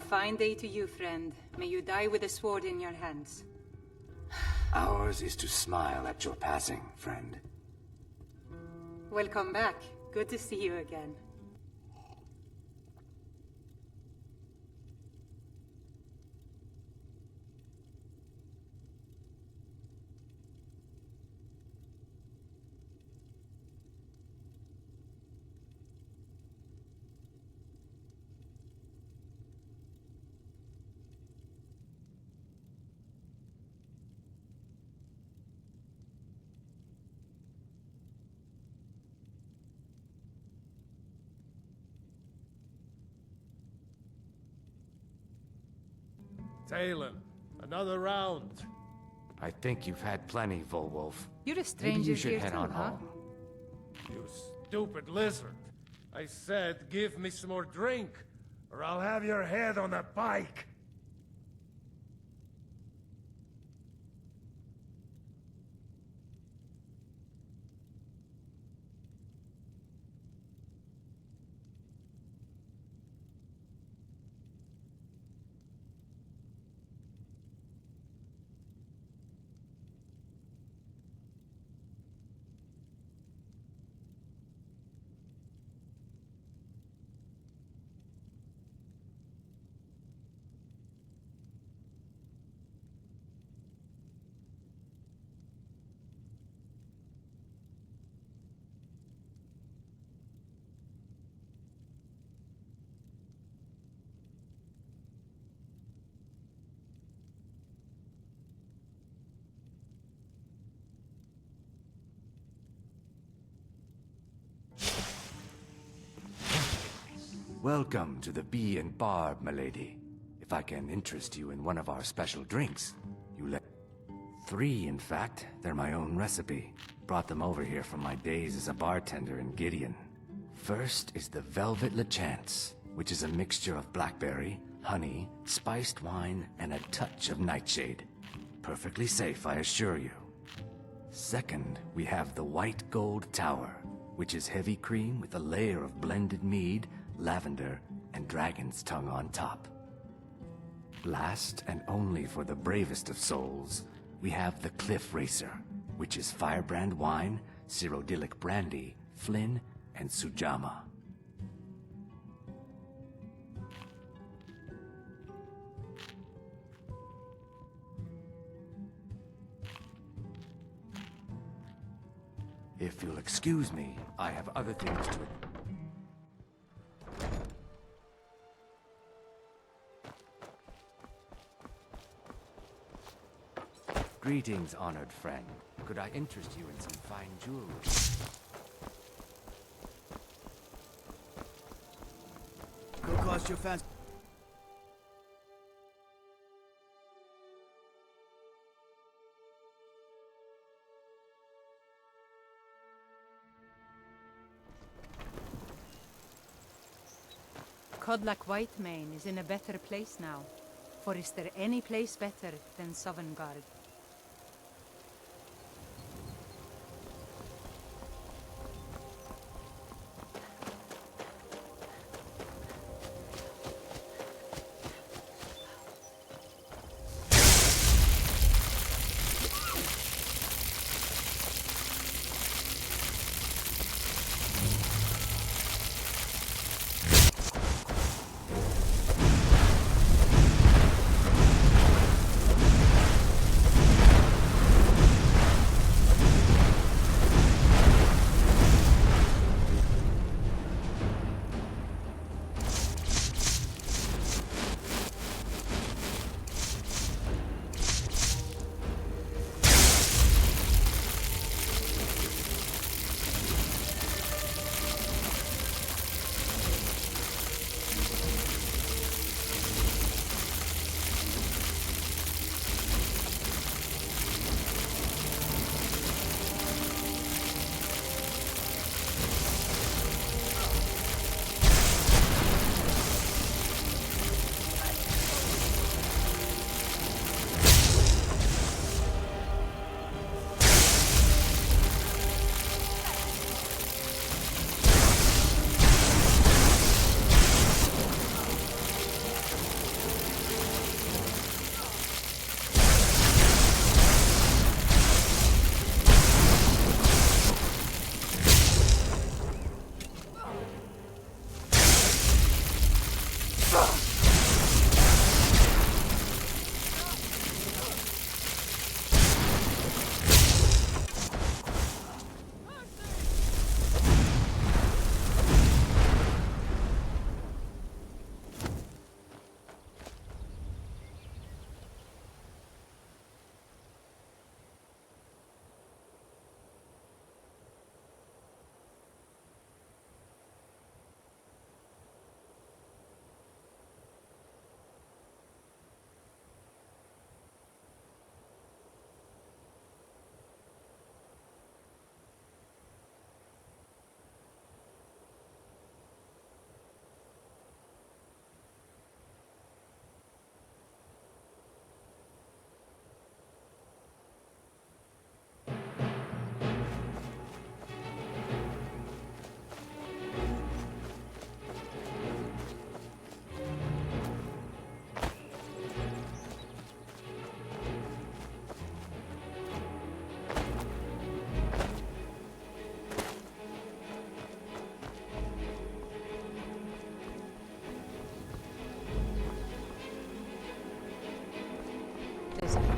fine day to you, friend. May you die with a sword in your hands. Ours is to smile at your passing, friend. Welcome back. Good to see you again. Talon, another round. I think you've had plenty, Volwolf. You're a Maybe stranger you should here head too, on huh? home. You stupid lizard. I said give me some more drink, or I'll have your head on a pike. Welcome to the Bee and Barb, milady. If I can interest you in one of our special drinks, you let... 3, in fact. They're my own recipe. Brought them over here from my days as a bartender in Gideon. First is the Velvet LeChance, which is a mixture of blackberry, honey, spiced wine, and a touch of nightshade. Perfectly safe, I assure you. Second, we have the White Gold Tower, which is heavy cream with a layer of blended mead, lavender, and dragon's tongue on top. Last, and only for the bravest of souls, we have the Cliff Racer, which is firebrand wine, cyrodiilic brandy, Flynn, and Sujama. If you'll excuse me, I have other things to... Greetings, honored friend. Could I interest you in some fine jewelry? Go cost your fans. Codlac Whitemane is in a better place now. For is there any place better than Sovngarde?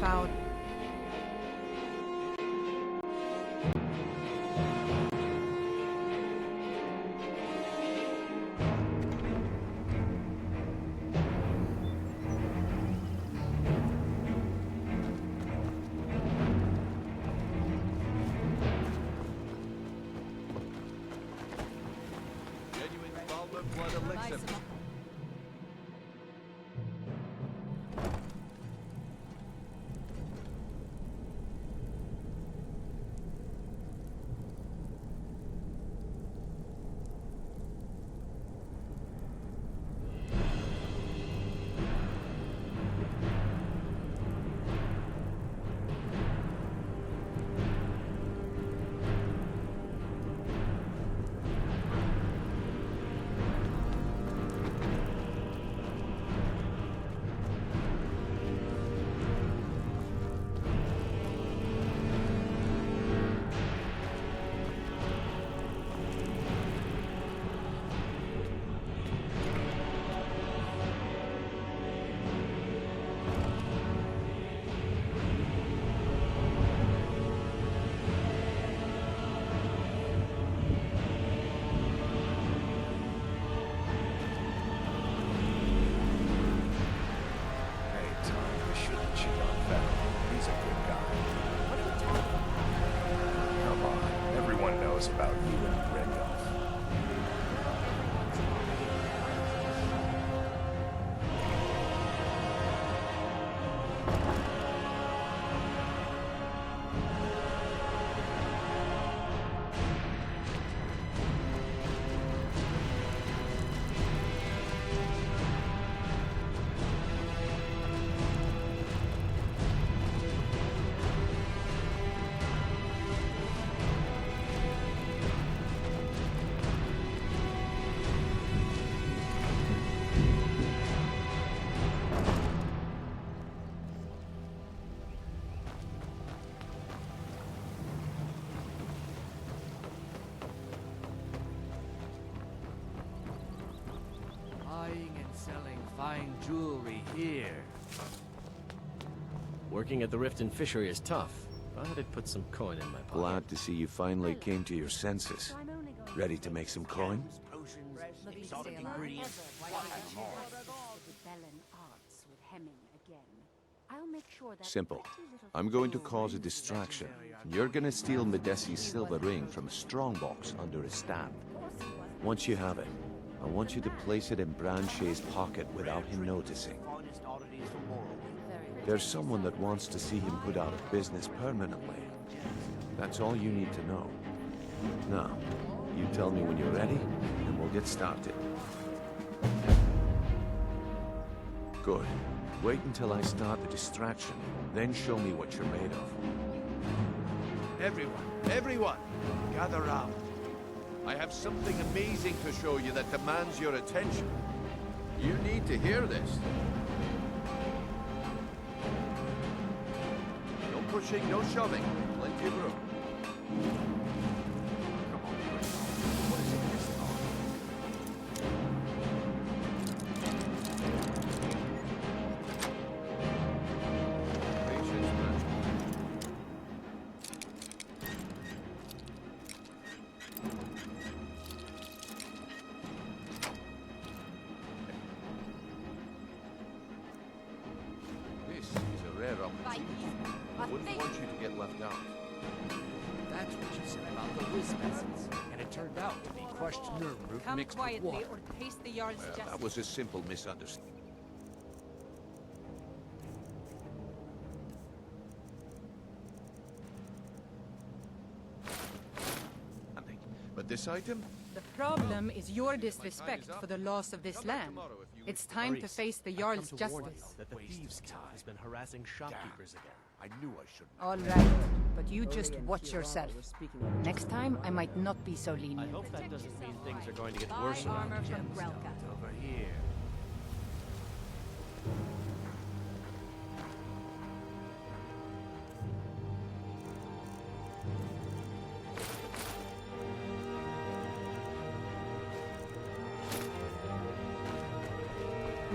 found. Genuine Balmer blood elixir. About you and Randolph. Buying and selling fine jewelry here. Working at the Rift and Fishery is tough. I had to put some coin in my pocket. Glad to see you finally came to your senses. Ready to make some coin? Simple. I'm going to cause a distraction. You're gonna steal Medesi's silver ring from a strongbox under his stand. Once you have it, I want you to place it in Branche's pocket without him noticing. There's someone that wants to see him put out of business permanently. That's all you need to know. Now, you tell me when you're ready, and we'll get started. Good. Wait until I start the distraction, then show me what you're made of. Everyone, gather round. I have something amazing to show you that demands your attention. You need to hear this. No pushing, no shoving. Plenty of room. Come on, what is it this time? Patience, man. This is a rare opportunity. I wouldn't want you to get left out. That's what you said about the whiz peasants. And it turned out to be crushed nerve root Come mixed with quietly water. or taste the Jarl's Well, justice. that was a simple misunderstanding. But this item? The problem is your disrespect for the laws of this land. It's time to face the Jarl's justice. That the thieves' king has been harassing shopkeepers again. I knew I shouldn't. All right, but you just watch yourself. Next time, I might not be so I lenient. hope that doesn't mean things are going to get worse around armor here. from Grelka. Over here.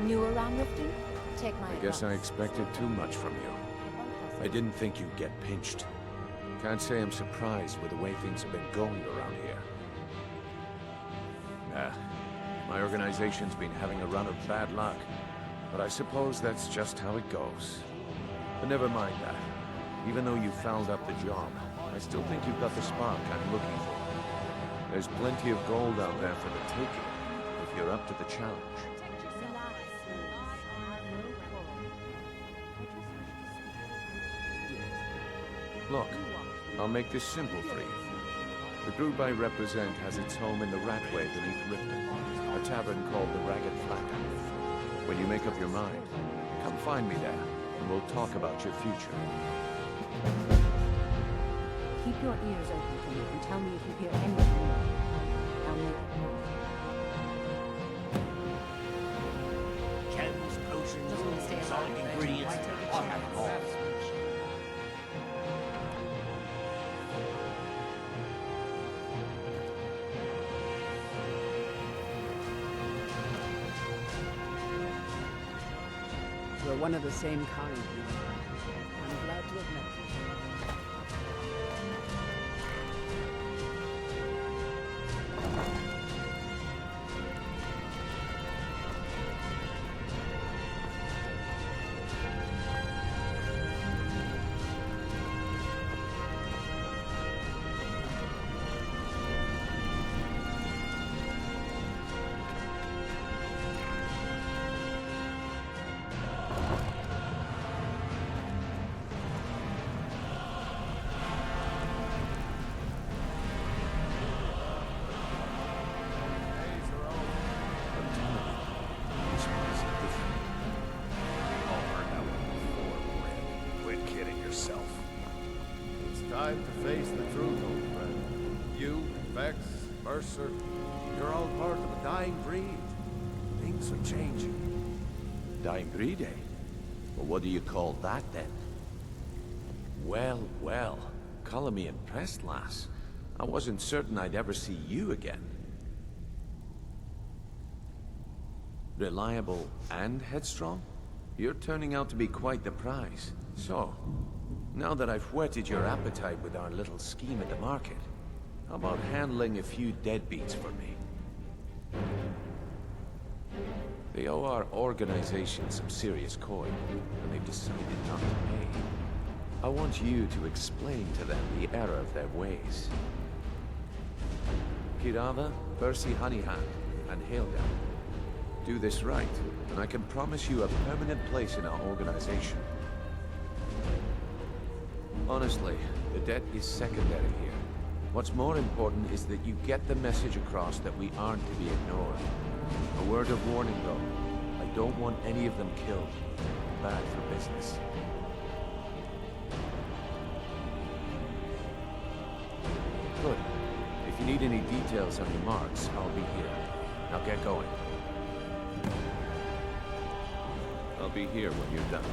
New around Riften? Take my I guess I advice. expected too much from you. I didn't think you'd get pinched. Can't say I'm surprised with the way things have been going around here. My organization's been having a run of bad luck, but I suppose that's just how it goes. But never mind that. Even though you fouled up the job, I still think you've got the spark I'm looking for. There's plenty of gold out there for the taking, if you're up to the challenge. Look, I'll make this simple for you. The group I represent has its home in the Ratway beneath Ripton, a tavern called the Ragged Flagon. When you make up your mind, come find me there, and we'll talk about your future. Keep your ears open for me and tell me if you hear anything more. I'll make it known. Gems, potions, exotic ingredients. I'll have it all. We're one of the same kind, you and I. I'm glad to have met you. Time to face the truth, old friend. You, Vex, Mercer, you're all part of a dying breed. Things are changing. Dying breed, eh? Well, what do you call that, then? Well, well. Color me impressed, lass. I wasn't certain I'd ever see you again. Reliable and headstrong? You're turning out to be quite the prize. So, now that I've whetted your appetite with our little scheme at the market, how about handling a few deadbeats for me? They owe our organization some serious coin, and they've decided not to pay. I want you to explain to them the error of their ways. Kirava, Percy Honeyhand, and Haildown. Do this right, and I can promise you a permanent place in our organization. Honestly, the debt is secondary here. What's more important is that you get the message across that we aren't to be ignored. A word of warning, though. I don't want any of them killed. Bad for business. Good. If you need any details on your marks, I'll be here. Now get going. I'll be here when you're done.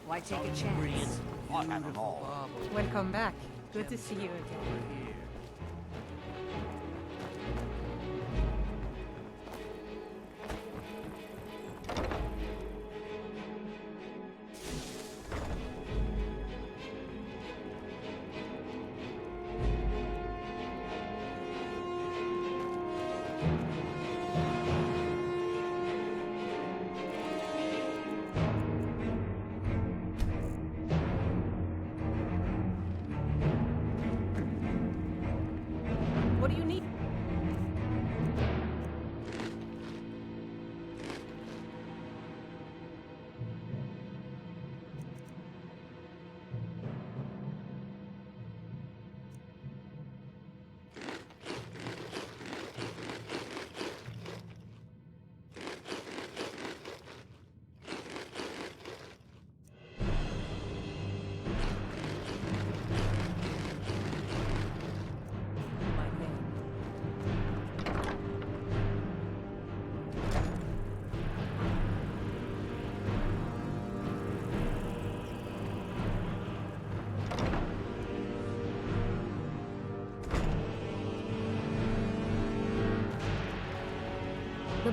Why take a chance? I'll have it all. Welcome back. Good to see you again.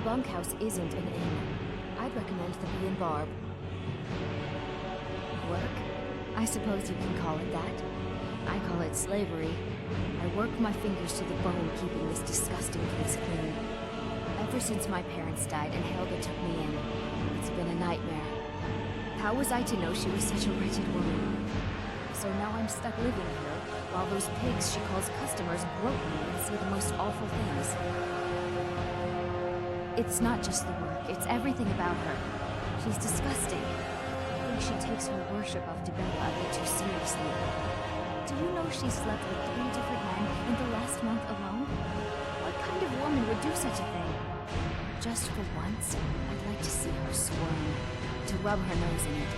bunkhouse isn't an inn. I'd recommend the Bee and Barb. Work? I suppose you can call it that. I call it slavery. I work my fingers to the bone keeping this disgusting place clean. Ever since my parents died and Helga took me in, it's been a nightmare. How was I to know she was such a wretched woman? So now I'm stuck living here, while those pigs she calls customers grope me and say the most awful things. It's not just the work, it's everything about her. She's disgusting. I think she takes her worship of Dibella a bit too seriously. Do you know she slept with 3 different men in the last month alone? What kind of woman would do such a thing? Just for once, I'd like to see her squirm, to rub her nose in it.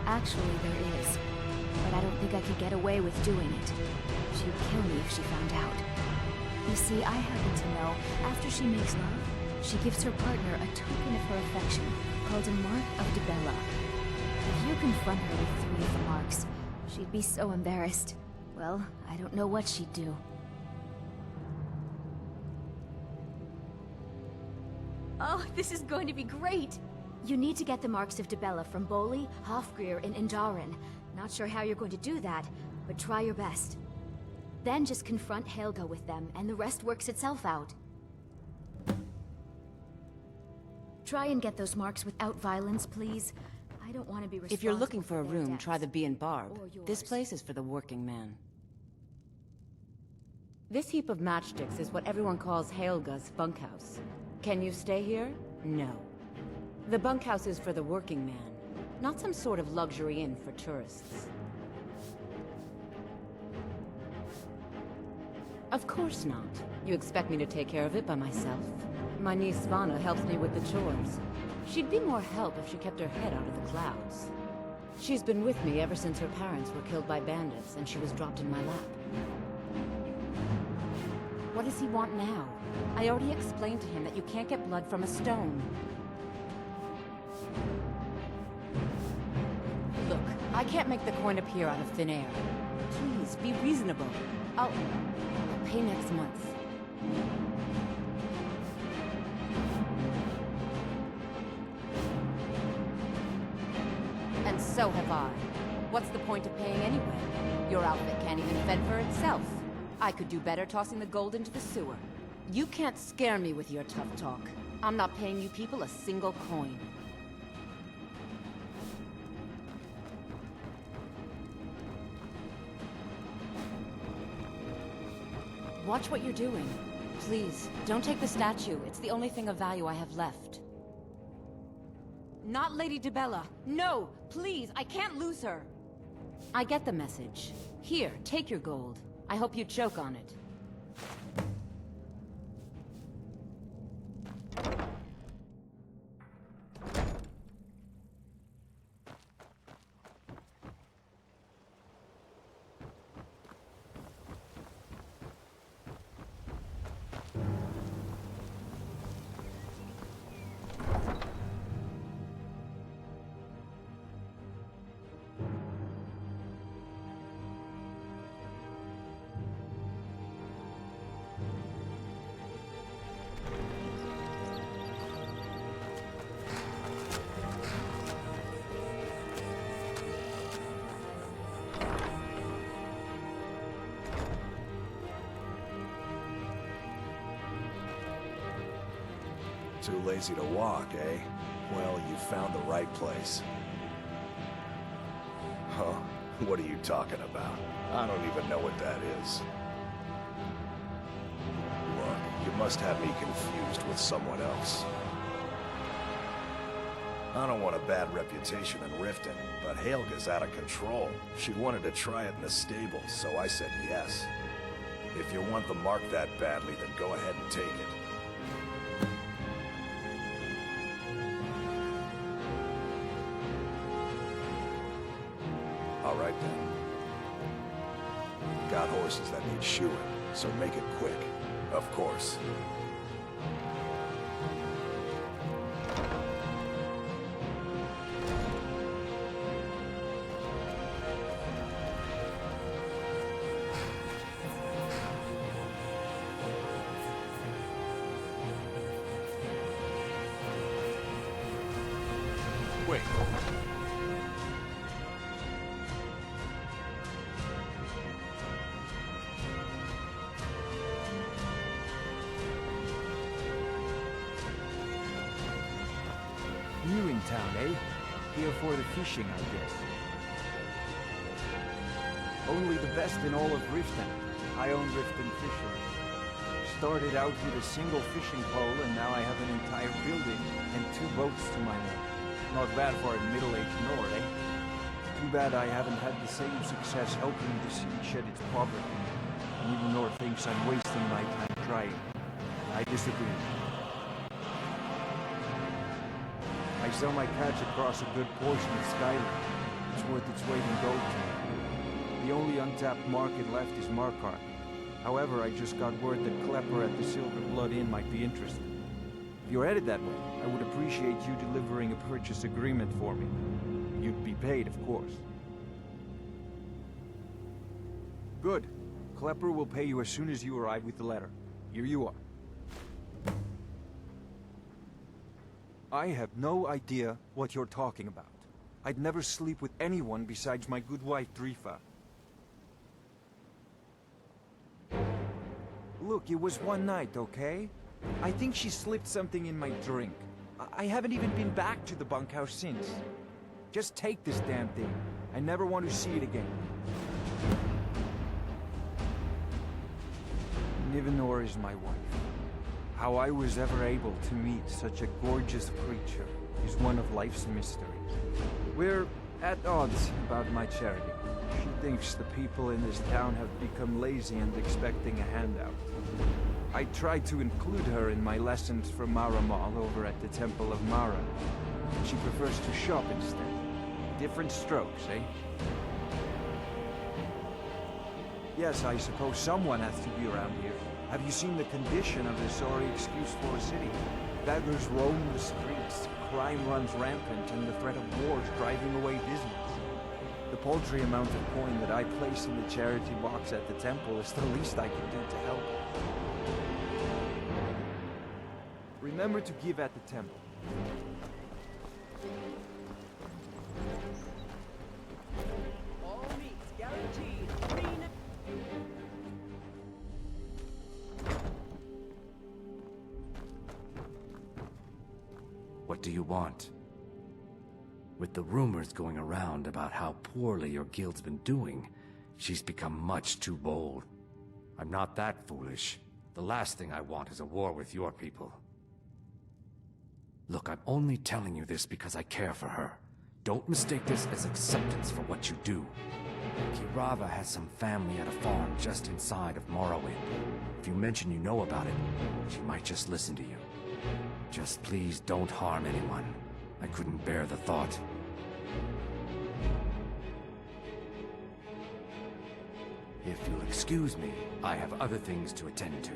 Actually, there is, but I don't think I could get away with doing it. She'd kill me if she found out. You see, I happen to know, after she makes love, she gives her partner a token of her affection, called a Mark of Dibella. If you confront her with 3 of the marks, she'd be so embarrassed. Well, I don't know what she'd do. Oh, this is going to be great! You need to get the marks of Dibella from Boli, Hofgrir, and Indaren. Not sure how you're going to do that, but try your best. Then just confront Helga with them, and the rest works itself out. Try and get those marks without violence, please. I don't want to be responsible. If you're looking for a their room, deaths. try the Bee and Barb. Or yours. This place is for the working man. This heap of matchsticks is what everyone calls Helga's bunkhouse. Can you stay here? No. The bunkhouse is for the working man, not some sort of luxury inn for tourists. Of course not. You expect me to take care of it by myself? My niece Svana helps me with the chores. She'd be more help if she kept her head out of the clouds. She's been with me ever since her parents were killed by bandits and she was dropped in my lap. What does he want now? I already explained to him that you can't get blood from a stone. Look, I can't make the coin appear out of thin air. Please, be reasonable. I'll pay next month. And so have I. What's the point of paying anyway? Your outfit can't even fend for itself. I could do better tossing the gold into the sewer. You can't scare me with your tough talk. I'm not paying you people a single coin. Watch what you're doing. Please, don't take the statue. It's the only thing of value I have left. Not Lady Dibella. No! Please, I can't lose her! I get the message. Here, take your gold. I hope you choke on it. Too lazy to walk, eh? Well, you found the right place. Huh? What are you talking about? I don't even know what that is. Look, you must have me confused with someone else. I don't want a bad reputation in Riften, but Helga's out of control. She wanted to try it in the stables, so I said yes. If you want the mark that badly, then go ahead and take it. All right then. Got horses that need shoeing, so make it quick. Of course. Wait. New in town, eh? Here for the fishing, I guess. Only the best in all of Riften. I own Riften Fisheries. Started out with a single fishing pole, and now I have an entire building and 2 boats to my name. Not bad for a middle-aged Nord, eh? Too bad I haven't had the same success helping the city shed its poverty. And even Nord thinks I'm wasting my time trying. I disagree. I sell my catch across a good portion of Skyrim. It's worth its weight in gold to me. The only untapped market left is Markarth. However, I just got word that Klepper at the Silver Blood Inn might be interested. If you're headed that way, I would appreciate you delivering a purchase agreement for me. You'd be paid, of course. Good. Klepper will pay you as soon as you arrive with the letter. Here you are. I have no idea what you're talking about. I'd never sleep with anyone besides my good wife, Drifa. Look, it was one night, okay? I think she slipped something in my drink. I haven't even been back to the bunkhouse since. Just take this damn thing. I never want to see it again. Nivenor is my wife. How I was ever able to meet such a gorgeous creature is one of life's mysteries. We're at odds about my charity. She thinks the people in this town have become lazy and expecting a handout. I tried to include her in my lessons from Maramal over at the Temple of Mara. She prefers to shop instead. Different strokes, eh? Yes, I suppose someone has to be around here. Have you seen the condition of this already excuse for a city? Beggars roam the streets, crime runs rampant, and the threat of war is driving away business. The paltry amount of coin that I place in the charity box at the temple is the least I can do to help. Remember to give at the temple. All meats guaranteed. What do you want? With the rumors going around about how poorly your guild's been doing, she's become much too bold. I'm not that foolish. The last thing I want is a war with your people. Look, I'm only telling you this because I care for her. Don't mistake this as acceptance for what you do. Kirava has some family at a farm just inside of Morrowind. If you mention you know about it, she might just listen to you. Just please don't harm anyone. I couldn't bear the thought. If you'll excuse me, I have other things to attend to.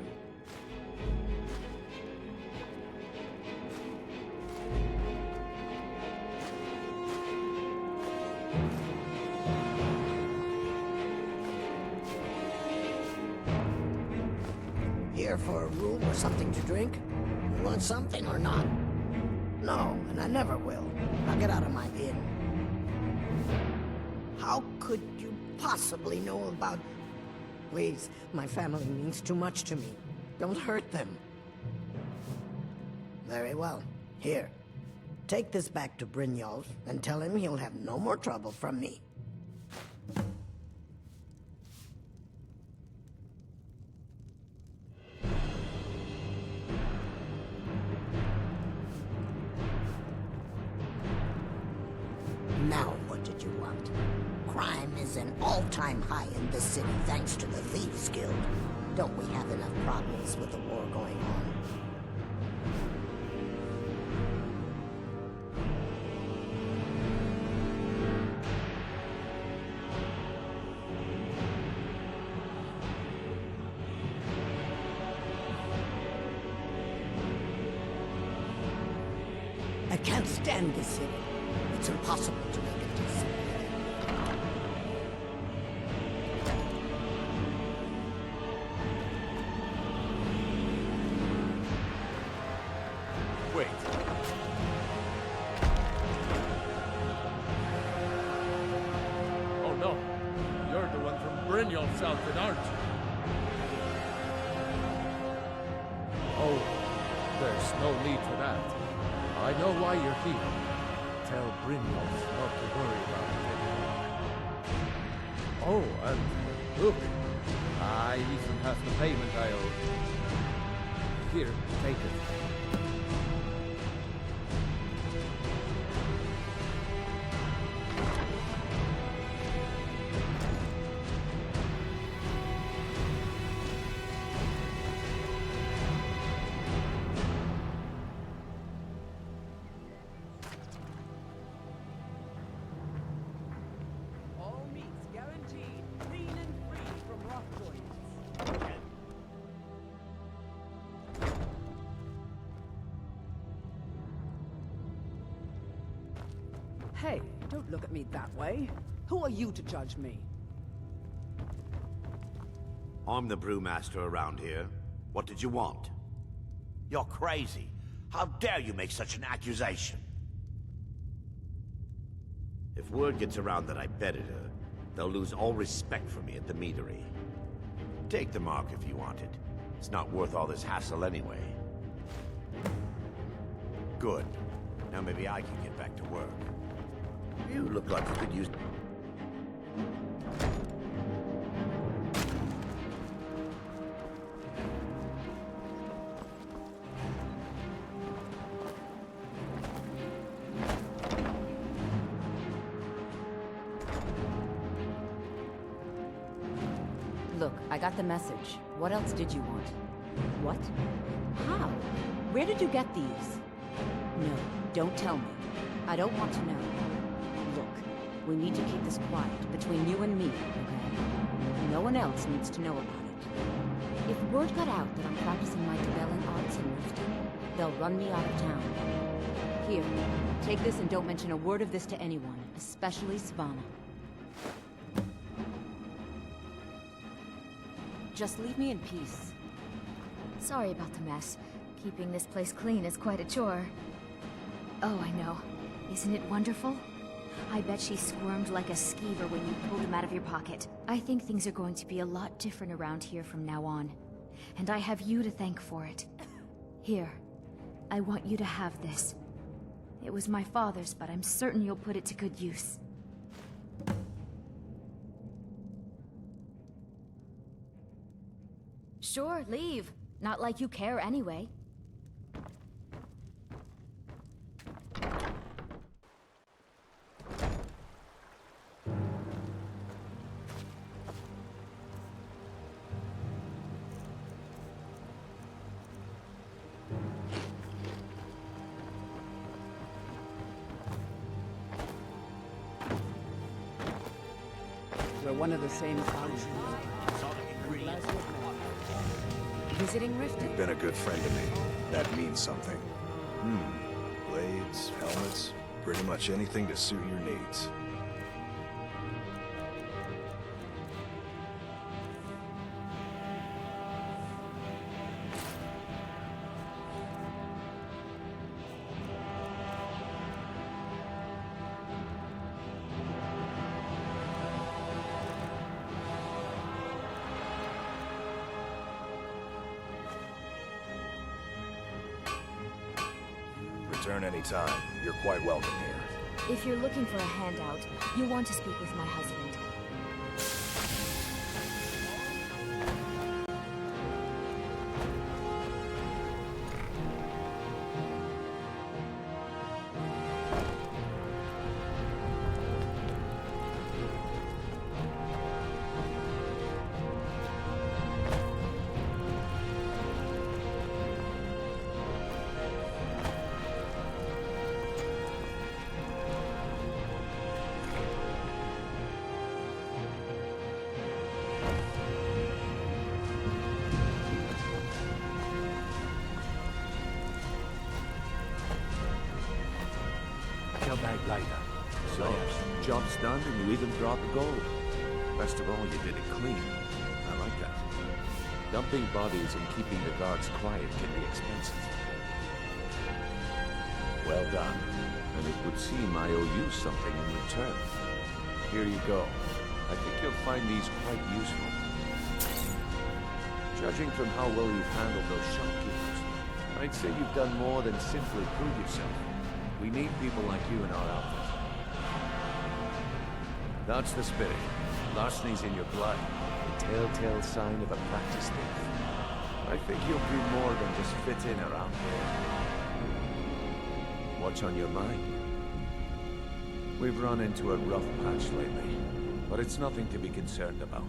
Here for a room or something to drink? You want something or not? No, and I never will. Now get out of my inn. How could you possibly know about... Please, my family means too much to me. Don't hurt them. Very well. Here. Take this back to Brynjolf and tell him he'll have no more trouble from me. Now, what did you want? Crime is an all-time high in this city thanks to the Thieves Guild. Don't we have enough problems with the war going on? I can't stand this city. It's impossible to make it decent. Wait. Brynjolf's outfit, aren't you? Oh, there's no need for that. I know why you're here. Tell Brynjolf not to worry about it anymore. Oh, and look, I even have the payment I owe. Here, take it. Hey, don't look at me that way. Who are you to judge me? I'm the brewmaster around here. What did you want? You're crazy. How dare you make such an accusation? If word gets around that I betted her, they'll lose all respect for me at the meadery. Take the mark if you want it. It's not worth all this hassle anyway. Good. Now maybe I can get back to work. You look like you could use... Look, I got the message. What else did you want? What? How? Where did you get these? No, don't tell me. I don't want to know. Look, we need to keep this quiet between you and me, okay? No one else needs to know about it. If word got out that I'm practicing my Debellan arts in Riften, they'll run me out of town. Here, take this and don't mention a word of this to anyone, especially Svanna. Just leave me in peace. Sorry about the mess. Keeping this place clean is quite a chore. Oh, I know. Isn't it wonderful? I bet she squirmed like a skeever when you pulled him out of your pocket. I think things are going to be a lot different around here from now on. And I have you to thank for it. Here, I want you to have this. It was my father's, but I'm certain you'll put it to good use. Sure, leave. Not like you care anyway. We're one of the same kind. Visiting Riften? You've been a good friend to me. That means something. Blades, helmets, pretty much anything to suit your needs. Return anytime. You're quite welcome here. If you're looking for a handout, you'll want to speak with my husband. So, job's done and you even brought the gold. Best of all, you did it clean. I like that. Dumping bodies and keeping the guards quiet can be expensive. Well done. And it would seem I owe you something in return. Here you go. I think you'll find these quite useful. Judging from how well you've handled those shopkeepers, I'd say you've done more than simply prove yourself. We need people like you in our outfit. That's the spirit. Larceny's in your blood. A telltale sign of a practiced thief. I think you'll do more than just fit in around here. What's on your mind? We've run into a rough patch lately, but it's nothing to be concerned about.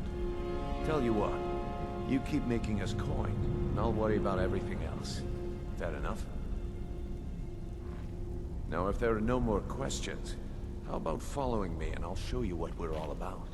Tell you what, you keep making us coin, and I'll worry about everything else. Fair enough? Now, if there are no more questions, how about following me and I'll show you what we're all about?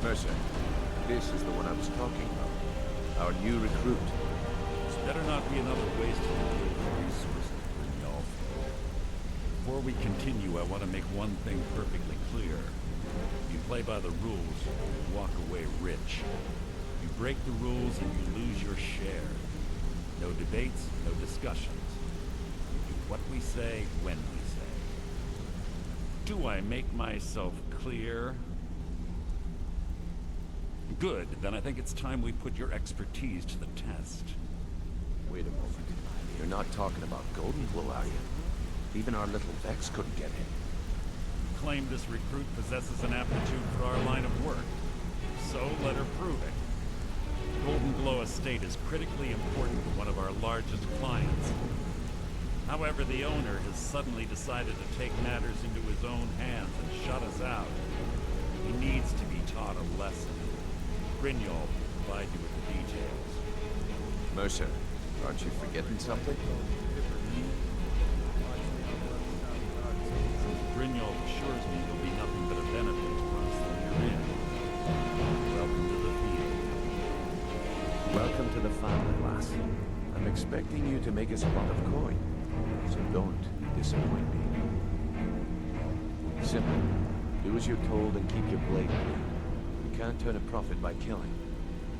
Mercer, this is the one I was talking about. Our new recruit. This better not be another waste of resources, y'all. Before we continue, I want to make one thing perfectly clear. You play by the rules, you walk away rich. You break the rules and you lose your share. No debates, no discussions. We do what we say, when we say. Do I make myself clear? Good, then I think it's time we put your expertise to the test. Wait a moment. You're not talking about Golden Glow, are you? Even our little Vex couldn't get him. You claim this recruit possesses an aptitude for our line of work. So let her prove it. Golden Glow Estate is critically important to one of our largest clients. However, the owner has suddenly decided to take matters into his own hands and shut us out. He needs to be taught a lesson. Brynjolf will provide you with the details. Mercer, aren't you forgetting something? Brynjolf assures me you'll be nothing but a benefit to us when you're in. Welcome to the field. Welcome to the family, lass. I'm expecting you to make us a lot of coin, so don't disappoint me. Simple. Do as you're told and keep your blade clean. You can't turn a profit by killing.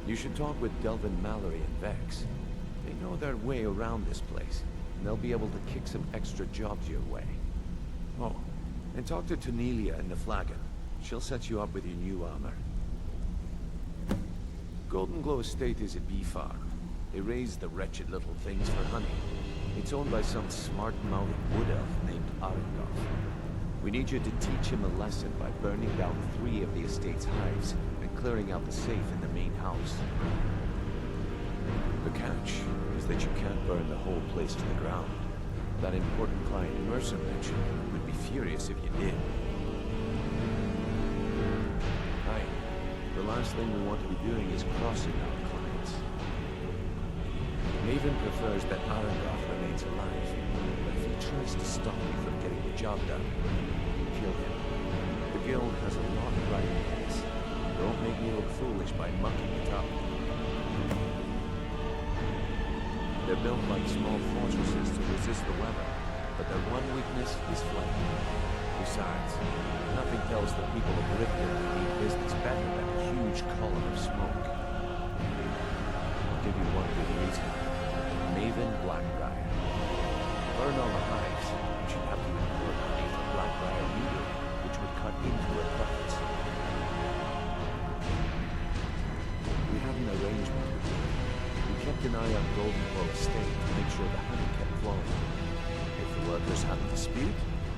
You should talk with Delvin Mallory and Vex. They know their way around this place, and they'll be able to kick some extra jobs your way. Oh, and talk to Tonelia in the Flagon. She'll set you up with your new armor. Golden Glow Estate is a bee farm. They raise the wretched little things for honey. It's owned by some smart-mouthed wood elf named Arengoth. We need you to teach him a lesson by burning down 3 of the estate's hives and clearing out the safe in the main house. The catch is that you can't burn the whole place to the ground. That important client Mercer mentioned would be furious if you did. Aye. The last thing we want to be doing is crossing our clients. Maven prefers that Arengoth remains alive, but if he tries to stop you from getting the job done, kill him. The guild has a lot riding on this. Don't make me look foolish by mucking it up. They're built like small fortresses to resist the weather, but their one weakness is flight. Besides, nothing tells the people of Riften they need business better than a huge column of smoke. I'll give you one good reason. Maven Blackbriar. Burn all the hives, and she'd have to import honey from Blackbriar Meadery, which would cut into her profits. We have an arrangement with you. We kept an eye on Golden Glow Estate to make sure the honey kept flowing. workers had a dispute,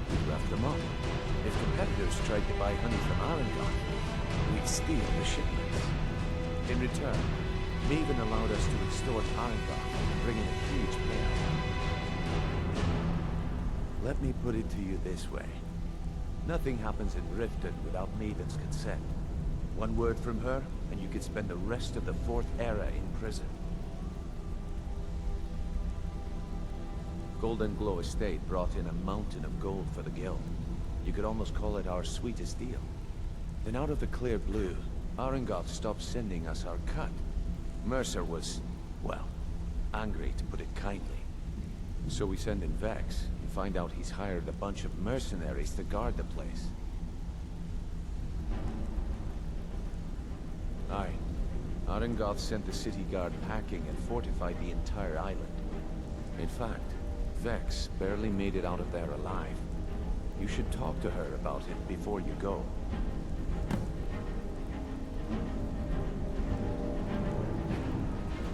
we'd rough them up. If competitors tried to buy honey from Arangoth, we'd steal the shipments. In return, Maven allowed us to extort Arangoth, bring in a huge payout. Let me put it to you this way. Nothing happens in Riften without Maven's consent. One word from her, and you could spend the rest of the Fourth Era in prison. Golden Glow Estate brought in a mountain of gold for the guild. You could almost call it our sweetest deal. Then out of the clear blue, Arangoth stopped sending us our cut. Mercer was, well, angry to put it kindly. So we send in Vex, and find out he's hired a bunch of mercenaries to guard the place. Aye. Arangoth sent the city guard packing and fortified the entire island. In fact, Vex barely made it out of there alive. You should talk to her about it before you go.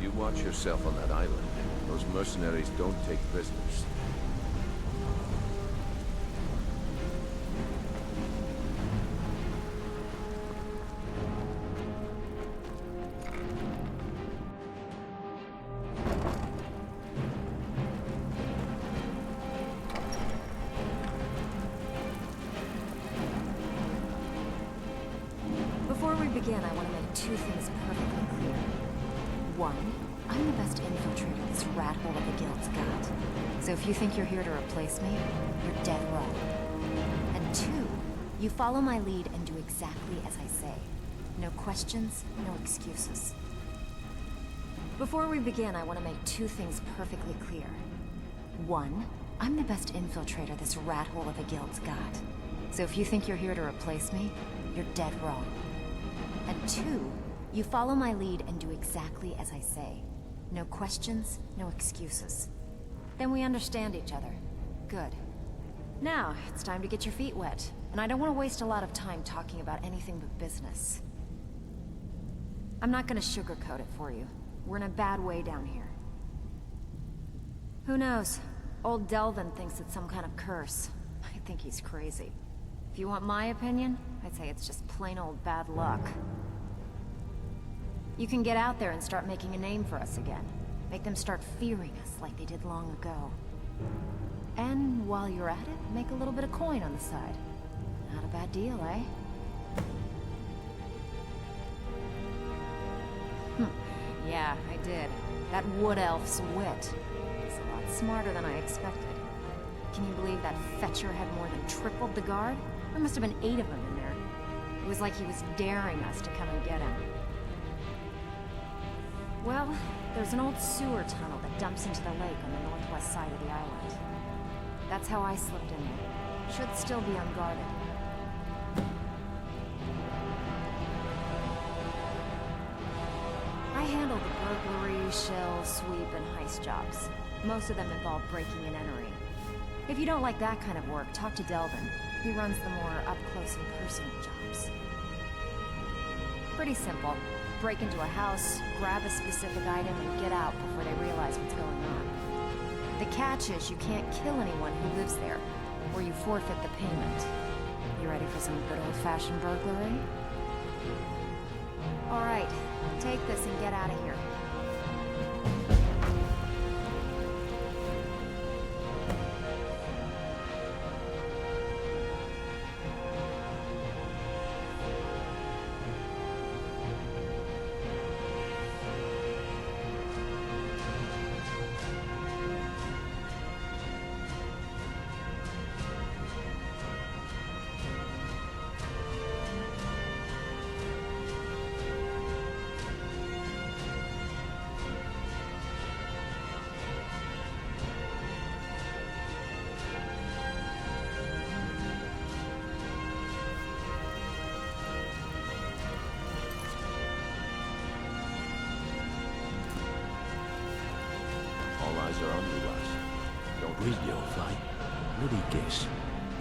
You watch yourself on that island. Those mercenaries don't take prisoners. Before we begin, I want to make two things perfectly clear. One, I'm the best infiltrator this rat hole of the guild's got. So if you think you're here to replace me, you're dead wrong. And two, you follow my lead and do exactly as I say. No questions, no excuses. Before we begin, I want to make two things perfectly clear. One, I'm the best infiltrator this rat hole of a guild's got. So if you think you're here to replace me, you're dead wrong. And two, you follow my lead and do exactly as I say. No questions, no excuses. Then we understand each other. Good. Now, it's time to get your feet wet. And I don't want to waste a lot of time talking about anything but business. I'm not gonna sugarcoat it for you. We're in a bad way down here. Who knows? Old Delvin thinks it's some kind of curse. I think he's crazy. If you want my opinion, I'd say it's just plain old bad luck. You can get out there and start making a name for us again. Make them start fearing us like they did long ago. And while you're at it, make a little bit of coin on the side. Not a bad deal, eh? Yeah, I did. That wood elf's wit. He's a lot smarter than I expected. Can you believe that Fetcher had more than tripled the guard? There must have been 8 of them in there. It was like he was daring us to come and get him. Well, there's an old sewer tunnel that dumps into the lake on the northwest side of the island. That's how I slipped in there. Should still be unguarded. I handle the burglary, shell, sweep, and heist jobs. Most of them involve breaking and entering. If you don't like that kind of work, talk to Delvin. He runs the more up-close and personal jobs. Pretty simple. Break into a house, grab a specific item, and get out before they realize what's going on. The catch is you can't kill anyone who lives there, or you forfeit the payment. You ready for some good old-fashioned burglary? All right, take this and get out of here. Are on you, lass. Don't Read your fight. Bloody guess.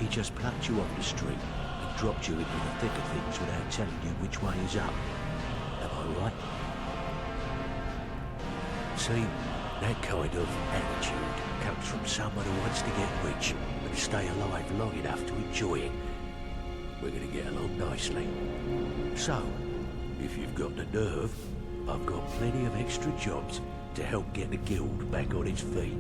He just plucked you off the street and dropped you into the thick of things without telling you which way is up. Am I right? See, That kind of attitude comes from someone who wants to get rich and stay alive long enough to enjoy it. We're gonna get along nicely. So, if you've got the nerve, I've got plenty of extra jobs to help get the guild back on its feet.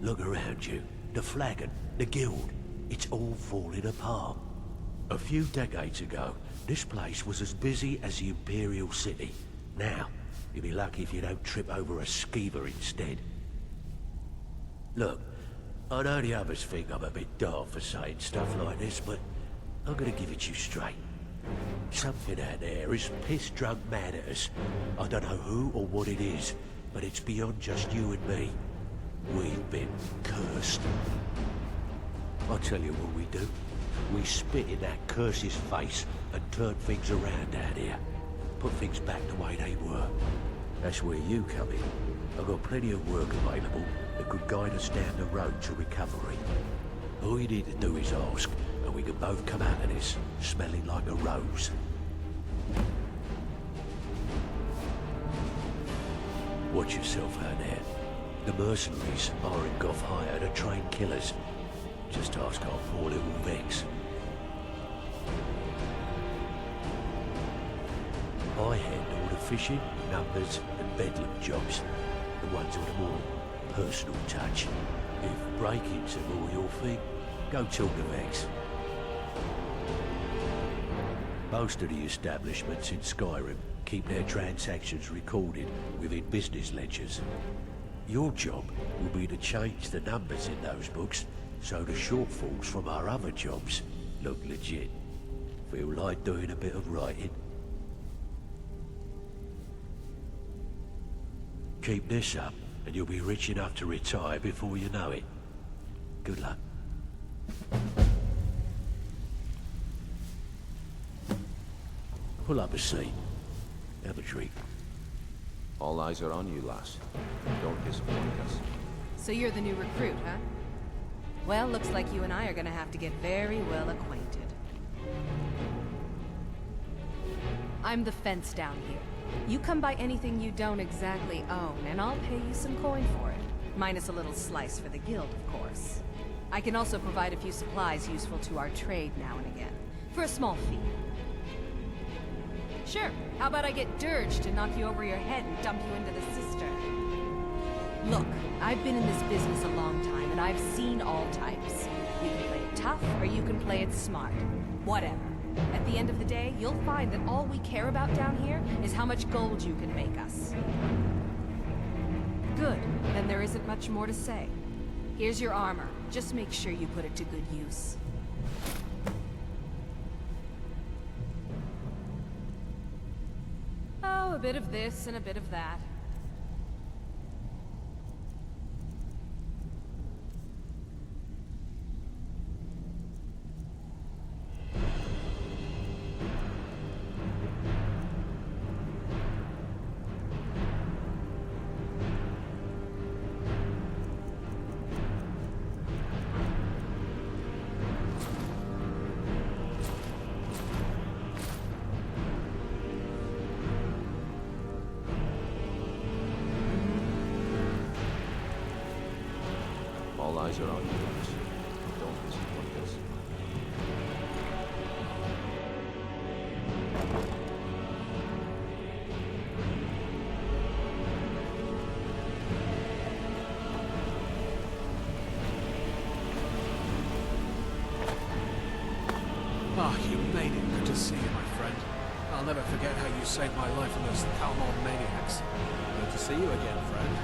Look around you. The flagon, the guild, it's all falling apart. A few decades ago, this place was as busy as the Imperial City. Now, you'll be lucky if you don't trip over a skeever instead. Look, I know the others think I'm a bit daft for saying stuff like this, but I'm gonna give it to you straight. Something out there is piss-drunk mad at us. I don't know who or what it is, but it's beyond just you and me. We've been cursed. I'll tell you what we do. We spit in that curse's face and turn things around down here. Put things back the way they were. That's where you come in. I've got plenty of work available that could guide us down the road to recovery. All you need to do is ask, and we can both come out of this smelling like a rose. Watch yourself out there. The mercenaries are in Goth hire to train killers. Just ask our poor little Vex. I handle the fishing, numbers, and bedlam jobs. The ones with a more personal touch. If break-ins are all your thing, go talk to Vex. Most of the establishments in Skyrim keep their transactions recorded within business ledgers. Your job will be to change the numbers in those books so the shortfalls from our other jobs look legit. Feel like doing a bit of writing? Keep this up, and you'll be rich enough to retire before you know it. Good luck. Pull up a seat. Have a drink. All eyes are on you, lass. Don't disappoint us. So you're the new recruit, huh? Well, looks like you and I are gonna have to get very well acquainted. I'm the fence down here. You come by anything you don't exactly own, and I'll pay you some coin for it. Minus a little slice for the guild, of course. I can also provide a few supplies useful to our trade now and again, for a small fee. Sure, how about I get Dirge to knock you over your head and dump you into the cistern? Look, I've been in this business a long time, and I've seen all types. You can play it tough, or you can play it smart. Whatever. At the end of the day, you'll find that all we care about down here is how much gold you can make us. Good. Then there isn't much more to say. Here's your armor. Just make sure you put it to good use. Oh, a bit of this and a bit of that. All eyes are on you, lass. Don't disappoint us. Ah, you made it. Good to see you, my friend. I'll never forget how you saved my life from those Kalmar maniacs. Good to see you again, friend.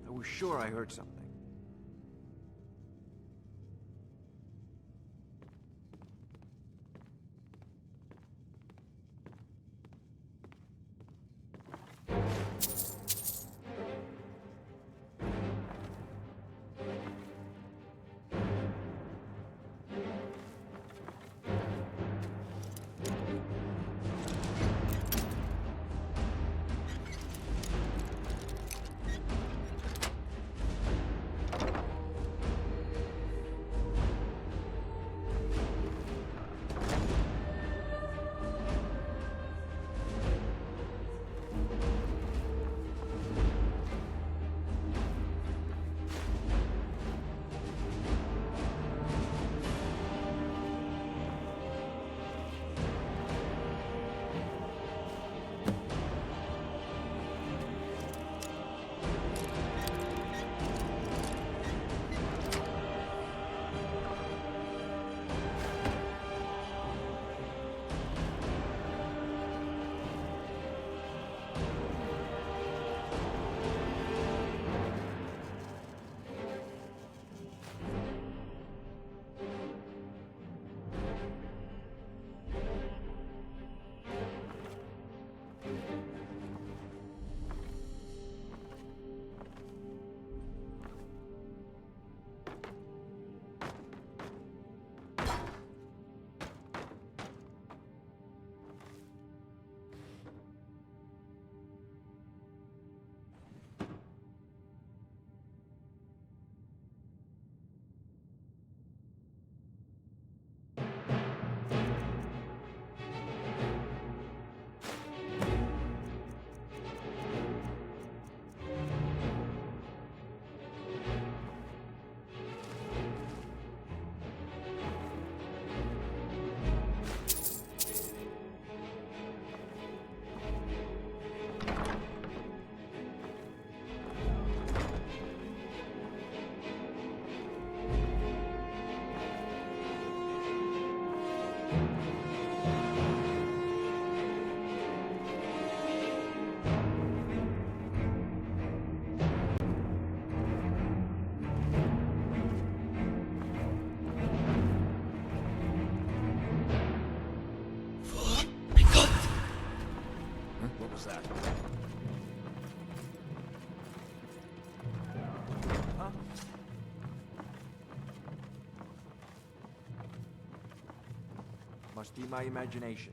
I was sure I heard something. Must be my imagination.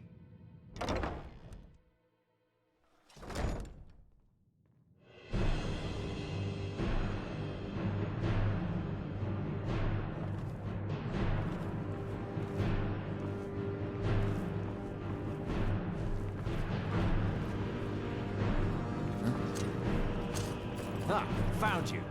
Ah, found you.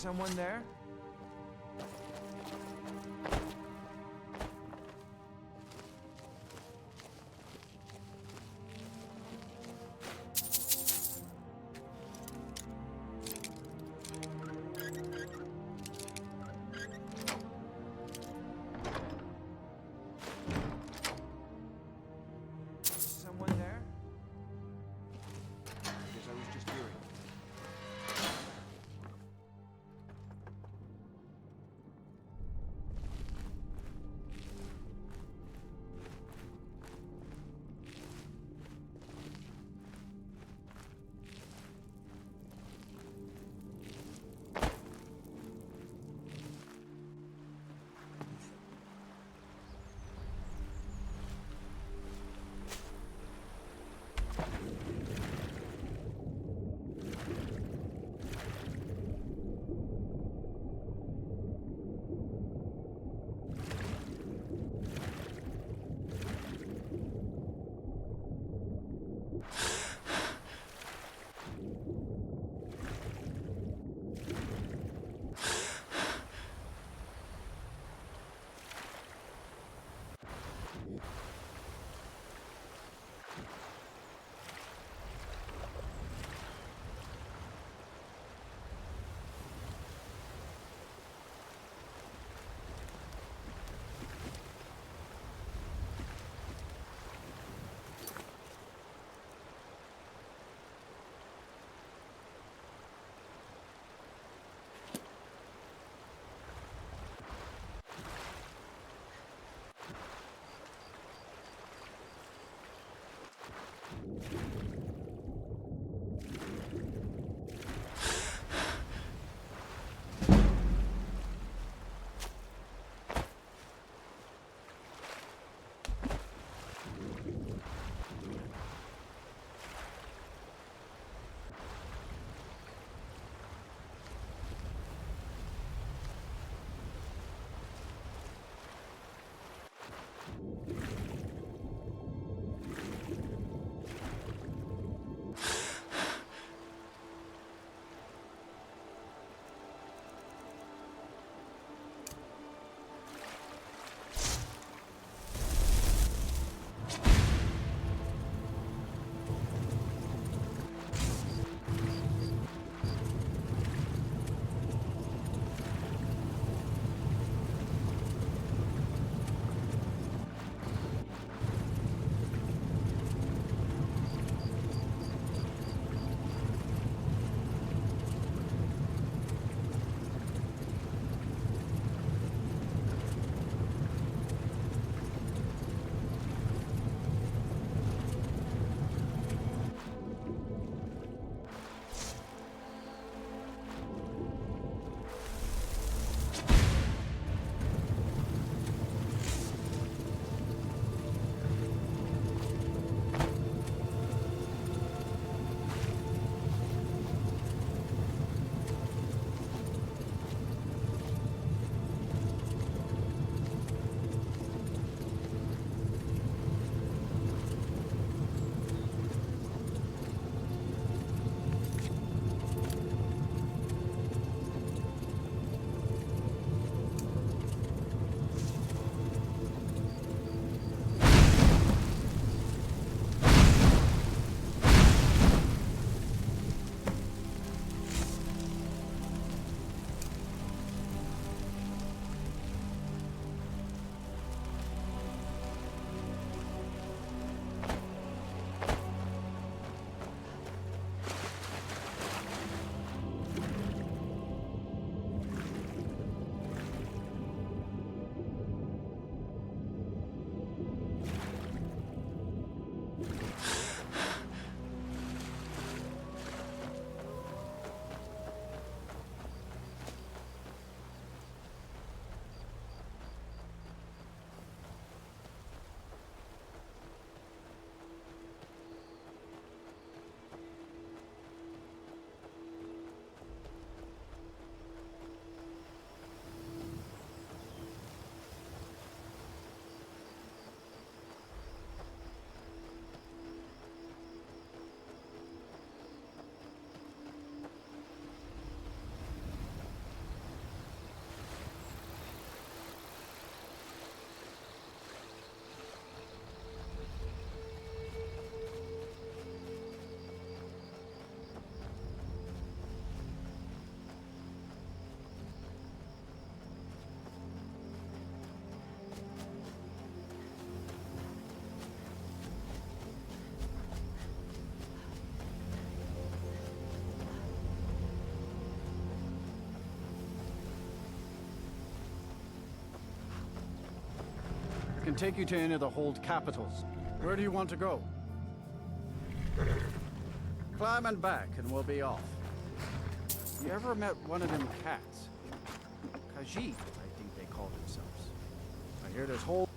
someone there? Someone there? I guess I was just hearing. can take you to any of the hold capitals. Where do you want to go? Climb and back, and we'll be off. You ever met one of them cats? Khajiit, I think they call themselves. I hear this whole...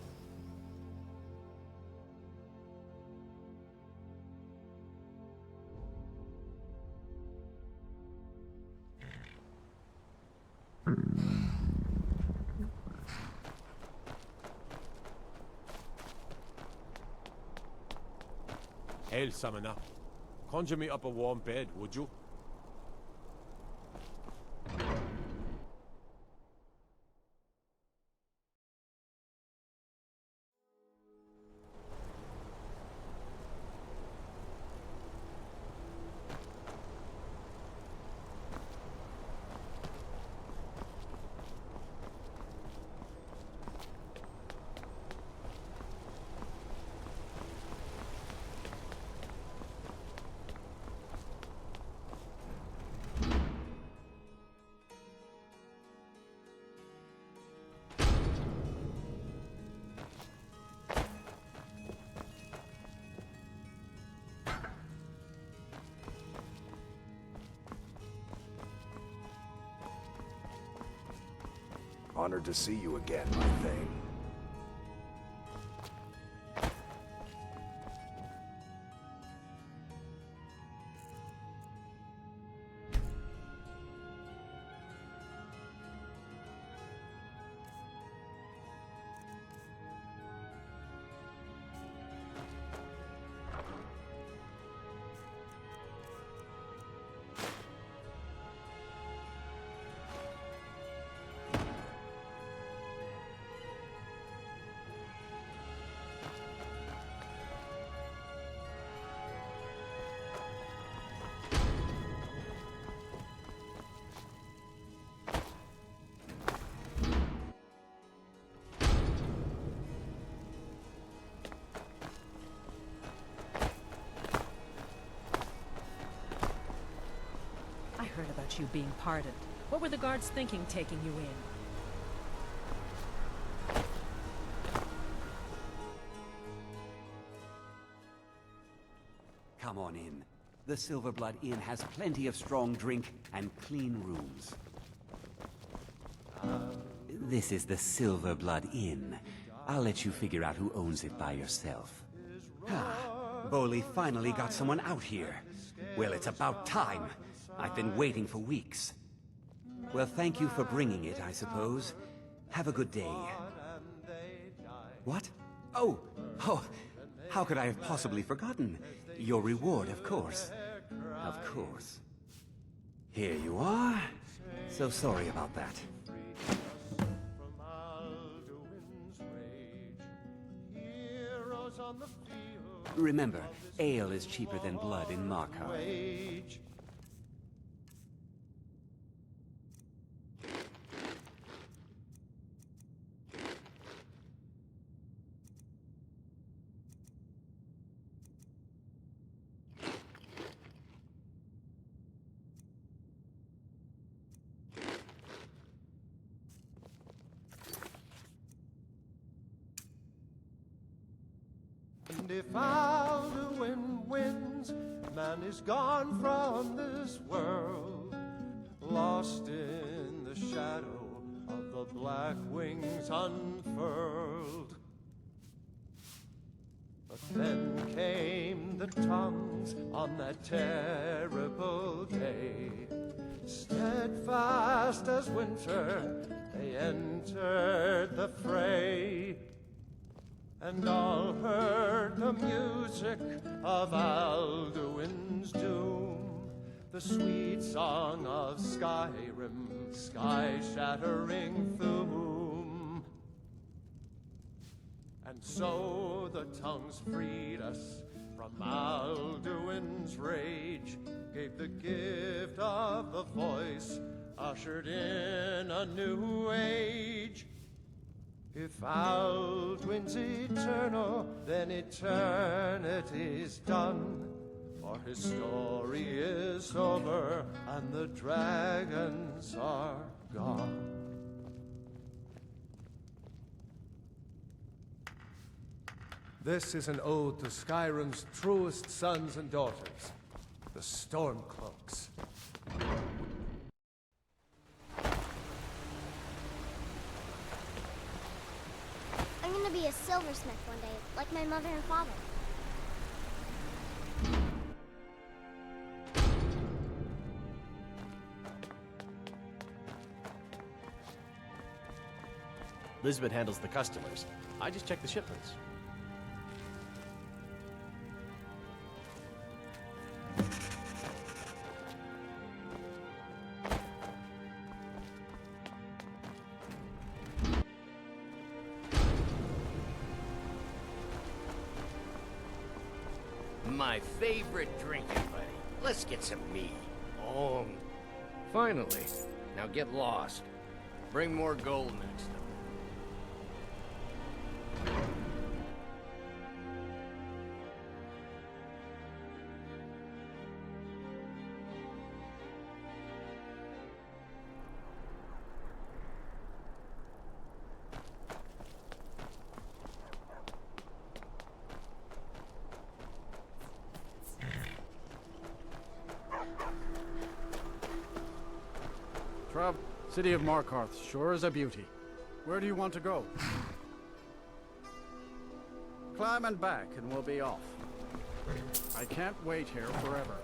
Hail, Summoner. Conjure me up a warm bed, would you? Honored to see you again, my thing. I heard about you being pardoned. What were the guards thinking taking you in? Come on in. The Silverblood Inn has plenty of strong drink and clean rooms. This is the Silverblood Inn. I'll let you figure out who owns it by yourself. Boley finally got someone out here. Well, it's about time. I've been waiting for weeks. Well, thank you for bringing it, I suppose. Have a good day. What? Oh, how could I have possibly forgotten? Your reward, of course. Of course. Here you are. So sorry about that. Remember, ale is cheaper than blood in Markar. And if Alduin wins, man is gone from this world, lost in the shadow of the black wings unfurled. But then came the tongues on that terrible day. Steadfast as winter, they entered the fray. And all heard the music of Alduin's doom, the sweet song of Skyrim, sky-shattering Thuum. And so the tongues freed us from Alduin's rage, gave the gift of the voice, ushered in a new age. If Alduin's eternal, then eternity's done, for his story is over and the dragons are gone. This is an ode to Skyrim's truest sons and daughters, the Stormcloaks. I'm gonna be a silversmith one day, like my mother and father. Lisbeth handles the customers. I just check the shipments. My favorite drinking buddy. Let's get some mead. Oh. Finally. Now get lost. Bring more gold next time. City of Markarth sure is a beauty. Where do you want to go? Climb and back and we'll be off. I can't wait here forever.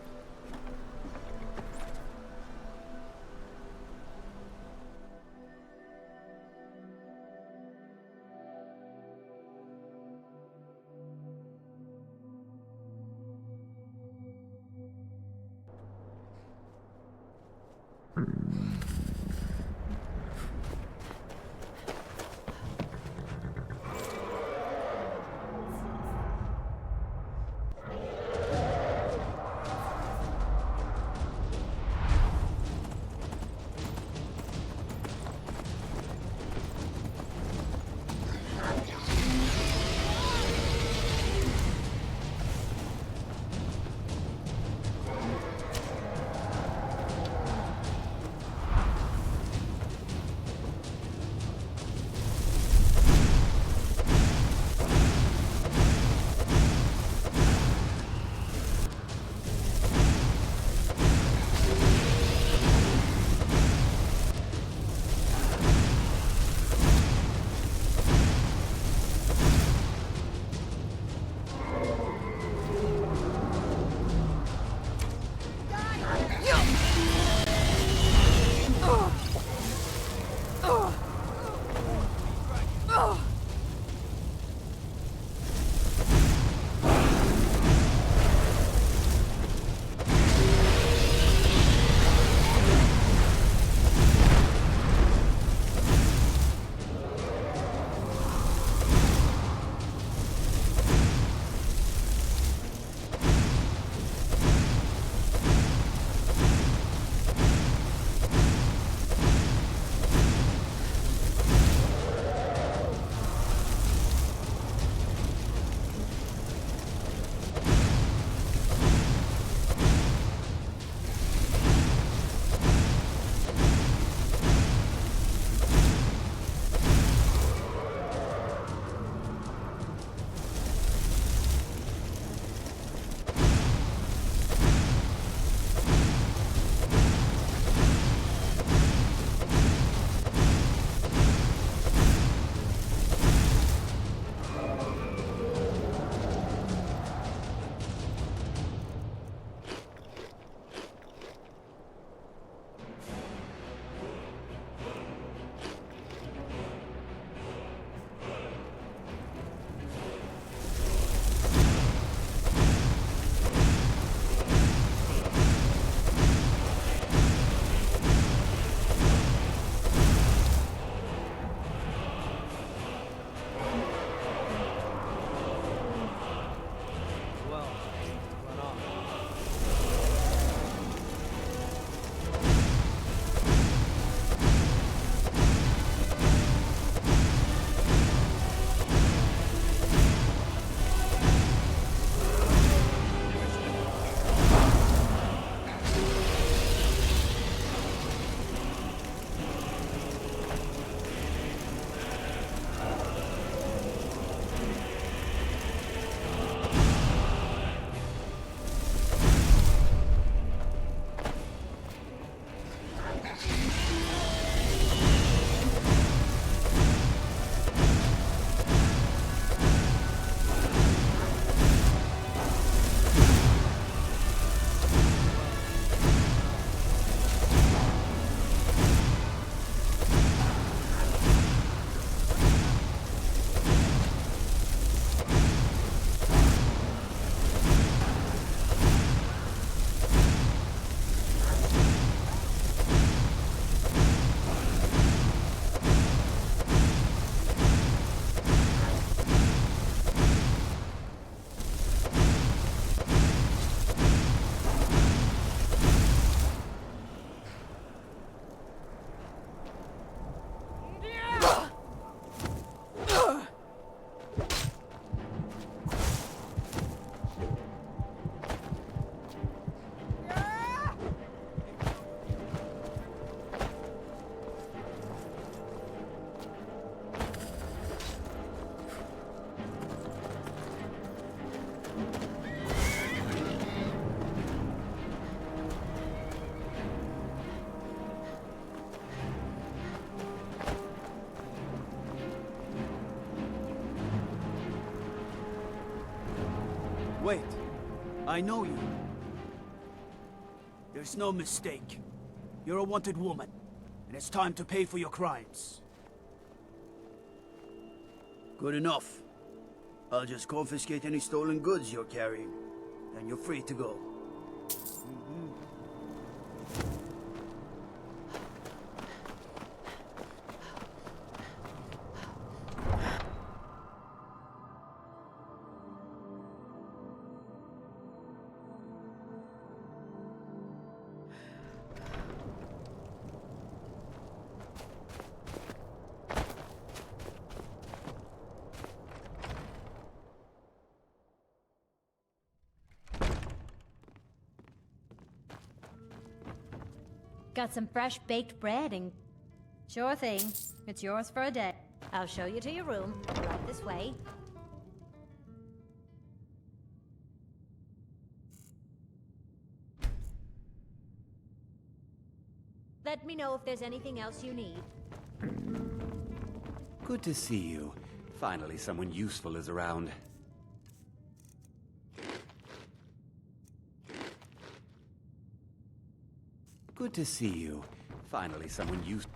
Wait. I know you. There's no mistake. You're a wanted woman, and it's time to pay for your crimes. Good enough. I'll just confiscate any stolen goods you're carrying, and you're free to go. Got some fresh baked bread and... Sure thing. It's yours for a day. I'll show you to your room. Right this way. Let me know if there's anything else you need. Good to see you. Finally, someone useful is around. Good to see you. Finally, someone useful.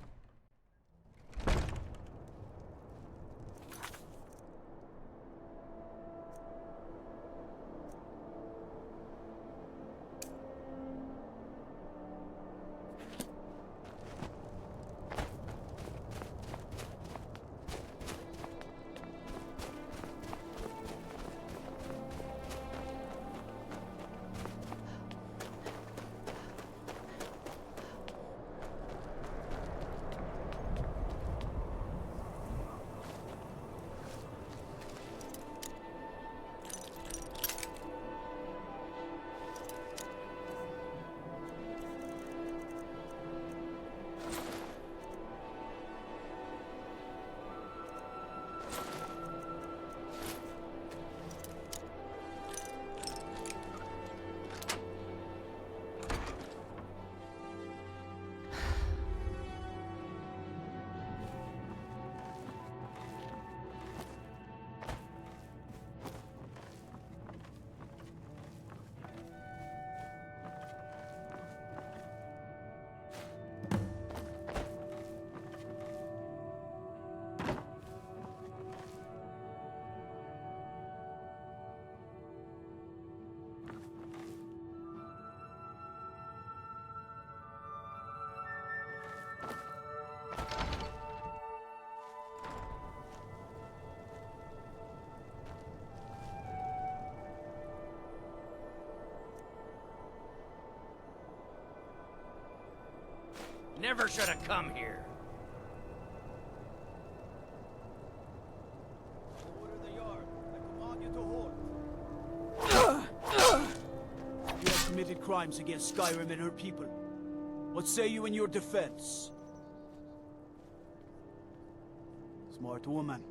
Never should have come here. You have committed crimes against Skyrim and her people. What say you in your defense? Smart woman.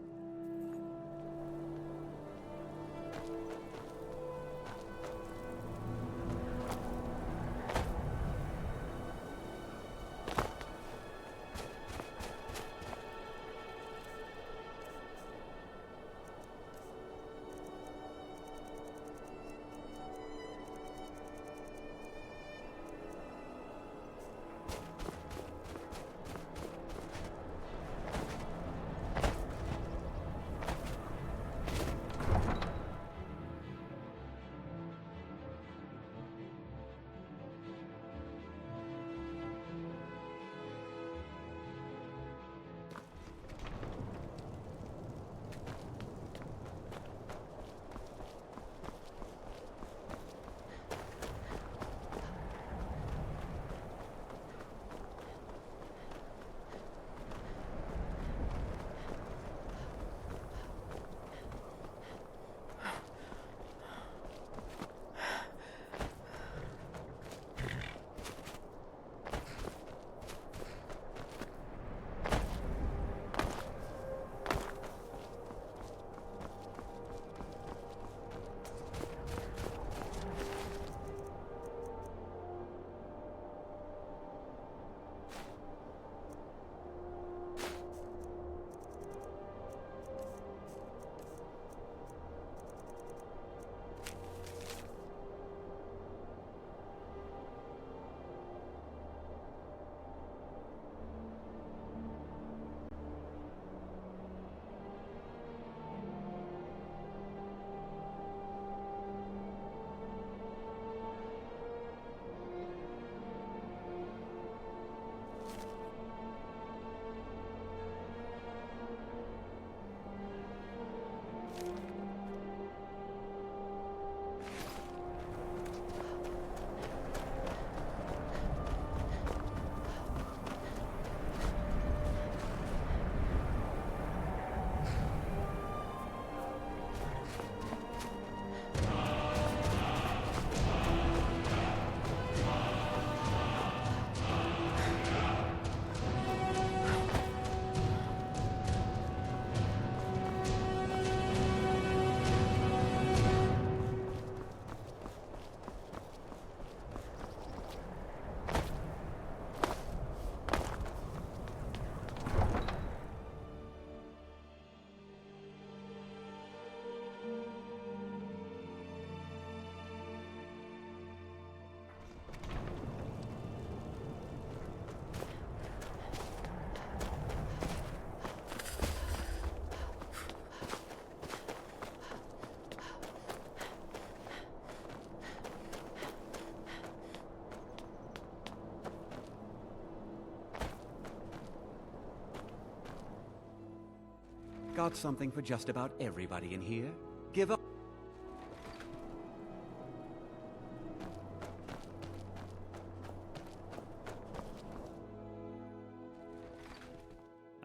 got something for just about everybody in here. Give up.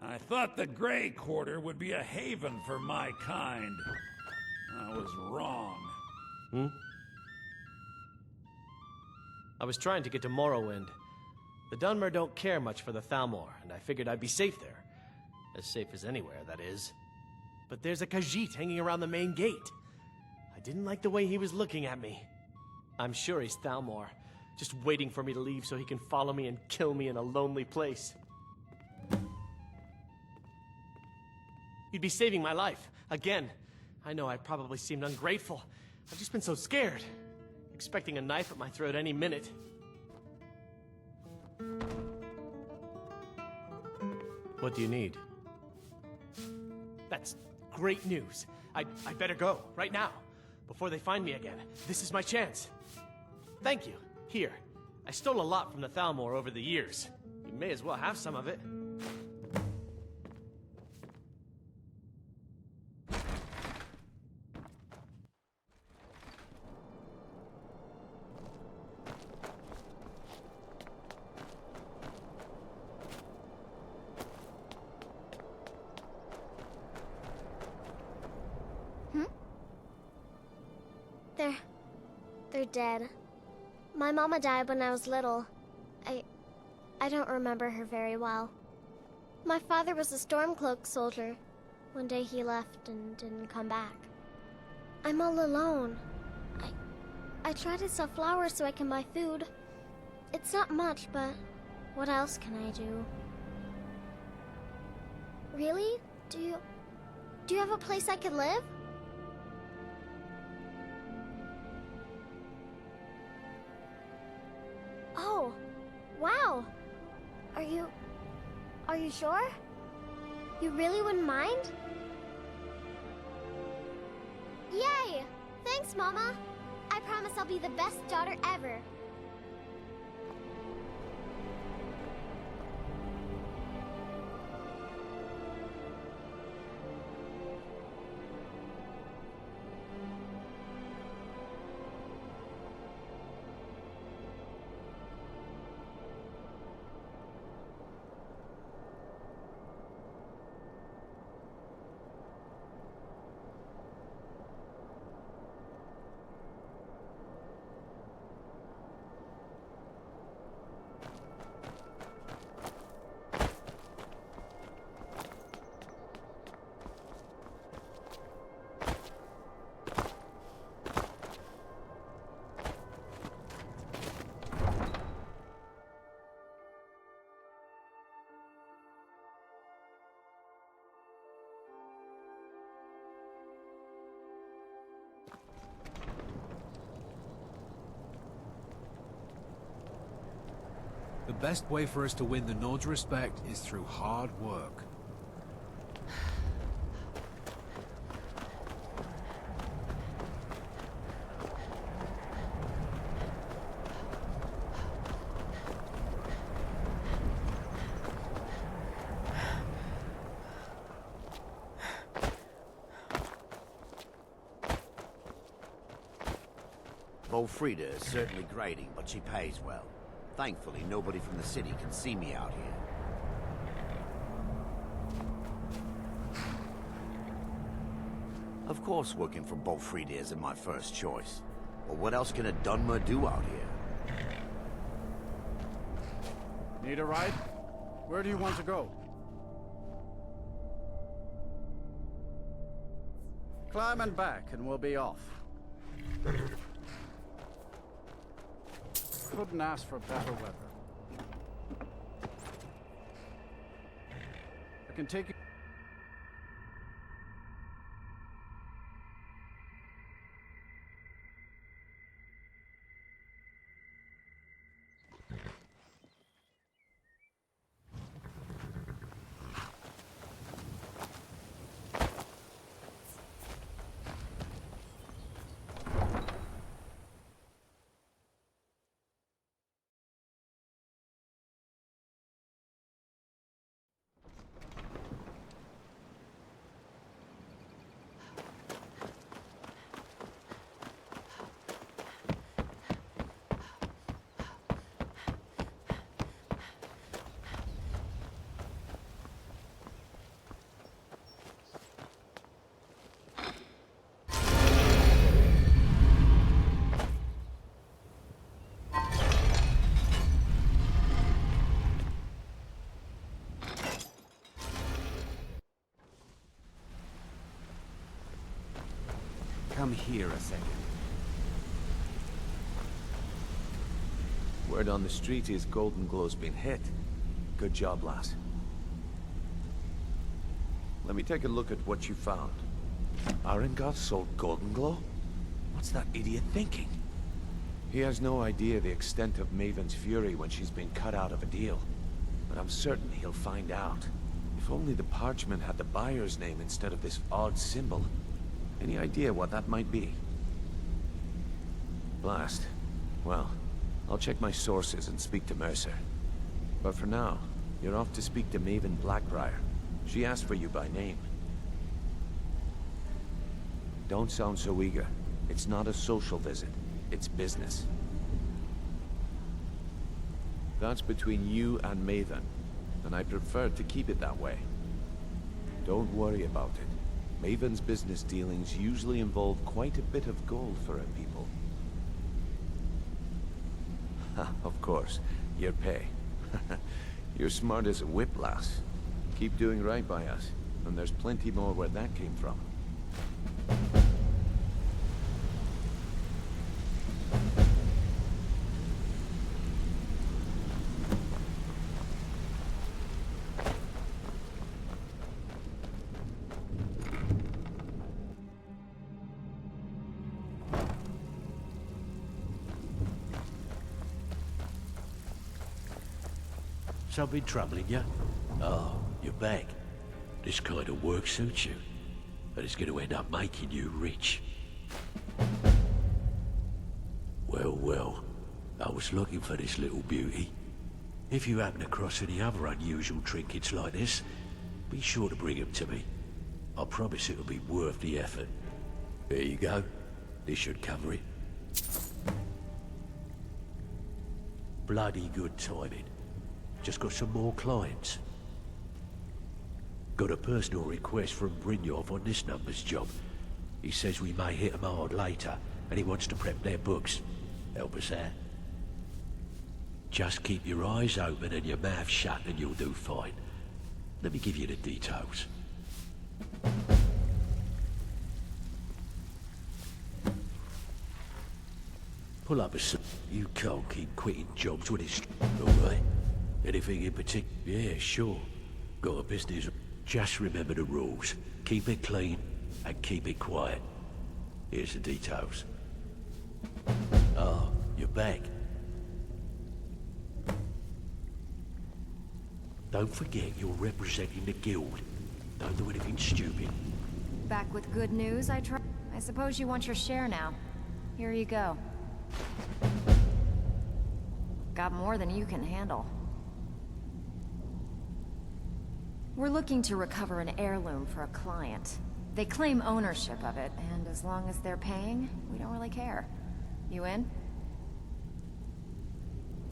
I thought the Grey Quarter would be a haven for my kind. I was wrong. I was trying to get to Morrowind. The Dunmer don't care much for the Thalmor, and I figured I'd be safe there. As safe as anywhere, that is. But there's a Khajiit hanging around the main gate. I didn't like the way he was looking at me. I'm sure he's Thalmor, just waiting for me to leave so he can follow me and kill me in a lonely place. You'd be saving my life, again. I know I probably seemed ungrateful. I've just been so scared, expecting a knife at my throat any minute. What do you need? That's great news. I better go, right now, before they find me again. This is my chance. Thank you. Here, I stole a lot from the Thalmor over the years. You may as well have some of it. They're dead. My mama died when I was little. I don't remember her very well. My father was a Stormcloak soldier. One day he left and didn't come back. I'm all alone. I try to sell flowers so I can buy food. It's not much, but what else can I do? Really? Do you have a place I could live? Oh, wow. Are you sure? You really wouldn't mind? Yay! Thanks, Mama. I promise I'll be the best daughter ever. The best way for us to win the Nord's respect is through hard work. Frida is certainly grading, but she pays well. Thankfully, nobody from the city can see me out here. Of course working for Frida isn't my first choice. But what else can a Dunmer do out here? Need a ride? Where do you want to go? Climb and back and we'll be off. Couldn't ask for better weather. I can take you. come here a second. Word on the street is Golden Glow's been hit. Good job, lass. Let me take a look at what you found. Arengoth sold Golden Glow? What's that idiot thinking? He has no idea the extent of Maven's fury when she's been cut out of a deal. But I'm certain he'll find out. If only the parchment had the buyer's name instead of this odd symbol. Any idea what that might be? Blast. Well, I'll check my sources and speak to Mercer. But for now, you're off to speak to Maven Blackbriar. She asked for you by name. Don't sound so eager. It's not a social visit. It's business. That's between you and Maven, and I prefer to keep it that way. Don't worry about it. Maven's business dealings usually involve quite a bit of gold for her people. Ha, of course. Your pay. You're smart as a whip, lass. Keep doing right by us, and there's plenty more where that came from. Something troubling you? Oh, you're back. This kind of work suits you. And it's going to end up making you rich. Well, well. I was looking for this little beauty. If you happen across any other unusual trinkets like this, be sure to bring them to me. I promise it'll be worth the effort. There you go. This should cover it. Bloody good timing. Just got some more clients. Got a personal request from Brynjolf on this number's job. He says we may hit him hard later, and he wants to prep their books. Help us out. Just keep your eyes open and your mouth shut and you'll do fine. Let me give you the details. Pull up a s... You can't keep quitting jobs when it's... Alright? Anything in particular? Yeah, sure. Got a business. Just remember the rules. Keep it clean and keep it quiet. Here's the details. Oh, you're back. Don't forget you're representing the guild. Don't do anything stupid. Back with good news, I suppose you want your share now. Here you go. Got more than you can handle. We're looking to recover an heirloom for a client. They claim ownership of it, and as long as they're paying, we don't really care. You in?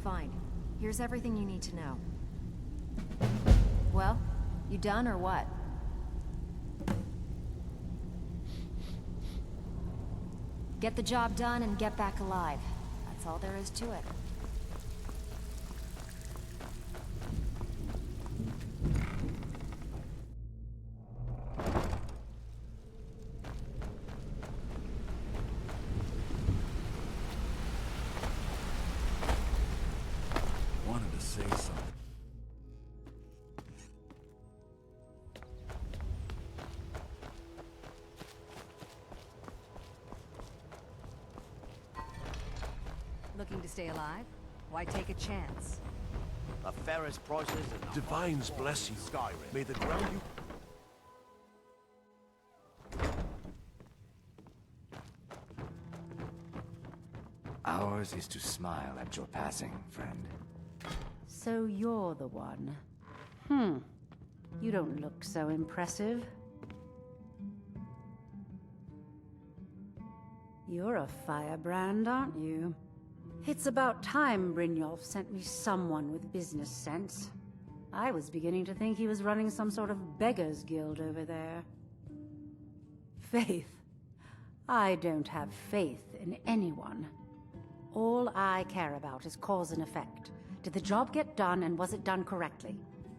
Fine. Here's everything you need to know. Well, you done or what? Get the job done and get back alive. That's all there is to it. Wanted to say something. Looking to stay alive? Why take a chance? The fairest prices in the Divines bless you. Skyrim. May the ground you... Ours is to smile at your passing, friend. So you're the one. You don't look so impressive. You're a firebrand, aren't you? It's about time Brynjolf sent me someone with business sense. I was beginning to think he was running some sort of beggars guild over there. Faith. I don't have faith in anyone. All I care about is cause and effect. Did the job get done, and was it done correctly?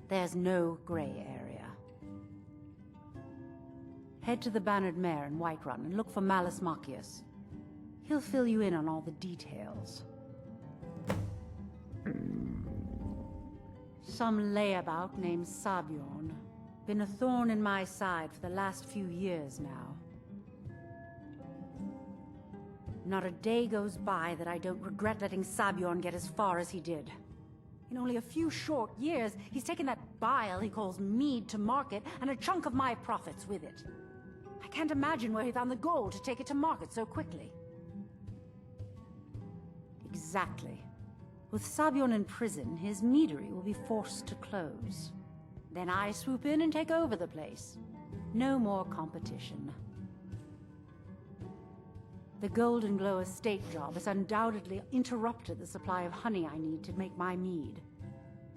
There's no gray area. Head to the Bannered Mare in Whiterun and look for Malus Machius. He'll fill you in on all the details. Some layabout named Sabjorn. Been a thorn in my side for the last few years now. Not a day goes by that I don't regret letting Sabjorn get as far as he did. In only a few short years, he's taken that bile he calls mead to market, and a chunk of my profits with it. I can't imagine where he found the gold to take it to market so quickly. Exactly. With Sabjorn in prison, his meadery will be forced to close. Then I swoop in and take over the place. No more competition. The Golden Glow estate job has undoubtedly interrupted the supply of honey I need to make my mead.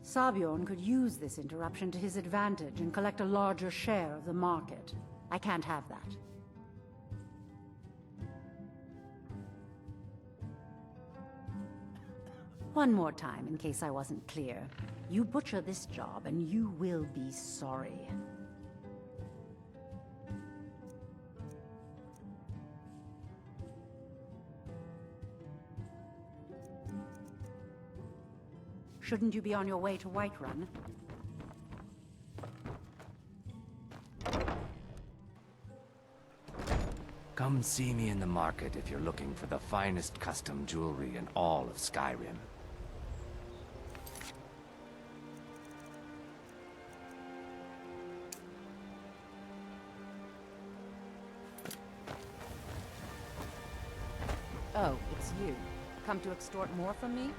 Sabjorn could use this interruption to his advantage and collect a larger share of the market. I can't have that. One more time, in case I wasn't clear. You butcher this job, and you will be sorry. Shouldn't you be on your way to Whiterun? Come see me in the market if you're looking for the finest custom jewelry in all of Skyrim. Oh, it's you. Come to extort more from me?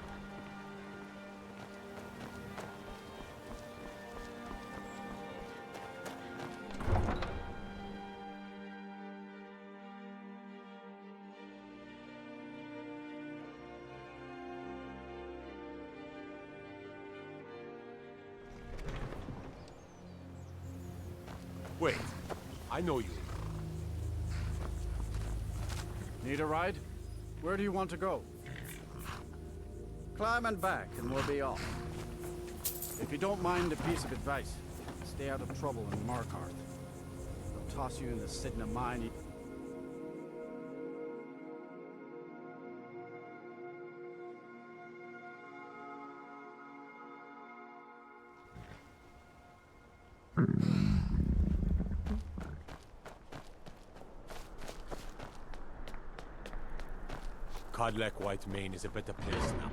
Wait, I know you. Need a ride? Where do you want to go? Climb and back, and we'll be off. If you don't mind a piece of advice, stay out of trouble in Markarth. They'll toss you in the Sidna mine. Codlek Whitemane is a better place now.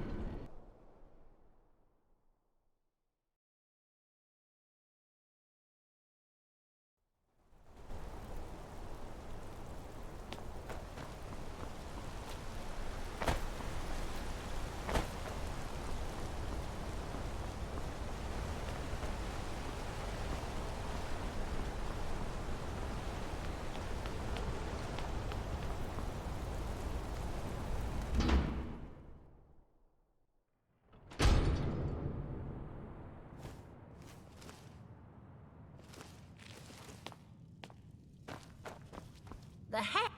The heck?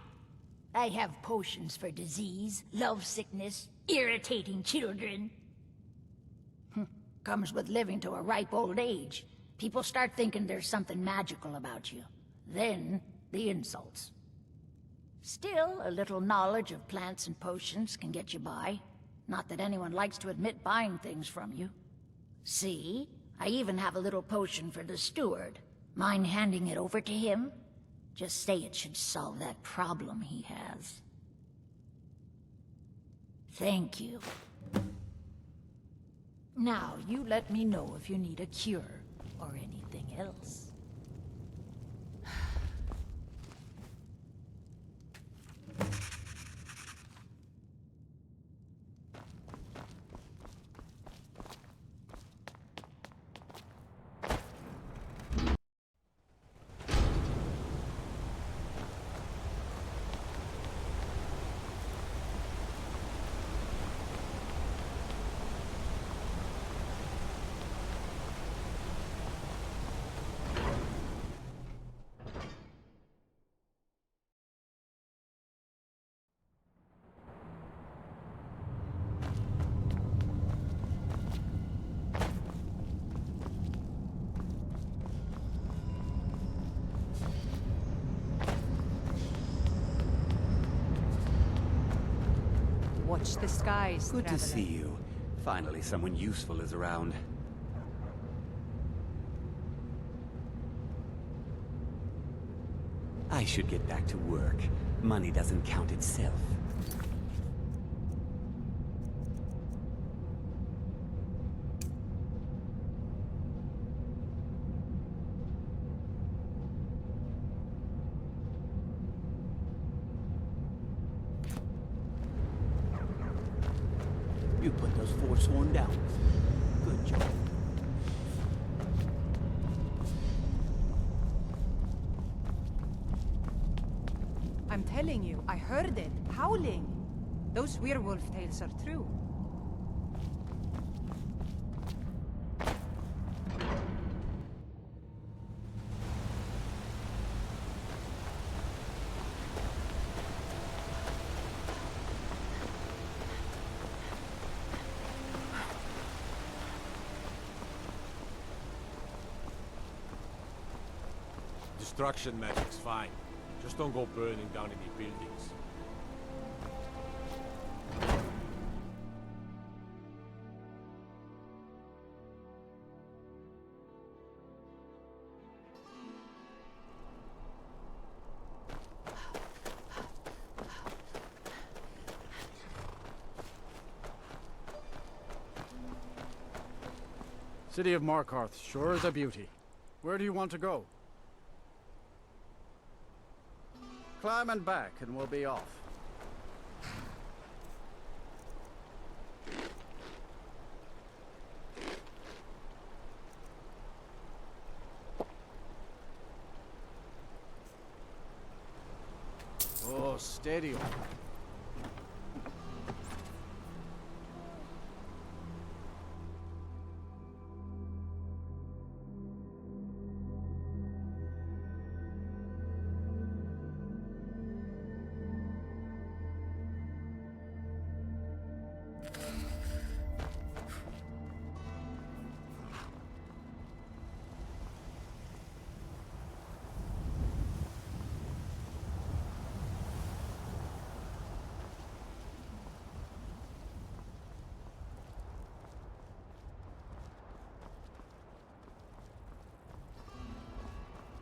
I have potions for disease, love sickness, irritating children. Comes with living to a ripe old age. People start thinking there's something magical about you. Then, the insults. Still, a little knowledge of plants and potions can get you by. Not that anyone likes to admit buying things from you. See? I even have a little potion for the steward. Mind handing it over to him? Just say it should solve that problem he has. Thank you. Now, you let me know if you need a cure or anything else. Watch the skies, Good to traveler. see you. Finally, someone useful is around. I should get back to work. Money doesn't count itself. You put those Forsworn down. Good job. I'm telling you, I heard it, howling. Those werewolf tales are true. Destruction magic's fine. Just don't go burning down any buildings. City of Markarth sure is a beauty. Where do you want to go? Climb and back, and we'll be off. Oh, steady on.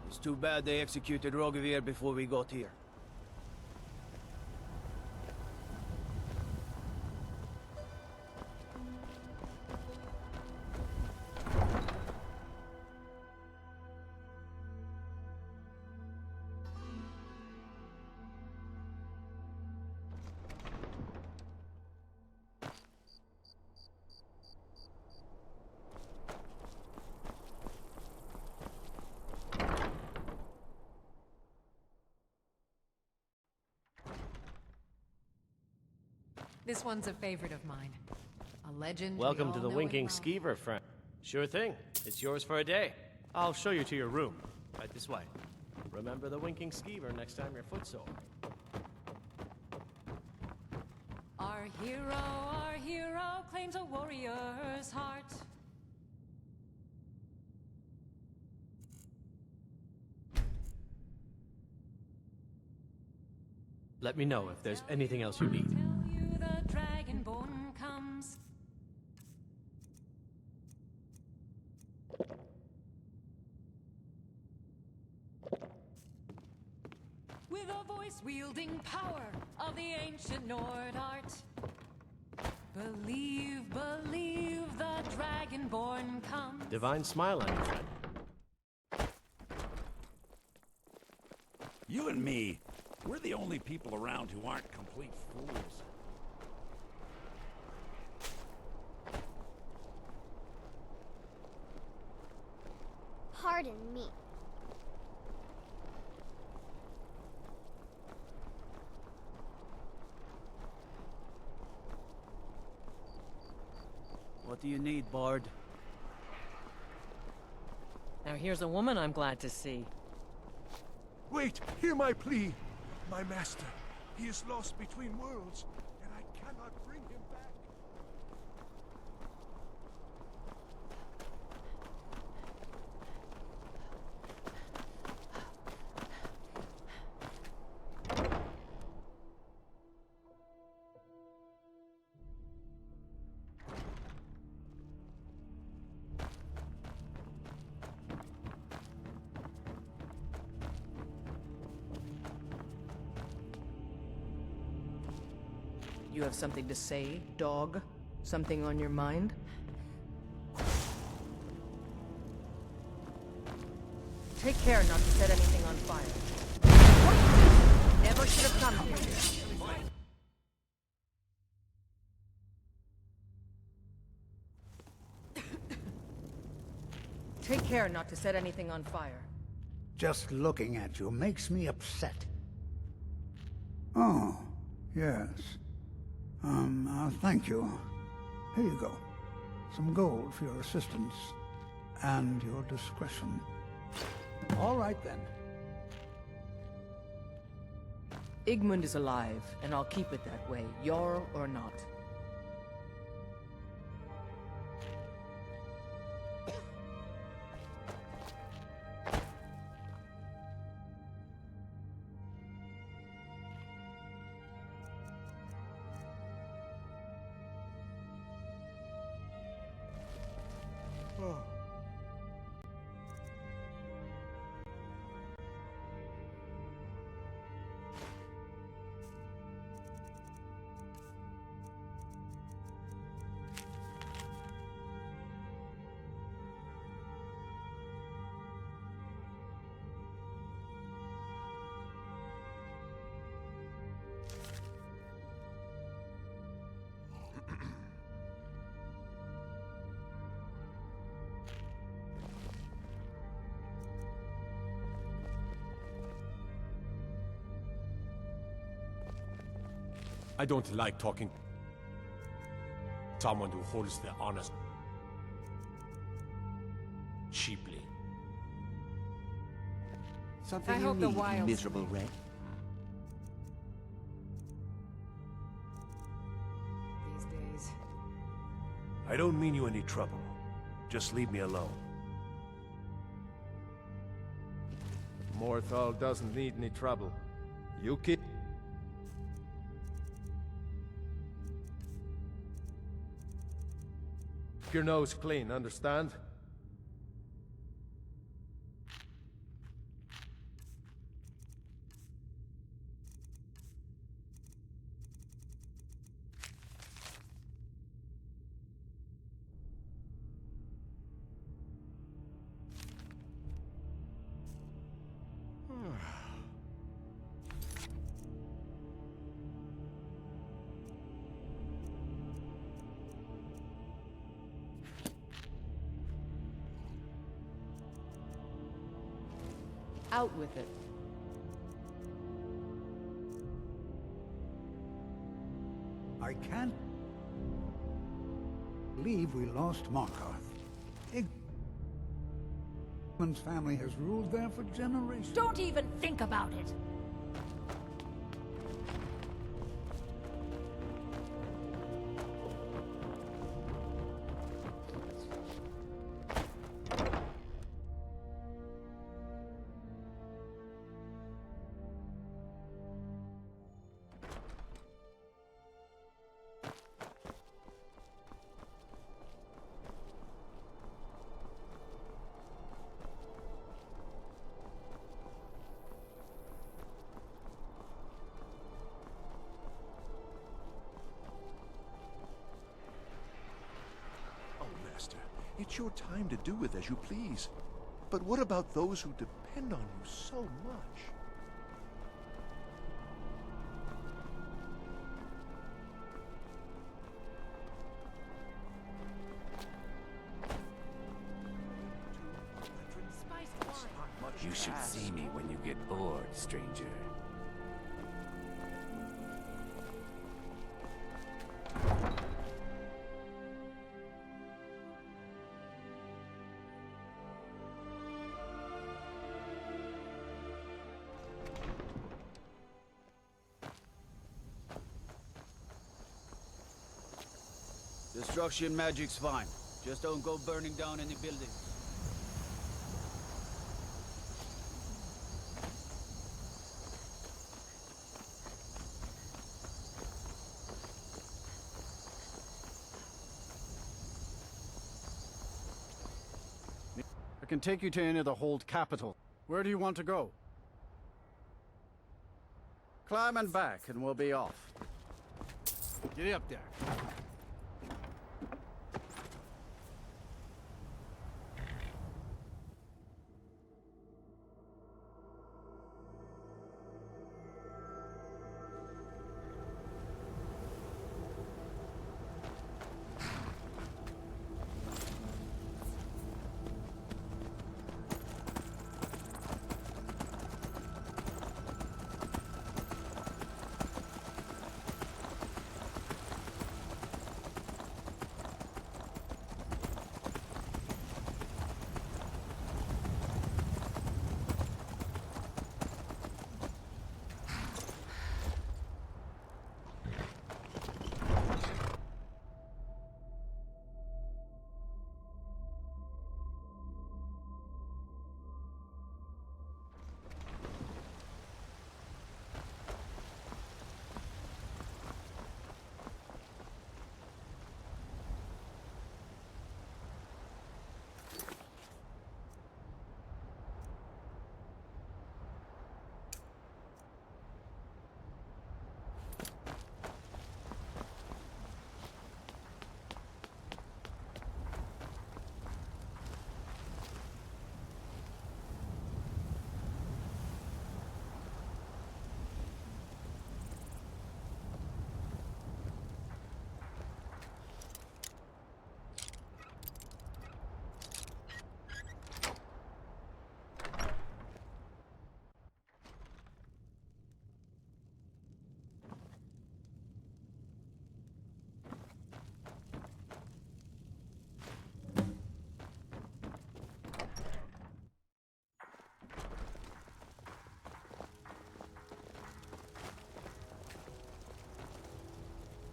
It's too bad they executed Rogavir before we got here. This one's a favorite of mine. A legend. Welcome we to all the know Winking and love. Skeever, friend. Sure thing. It's yours for a day. I'll show you to your room. Right this way. Remember the Winking Skeever next time you're footsore. Our hero claims a warrior's heart. Let me know if there's anything else you need. Tell you the dragonborn comes. With a voice wielding power of the ancient Nord art. Believe, the dragonborn comes. Divine smile on you, friend. You and me, we're the only people around who aren't complete fools. Pardon me. What do you need, Bard? Now here's a woman I'm glad to see. Wait, hear my plea. My master, he is lost between worlds, and I cannot bring him back. You have something to say, dog? Something on your mind? Take care not to set anything on fire. Never should have come here. Take care not to set anything on fire. Just looking at you makes me upset. Oh, yes. Thank you. Here you go. Some gold for your assistance and your discretion. All right, then. Igmund is alive, and I'll keep it that way, Jarl or not. I don't like talking someone who holds their honor cheaply. Something I you hope the need, you wilds- miserable wreck? These days. I don't mean you any trouble. Just leave me alone. Morthal doesn't need any trouble. You keep... your nose clean, understand? Out with it. I can't believe we lost Markarth. Igmund's family has ruled there for generations. Don't even think about it! It's your time to do with as you please. But what about those who depend on you so much? You should see me when you get bored, stranger. Destruction magic's fine. Just don't go burning down any buildings. I can take you to any of the hold capital. Where do you want to go? Climb and back, and we'll be off. Get up there.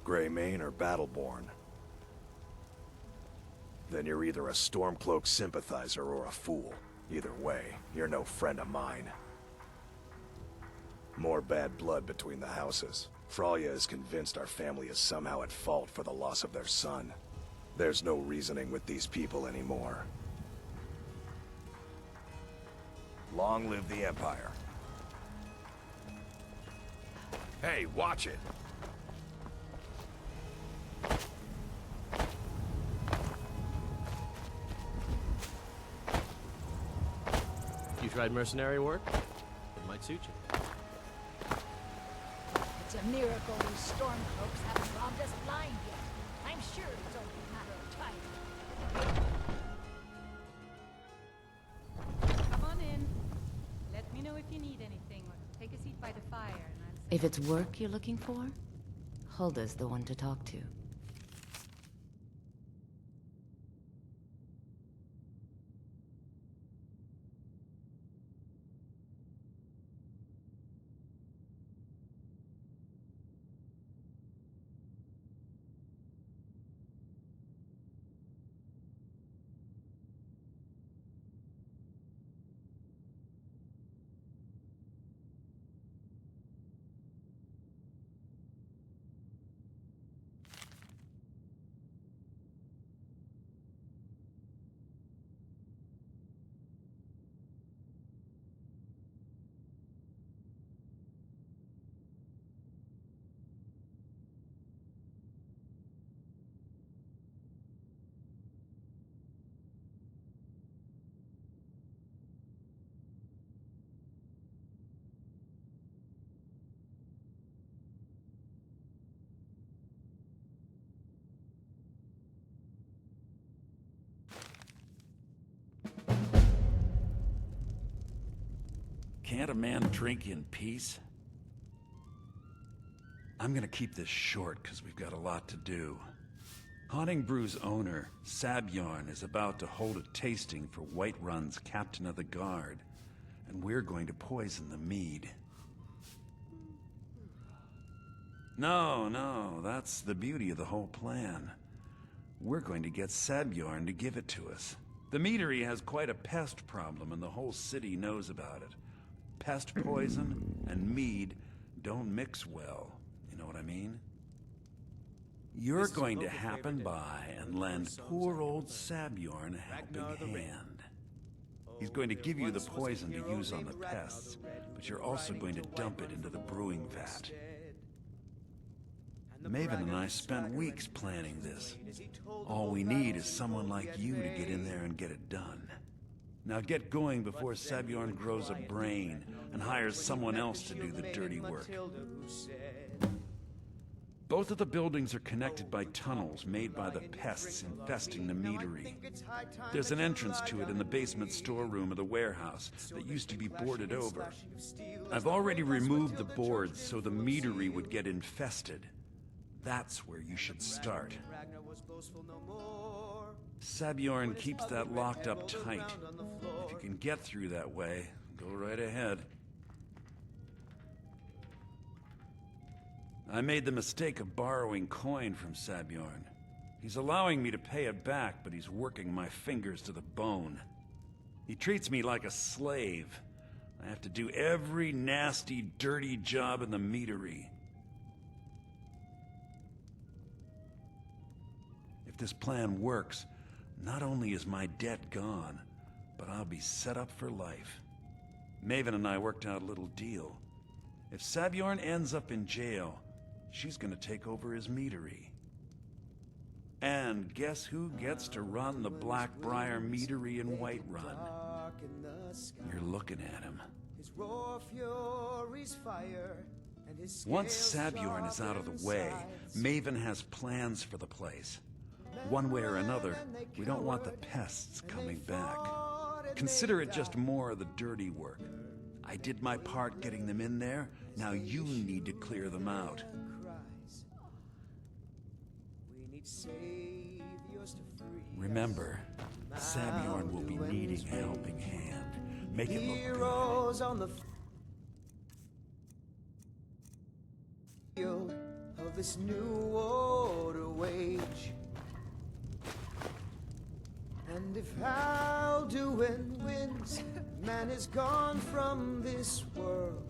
Greymane or Battleborn. Then you're either a Stormcloak sympathizer or a fool. Either way, you're no friend of mine. More bad blood between the houses. Fralya is convinced our family is somehow at fault for the loss of their son. There's no reasoning with these people anymore. Long live the Empire. Hey, watch it! You tried mercenary work? It might suit you. It's a miracle these Stormcloaks haven't robbed us blind yet. I'm sure it's only a matter of time. Come on in. Let me know if you need anything, or take a seat by the fire, and I'll... If it's work you're looking for, Hulda's the one to talk to. Can't a man drink in peace? I'm gonna keep this short, because we've got a lot to do. Haunting Brew's owner, Sabjorn, is about to hold a tasting for Whiterun's Captain of the Guard, and we're going to poison the mead. No, that's the beauty of the whole plan. We're going to get Sabjorn to give it to us. The meadery has quite a pest problem, and the whole city knows about it. Pest poison and mead don't mix well, you know what I mean? You're going to happen by and lend poor old Sabjorn a helping hand. He's going to give you the poison to use on the pests, but you're also going to dump it into the brewing vat. Maven and I spent weeks planning this. All we need is someone like you to get in there and get it done. Now get going before Sabjorn grows a brain and hires someone else to do the dirty work. Both of the buildings are connected by tunnels made by the pests infesting the meadery. There's an entrance to it in the basement storeroom of the warehouse that used to be boarded over. I've already removed the boards so the meadery would get infested. That's where you should start. Sabjorn keeps that locked up tight. If you can get through that way, go right ahead. I made the mistake of borrowing coin from Sabjorn. He's allowing me to pay it back, but he's working my fingers to the bone. He treats me like a slave. I have to do every nasty, dirty job in the meadery. If this plan works, not only is my debt gone, but I'll be set up for life. Maven and I worked out a little deal. If Sabjorn ends up in jail, she's gonna take over his meadery. And guess who gets to run the Blackbriar meadery in Whiterun? You're looking at him. Once Sabjorn is out of the way, Maven has plans for the place. One way or another, we don't want the pests coming back. Consider it just more of the dirty work. I did my part getting them in there, now you need to clear them out. Remember, Sabjorn will be needing a helping hand. Make it look good. On the field of this new order wage. And if Alduin wins, man is gone from this world,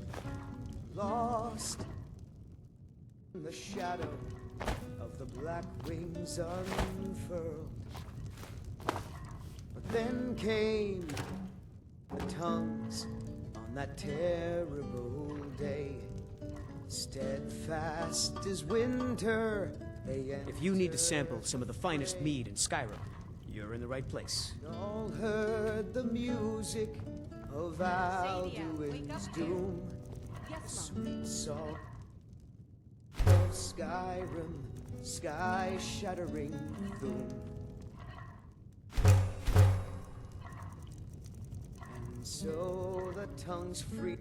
lost in the shadow of the black wings unfurled. But then came the tongues on that terrible day, steadfast as winter. If you need to sample some of the finest mead in Skyrim, you're in the right place. All heard the music of Alduin's doom, the sweet song of Skyrim, sky-shattering doom. And so the tongues free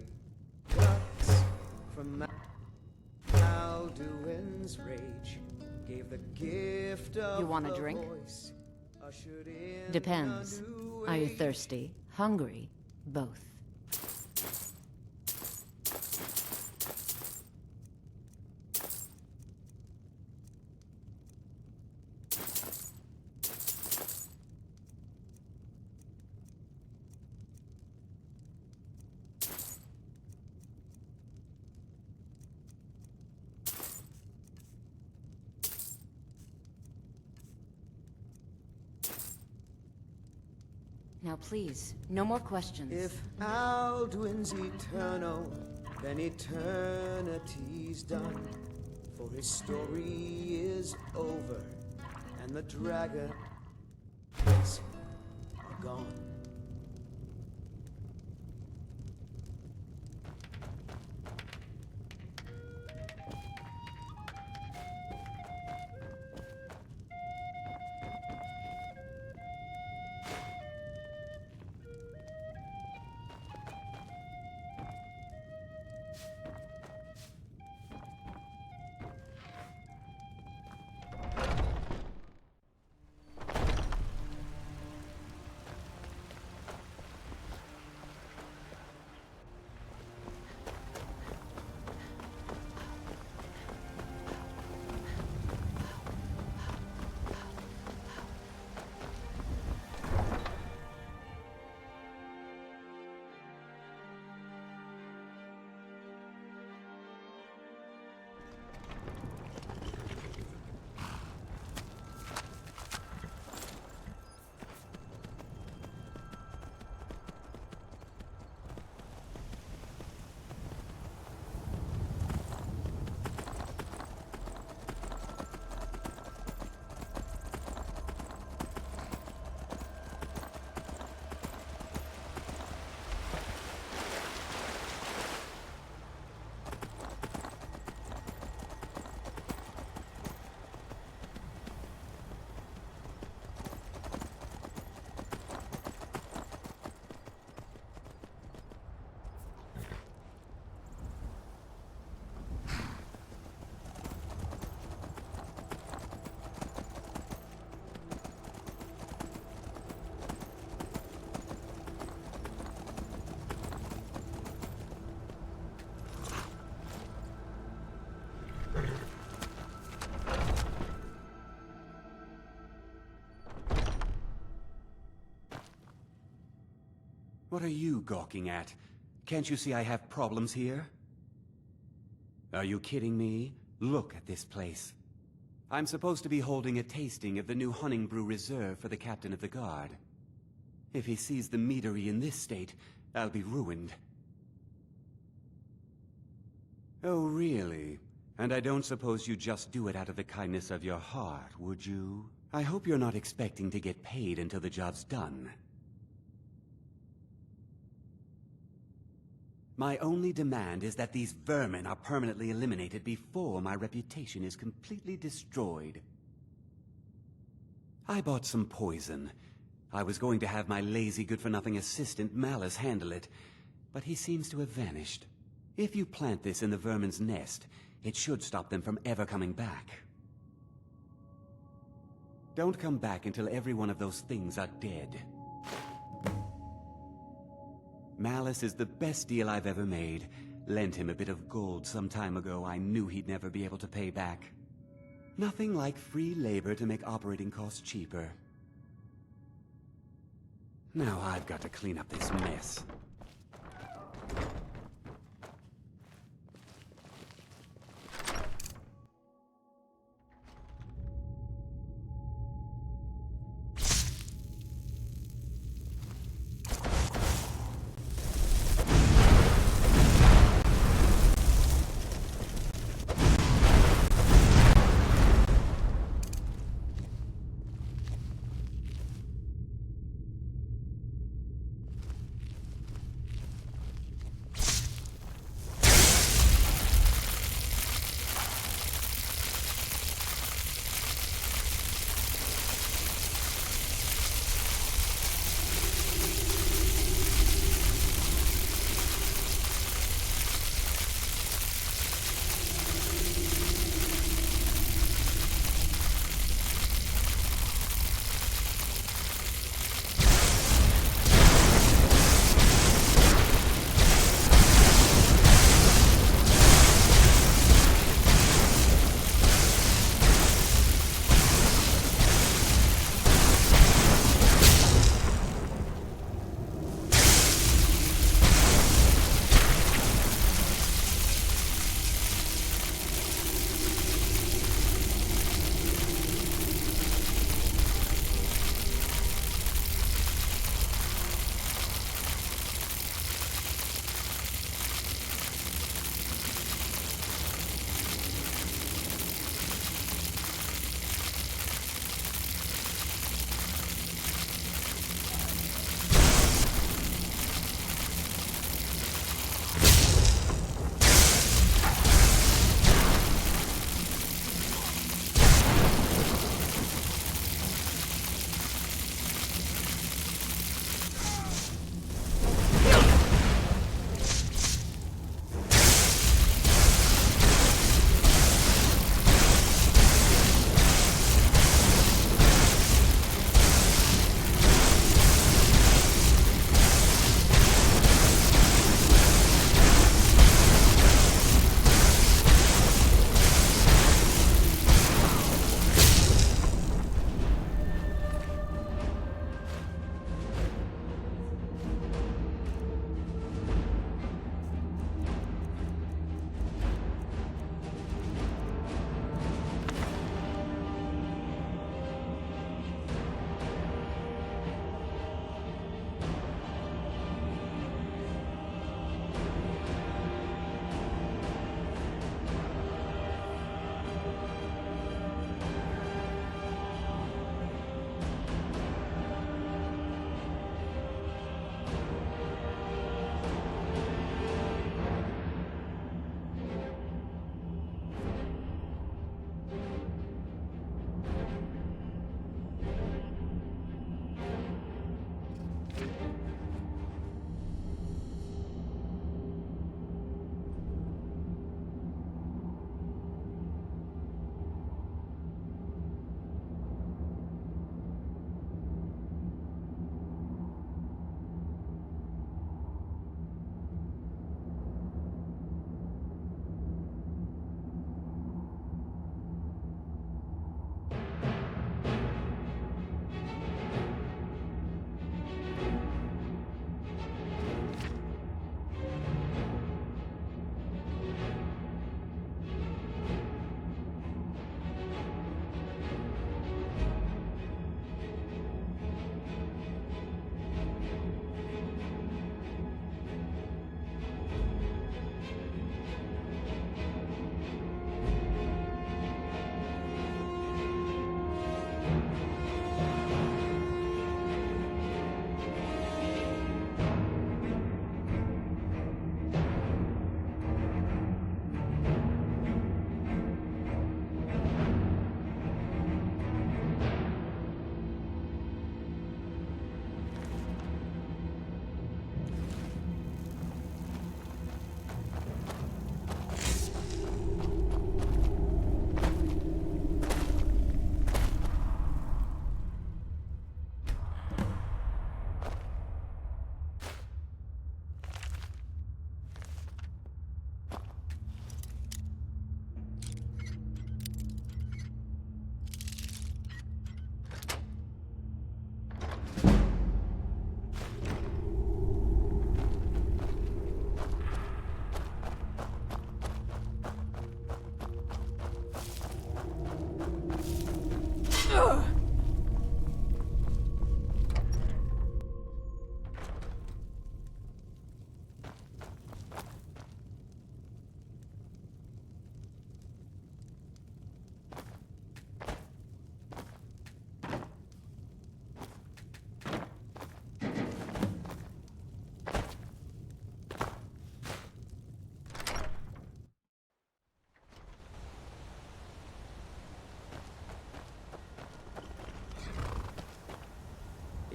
guts from Alduin's rage, gave the gift of You want a drink? voice. Depends. Are you thirsty? Hungry? Both. Now please, no more questions. If Alduin's eternal, then eternity's done. For his story is over, and the dragons are gone. What are you gawking at? Can't you see I have problems here? Are you kidding me? Look at this place. I'm supposed to be holding a tasting of the new Hunting Brew Reserve for the Captain of the Guard. If he sees the meadery in this state, I'll be ruined. Oh, really? And I don't suppose you just do it out of the kindness of your heart, would you? I hope you're not expecting to get paid until the job's done. My only demand is that these vermin are permanently eliminated before my reputation is completely destroyed. I bought some poison. I was going to have my lazy good-for-nothing assistant Malice handle it, but he seems to have vanished. If you plant this in the vermin's nest, it should stop them from ever coming back. Don't come back until every one of those things are dead. Malice is the best deal I've ever made. Lent him a bit of gold some time ago I knew he'd never be able to pay back. Nothing like free labor to make operating costs cheaper. Now I've got to clean up this mess.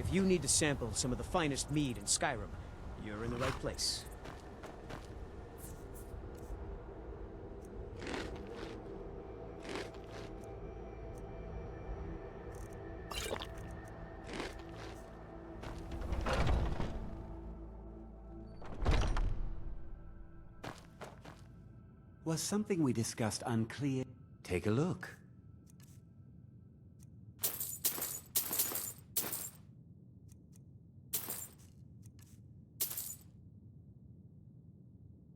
If you need to sample some of the finest mead in Skyrim, you're in the right place. Was something we discussed unclear? Take a look.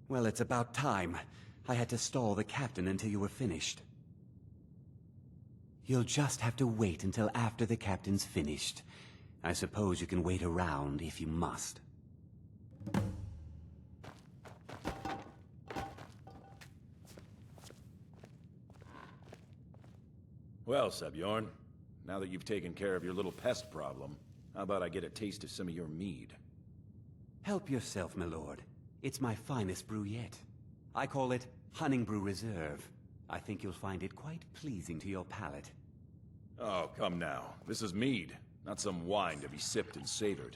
Well, it's about time. I had to stall the captain until you were finished. You'll just have to wait until after the captain's finished. I suppose you can wait around if you must. Well, Sebjorn, now that you've taken care of your little pest problem, how about I get a taste of some of your mead? Help yourself, my lord. It's my finest brew yet. I call it Honningbrew Reserve. I think you'll find it quite pleasing to your palate. Oh, come now. This is mead, not some wine to be sipped and savored.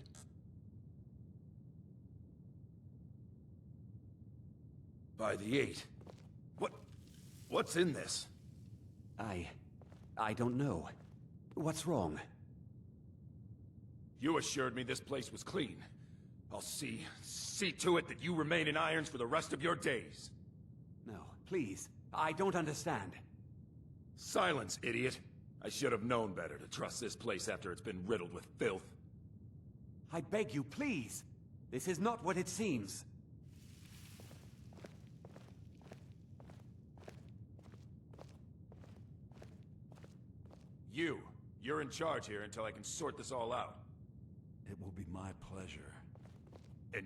By the 8. What's in this? I don't know. What's wrong? You assured me this place was clean. I'll see to it that you remain in irons for the rest of your days. No, please. I don't understand. Silence, idiot. I should have known better to trust this place after it's been riddled with filth. I beg you, please. This is not what it seems. You're in charge here until I can sort this all out. It will be my pleasure. And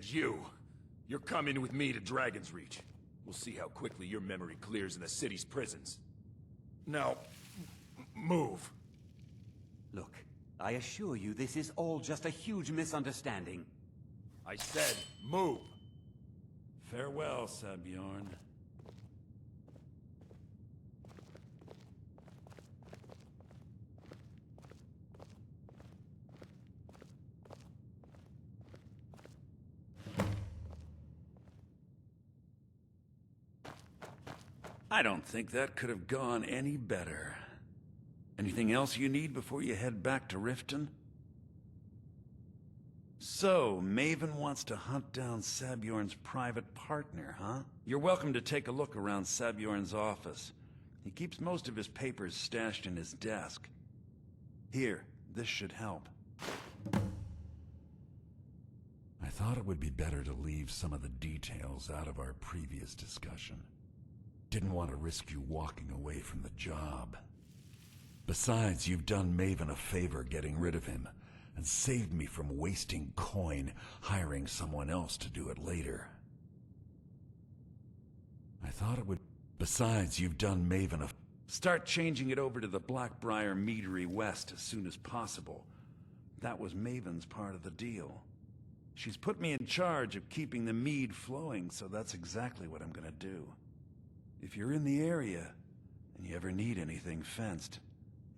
you're coming with me to Dragon's Reach. We'll see how quickly your memory clears in the city's prisons. Now, move. Look, I assure you this is all just a huge misunderstanding. I said, move! Farewell, Sebjorn. I don't think that could have gone any better. Anything else you need before you head back to Riften? So, Maven wants to hunt down Sabjorn's private partner, huh? You're welcome to take a look around Sabjorn's office. He keeps most of his papers stashed in his desk. Here, this should help. I thought it would be better to leave some of the details out of our previous discussion. Didn't want to risk you walking away from the job. Besides, you've done Maven a favor getting rid of him, and saved me from wasting coin hiring someone else to do it later. I thought it would... Besides, you've done Maven a... Start changing it over to the Blackbriar Meadery West as soon as possible. That was Maven's part of the deal. She's put me in charge of keeping the mead flowing, so that's exactly what I'm gonna do. If you're in the area, and you ever need anything fenced,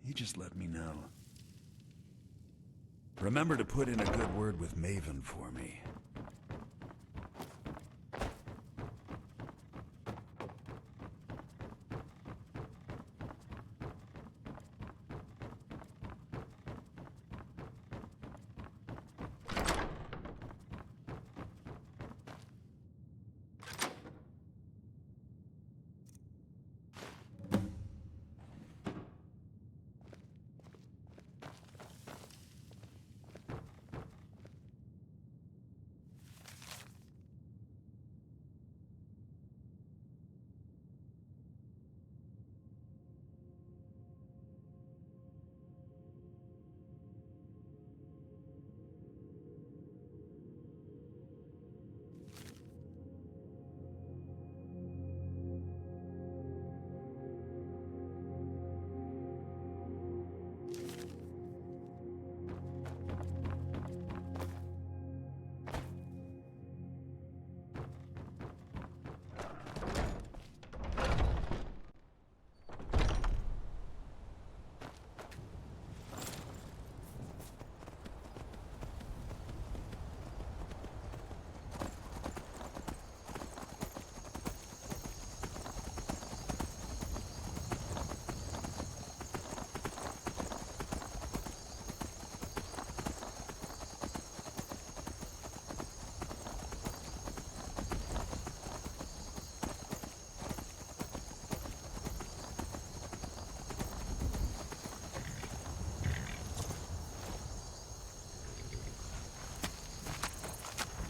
you just let me know. Remember to put in a good word with Maven for me.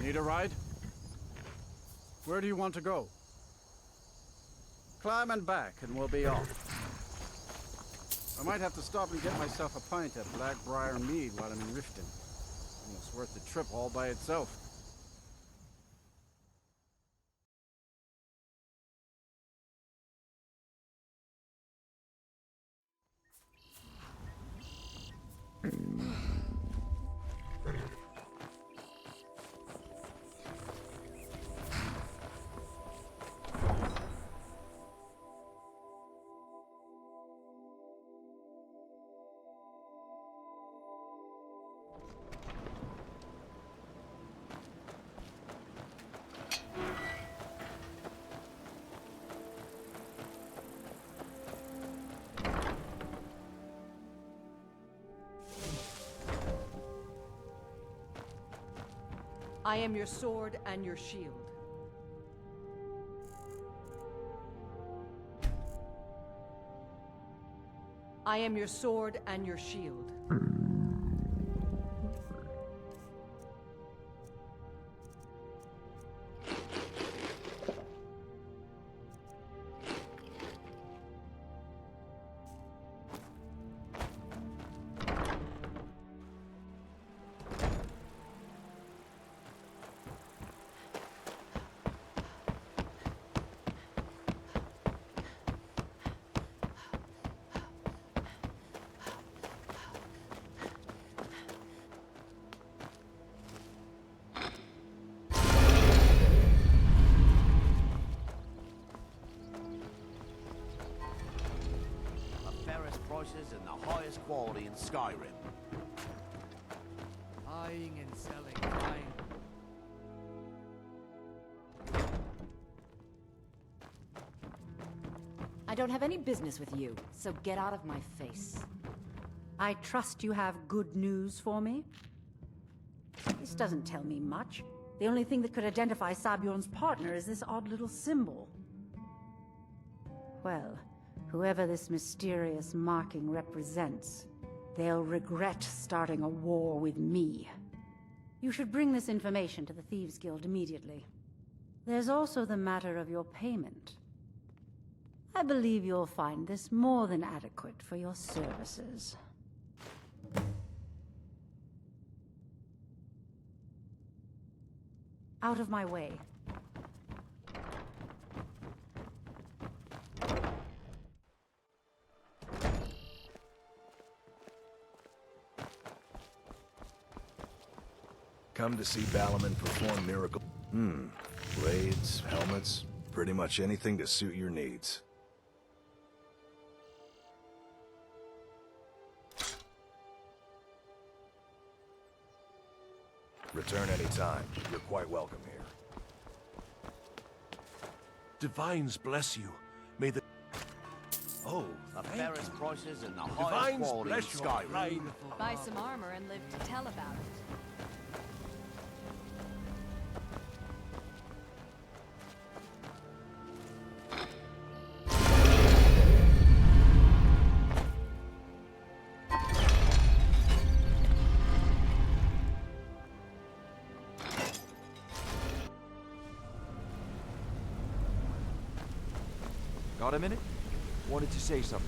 Need a ride? Where do you want to go? Climb and back, and we'll be off. I might have to stop and get myself a pint at Blackbriar Mead while I'm in Riften. Almost worth the trip all by itself. I am your sword and your shield. I am your sword and your shield. Prices and the highest quality in Skyrim. Buying and selling wine. I don't have any business with you, so get out of my face. I trust you have good news for me? This doesn't tell me much. The only thing that could identify Sabjorn's partner is this odd little symbol. Well, whoever this mysterious marking represents, they'll regret starting a war with me. You should bring this information to the Thieves' Guild immediately. There's also the matter of your payment. I believe you'll find this more than adequate for your services. Out of my way. Come to see Balaman perform miracles. Blades, helmets, pretty much anything to suit your needs. Return anytime. You're quite welcome here. Divines bless you. May the... Oh, The thank fairest you. prices and the highest Divines quality in bless your Skyrim. kind... Buy some armor and live to tell about it. Got a minute? Wanted to say something.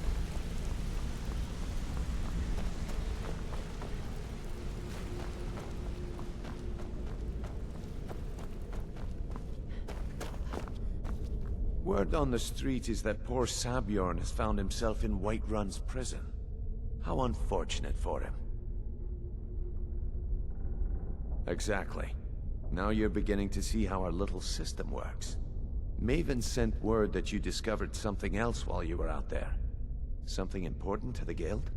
Word on the street is that poor Sabjorn has found himself in Whiterun's prison. How unfortunate for him. Exactly. Now you're beginning to see how our little system works. Maven sent word that you discovered something else while you were out there. Something important to the Guild?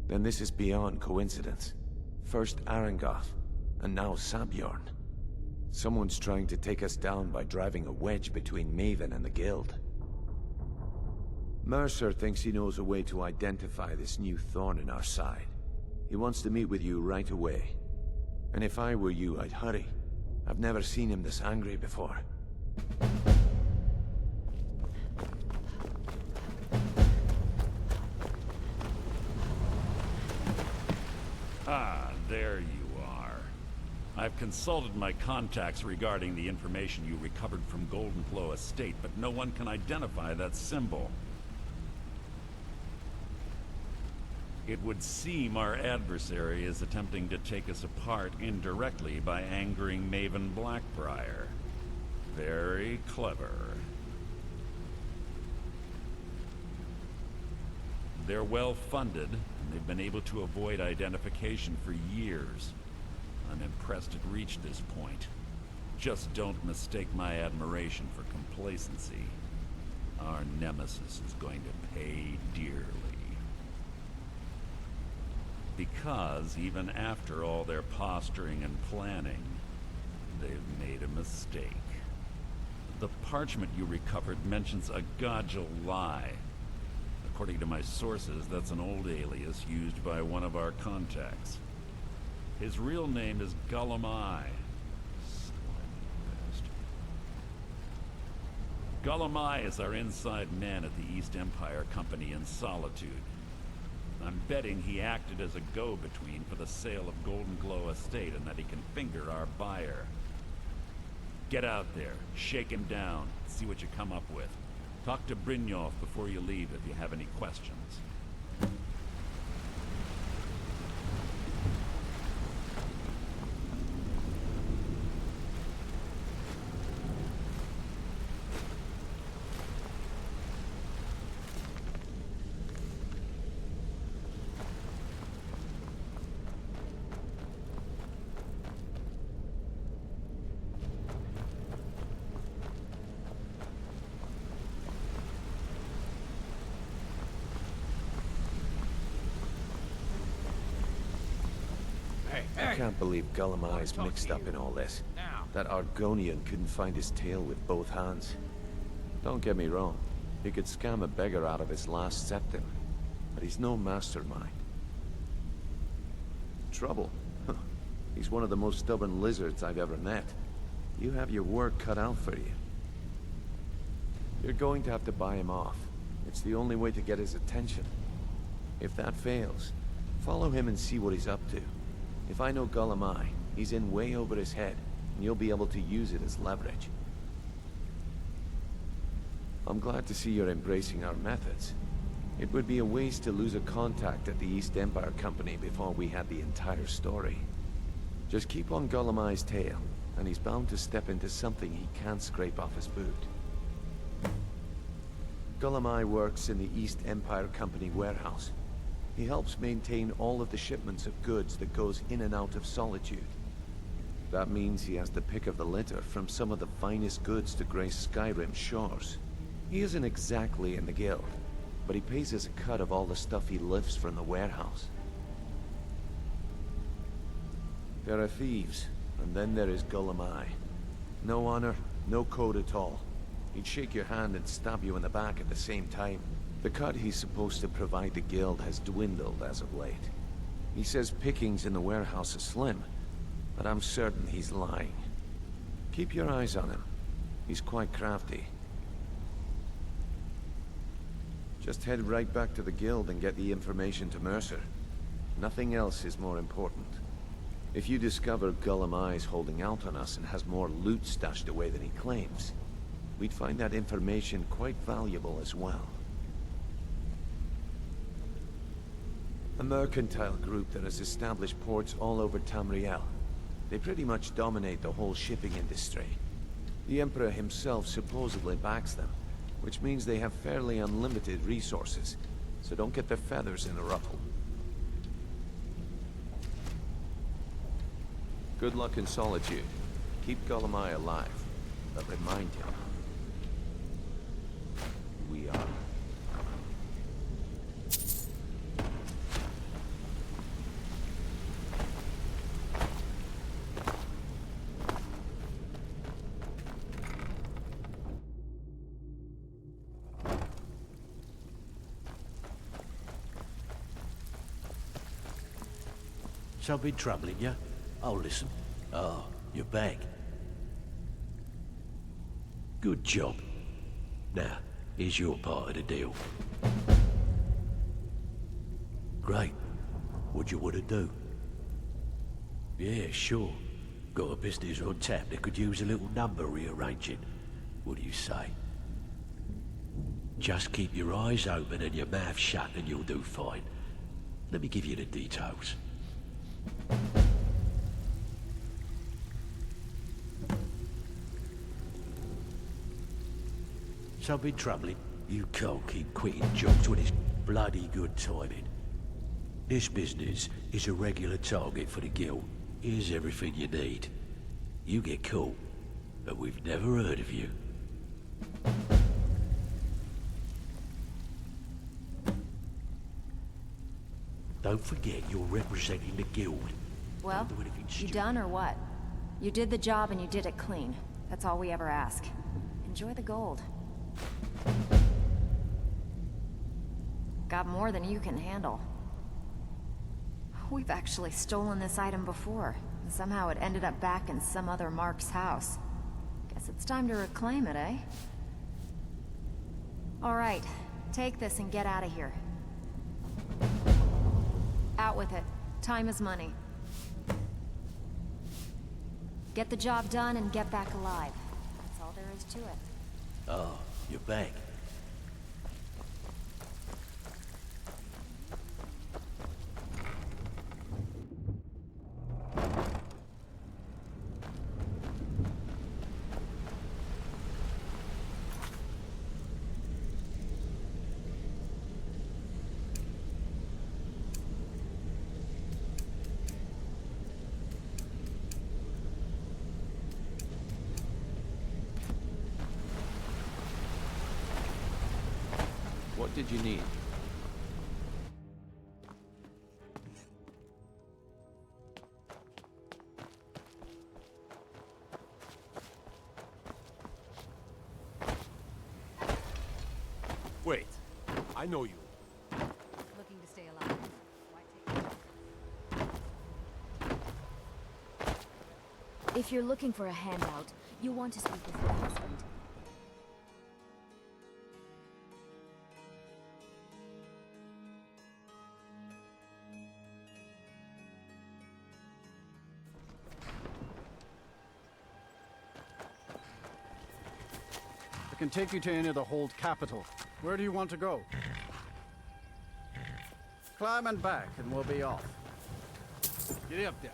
Then this is beyond coincidence. First Arangoth, and now Sabjorn. Someone's trying to take us down by driving a wedge between Maven and the Guild. Mercer thinks he knows a way to identify this new thorn in our side. He wants to meet with you right away. And if I were you, I'd hurry. I've never seen him this angry before. Ah, there you are. I've consulted my contacts regarding the information you recovered from Golden Glow Estate, but no one can identify that symbol. It would seem our adversary is attempting to take us apart indirectly by angering Maven Blackbriar. Very clever. They're well funded, and they've been able to avoid identification for years. I'm impressed it reached this point. Just don't mistake my admiration for complacency. Our nemesis is going to pay dearly. Because even after all their posturing and planning, they've made a mistake. The parchment you recovered mentions a Godjal lie. According to my sources, that's an old alias used by one of our contacts. His real name is Gullumai. Gullumai is our inside man at the East Empire Company in Solitude. I'm betting he acted as a go-between for the sale of Golden Glow Estate and that he can finger our buyer. Get out there, shake him down, see what you come up with. Talk to Brynjolf before you leave if you have any questions. I can't believe Gullumai's mixed up in all this. That Argonian couldn't find his tail with both hands. Don't get me wrong, he could scam a beggar out of his last septim, but he's no mastermind. Trouble? Huh. He's one of the most stubborn lizards I've ever met. You have your work cut out for you. You're going to have to buy him off. It's the only way to get his attention. If that fails, follow him and see what he's up to. If I know Gullumai, he's in way over his head, and you'll be able to use it as leverage. I'm glad to see you're embracing our methods. It would be a waste to lose a contact at the East Empire Company before we had the entire story. Just keep on Gullumai's tail, and he's bound to step into something he can't scrape off his boot. Gullumai works in the East Empire Company warehouse. He helps maintain all of the shipments of goods that goes in and out of Solitude. That means he has the pick of the litter from some of the finest goods to grace Skyrim's shores. He isn't exactly in the guild, but he pays us a cut of all the stuff he lifts from the warehouse. There are thieves, and then there is Gullumai. No honor, no code at all. He'd shake your hand and stab you in the back at the same time. The cut he's supposed to provide the guild has dwindled as of late. He says pickings in the warehouse are slim, but I'm certain he's lying. Keep your eyes on him. He's quite crafty. Just head right back to the guild and get the information to Mercer. Nothing else is more important. If you discover Gullumai's holding out on us and has more loot stashed away than he claims, we'd find that information quite valuable as well. A mercantile group that has established ports all over Tamriel. They pretty much dominate the whole shipping industry. The Emperor himself supposedly backs them, which means they have fairly unlimited resources, so don't get their feathers in a ruffle. Good luck in Solitude. Keep Gullumai alive, but remind him we are. Something troubling you? Oh, listen. Oh, you're back. Good job. Now, here's your part of the deal. Great. What do you want to do? Yeah, sure. got a business on tap that could use a little number rearranging. What do you say? Just keep your eyes open and your mouth shut and you'll do fine. Let me give you the details. Something troubling? You can't keep quitting jobs when it's bloody good timing. This business is a regular target for the guild. Here's everything you need. You get caught, but we've never heard of you. Don't forget you're representing the guild. Well, you done or what? You did the job and you did it clean. That's all we ever ask. Enjoy the gold. Got more than you can handle. We've actually stolen this item before, and somehow it ended up back in some other Mark's house. Guess it's time to reclaim it, eh? All right, take this and get out of here. Out with it. Time is money. Get the job done and get back alive. That's all there is to it. Oh, you're back. What did you need? Wait, I know you. Looking to stay alive. If you're looking for a handout, you want to speak with your husband. I can take you to any of the hold capital. Where do you want to go? Climb and back, and we'll be off. Get up there.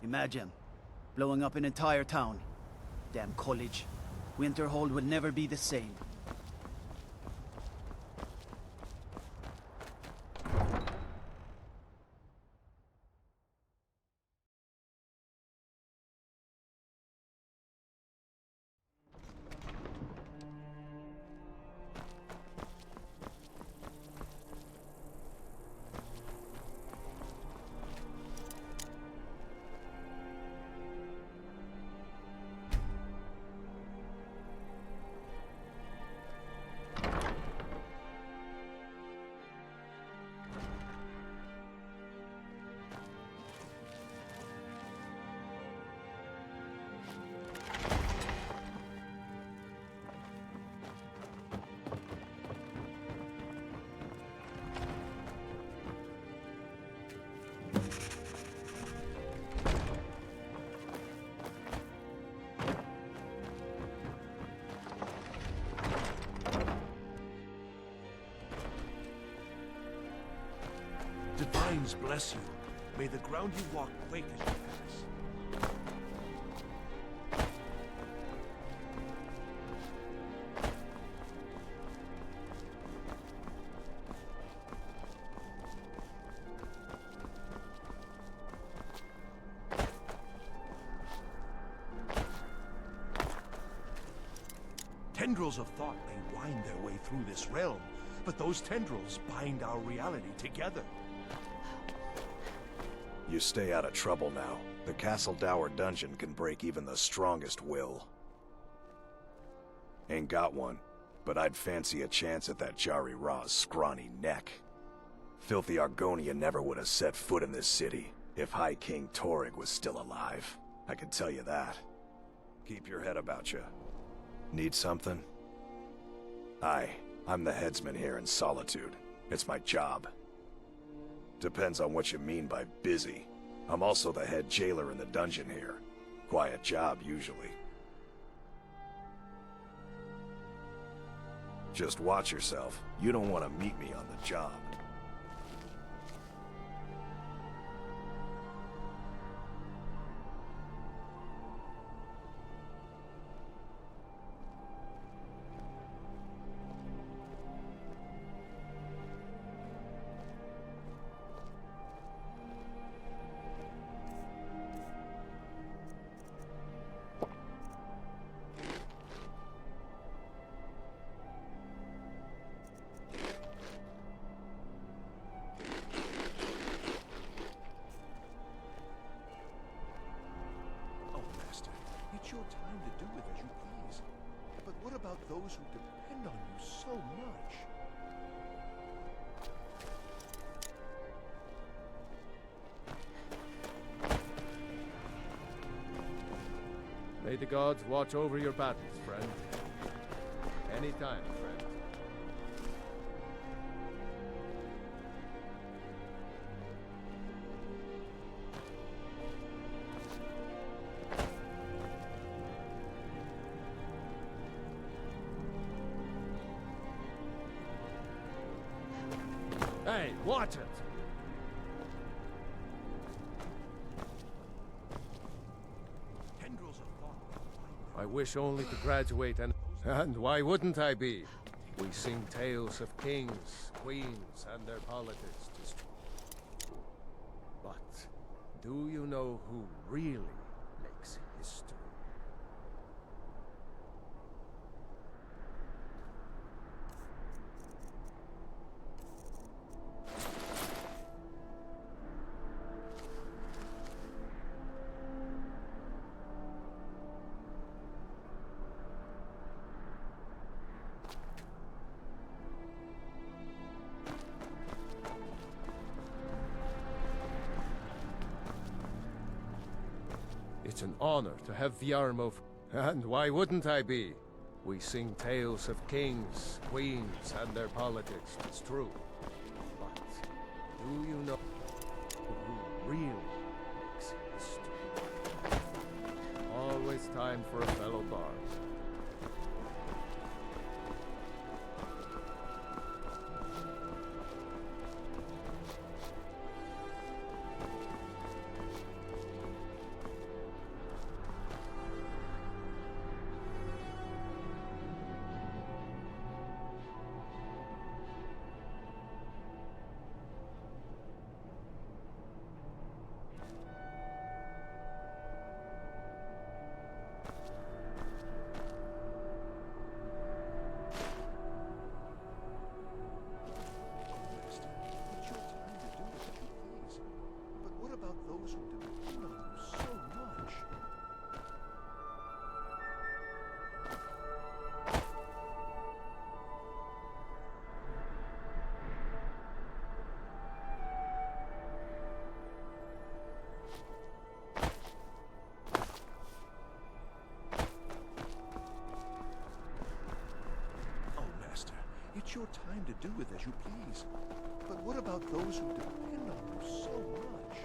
Imagine blowing up an entire town. Damn college. Winterhold will never be the same. Divines bless you. May the ground you walk quake as you pass. Tendrils of thought may wind their way through this realm, but those tendrils bind our reality together. You stay out of trouble now. The Castle Dower dungeon can break even the strongest will. Ain't got one, but I'd fancy a chance at that Jari Ra's scrawny neck. Filthy Argonia never would have set foot in this city if High King Torrig was still alive. I can tell you that. Keep your head about you. Need something? I'm the headsman here in Solitude. It's my job. Depends on what you mean by busy. I'm also the head jailer in the dungeon here. Quiet job, usually. Just watch yourself. You don't want to meet me on the job. It's your time to do with as you please. But what about those who depend on you so much? May the gods watch over your battles, friend. Anytime, friend. Hey, watch it! I wish only to graduate and why wouldn't I be? We sing tales of kings, queens, and their politics. But do you know who really makes history? It's an honor to have Viarmo, and why wouldn't I be? We sing tales of kings, queens, and their politics, it's true. But do you know who really makes history? Always time for a fellow bard. Those who depend on you so much. Oh, Master, it's your time to do with as you please. But what about those who depend on you so much?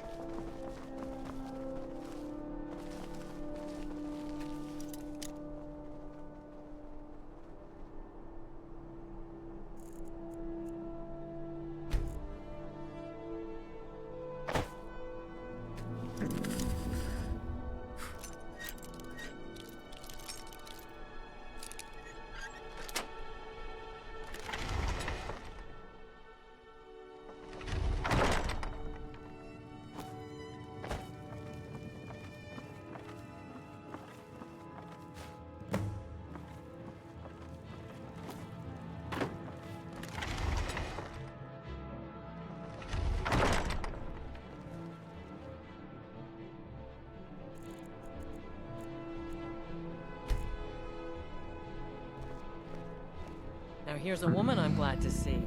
Now here's a woman I'm glad to see.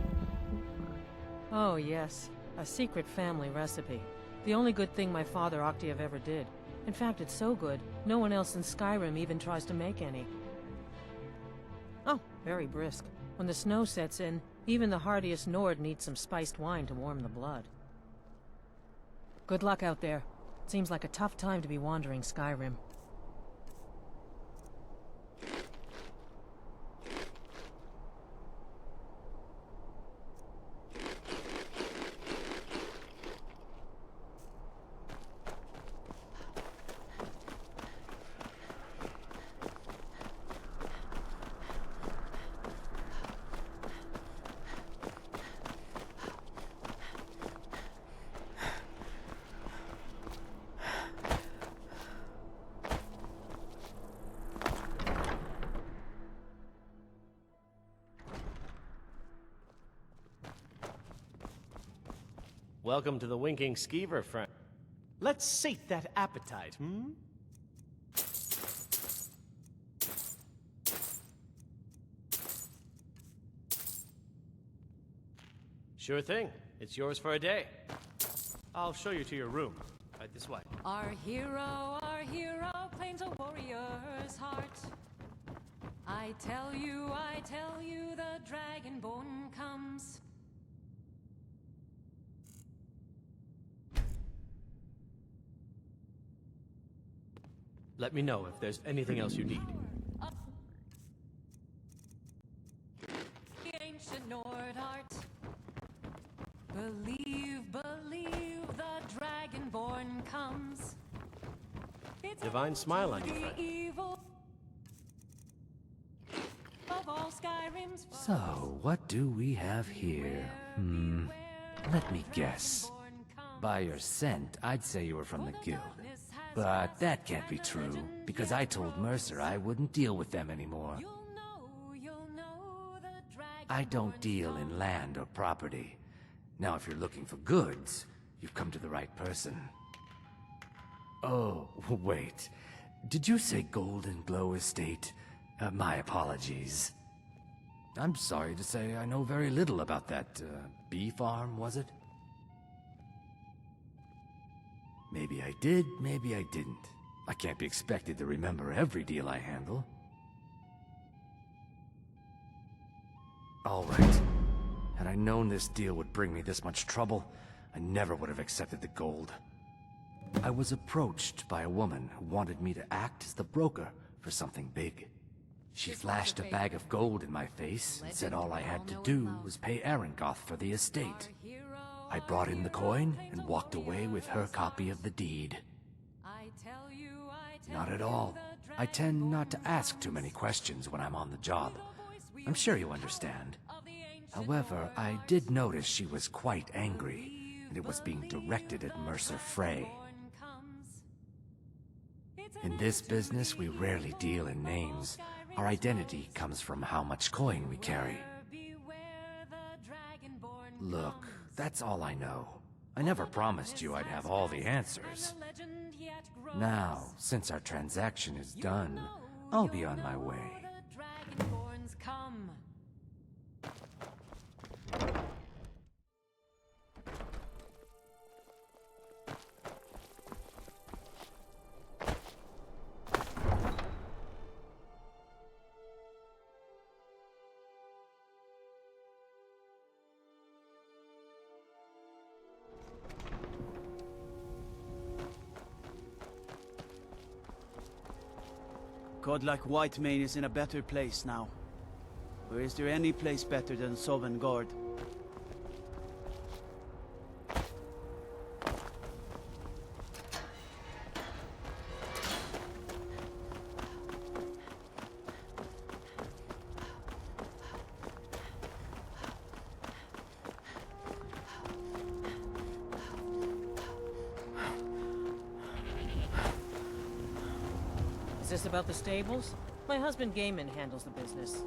Oh yes, a secret family recipe. The only good thing my father Octave ever did. In fact, it's so good, no one else in Skyrim even tries to make any. Oh, very brisk. When the snow sets in, even the hardiest Nord needs some spiced wine to warm the blood. Good luck out there. Seems like a tough time to be wandering Skyrim. Welcome to the Winking Skeever, friend. Let's sate that appetite, hmm? Sure thing. It's yours for a day. I'll show you to your room. Right this way. Our hero claims a warrior's heart. I tell you, the Dragonborn comes. Let me know if there's anything else you need. The ancient Nord art. Believe, the Dragonborn comes. It's Divine smile on you, the friend. evil of all Skyrim's So, what do we have here? Let me guess. By your scent, I'd say you were from the guild. But that can't be true, because I told Mercer I wouldn't deal with them anymore. I don't deal in land or property. Now, if you're looking for goods, you've come to the right person. Oh, wait. Did you say Golden Glow Estate? My apologies. I'm sorry to say I know very little about that, bee farm, was it? Maybe I did, maybe I didn't. I can't be expected to remember every deal I handle. All right. Had I known this deal would bring me this much trouble, I never would have accepted the gold. I was approached by a woman who wanted me to act as the broker for something big. She flashed a bag of gold in my face and said all I had to do was pay Arengoth for the estate. I brought in the coin and walked away with her copy of the deed. Not at all. I tend not to ask too many questions when I'm on the job. I'm sure you understand. However, I did notice she was quite angry, and it was being directed at Mercer Frey. In this business, we rarely deal in names. Our identity comes from how much coin we carry. Look, that's all I know. I never promised you I'd have all the answers. Now, since our transaction is done, I'll be on my way. Dragonborns come. Godlike Whitemane is in a better place now. Or is there any place better than Sovngarde? Is this about the stables? My husband Gaiman handles the business.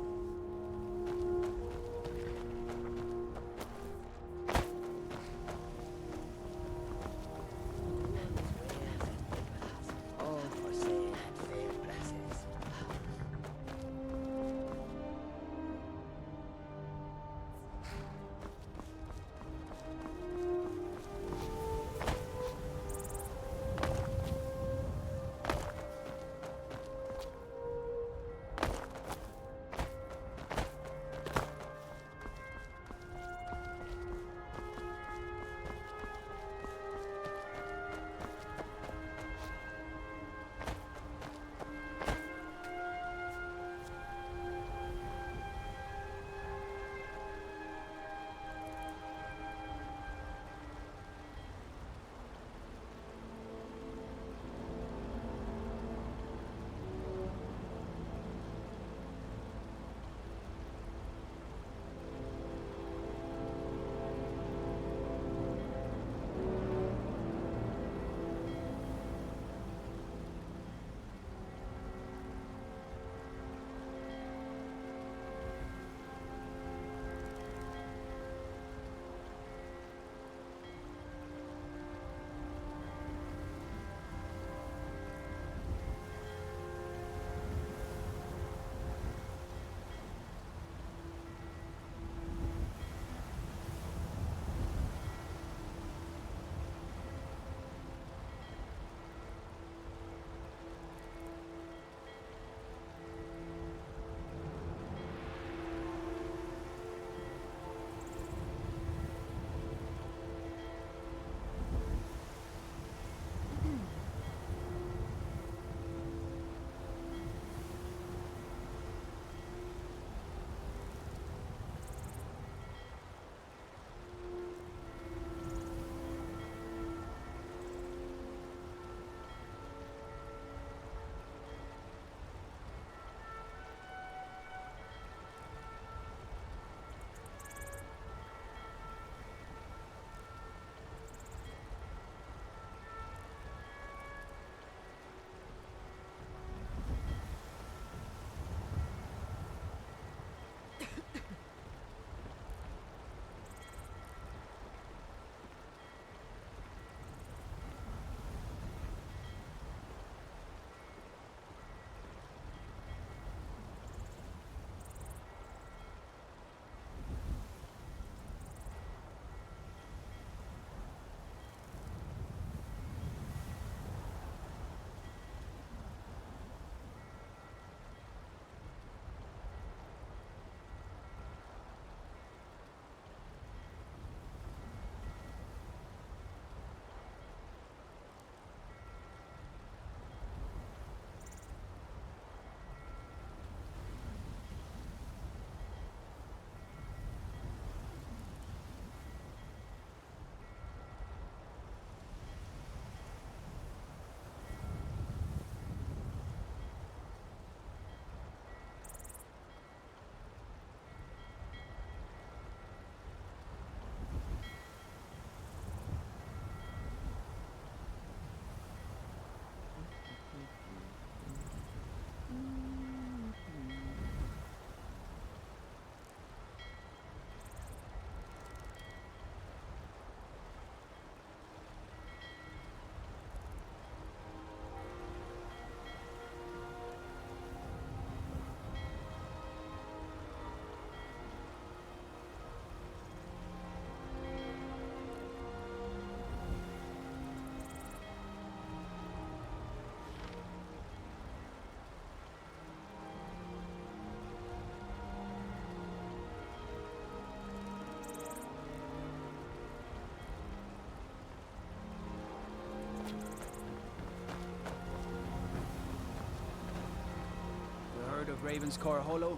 Ravenscar Hollow?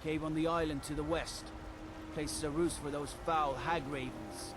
Cave on the island to the west. Places a roost for those foul hag ravens.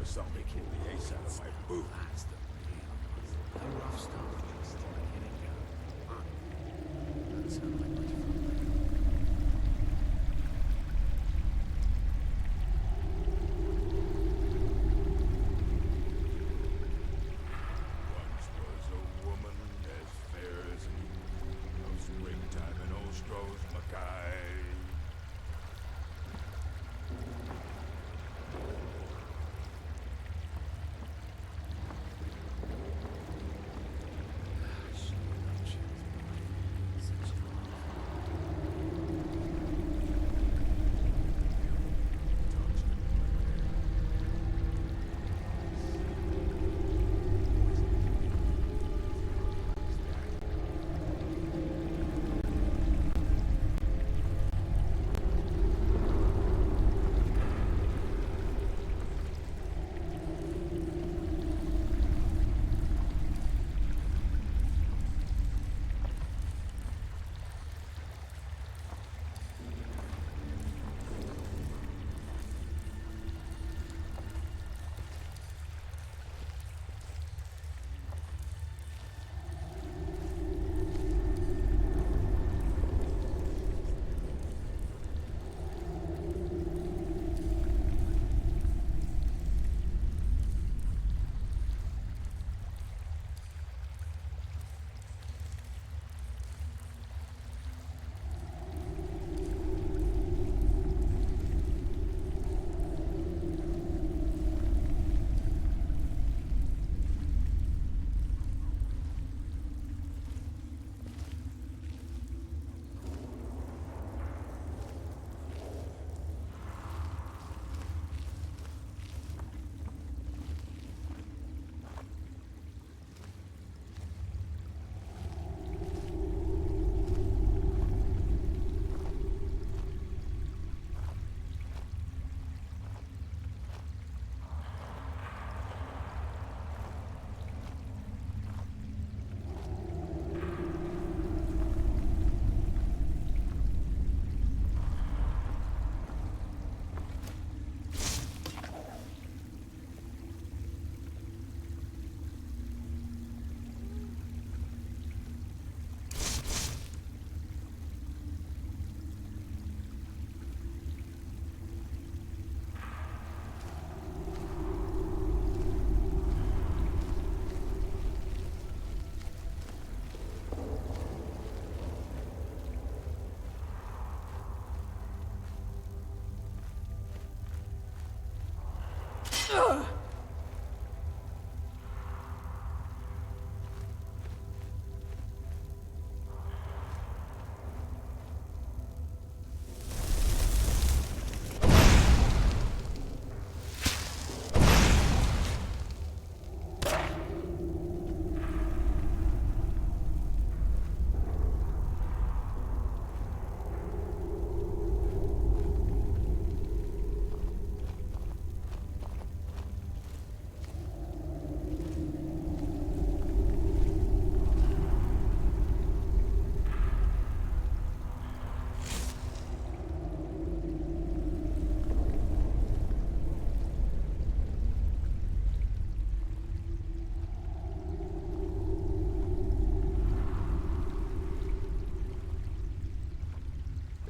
Somebody kicked the ace out of my boot. The rough stuff. Doesn't sound like much fun. Once was a woman as fair as no springtime in Ostro's Mackay.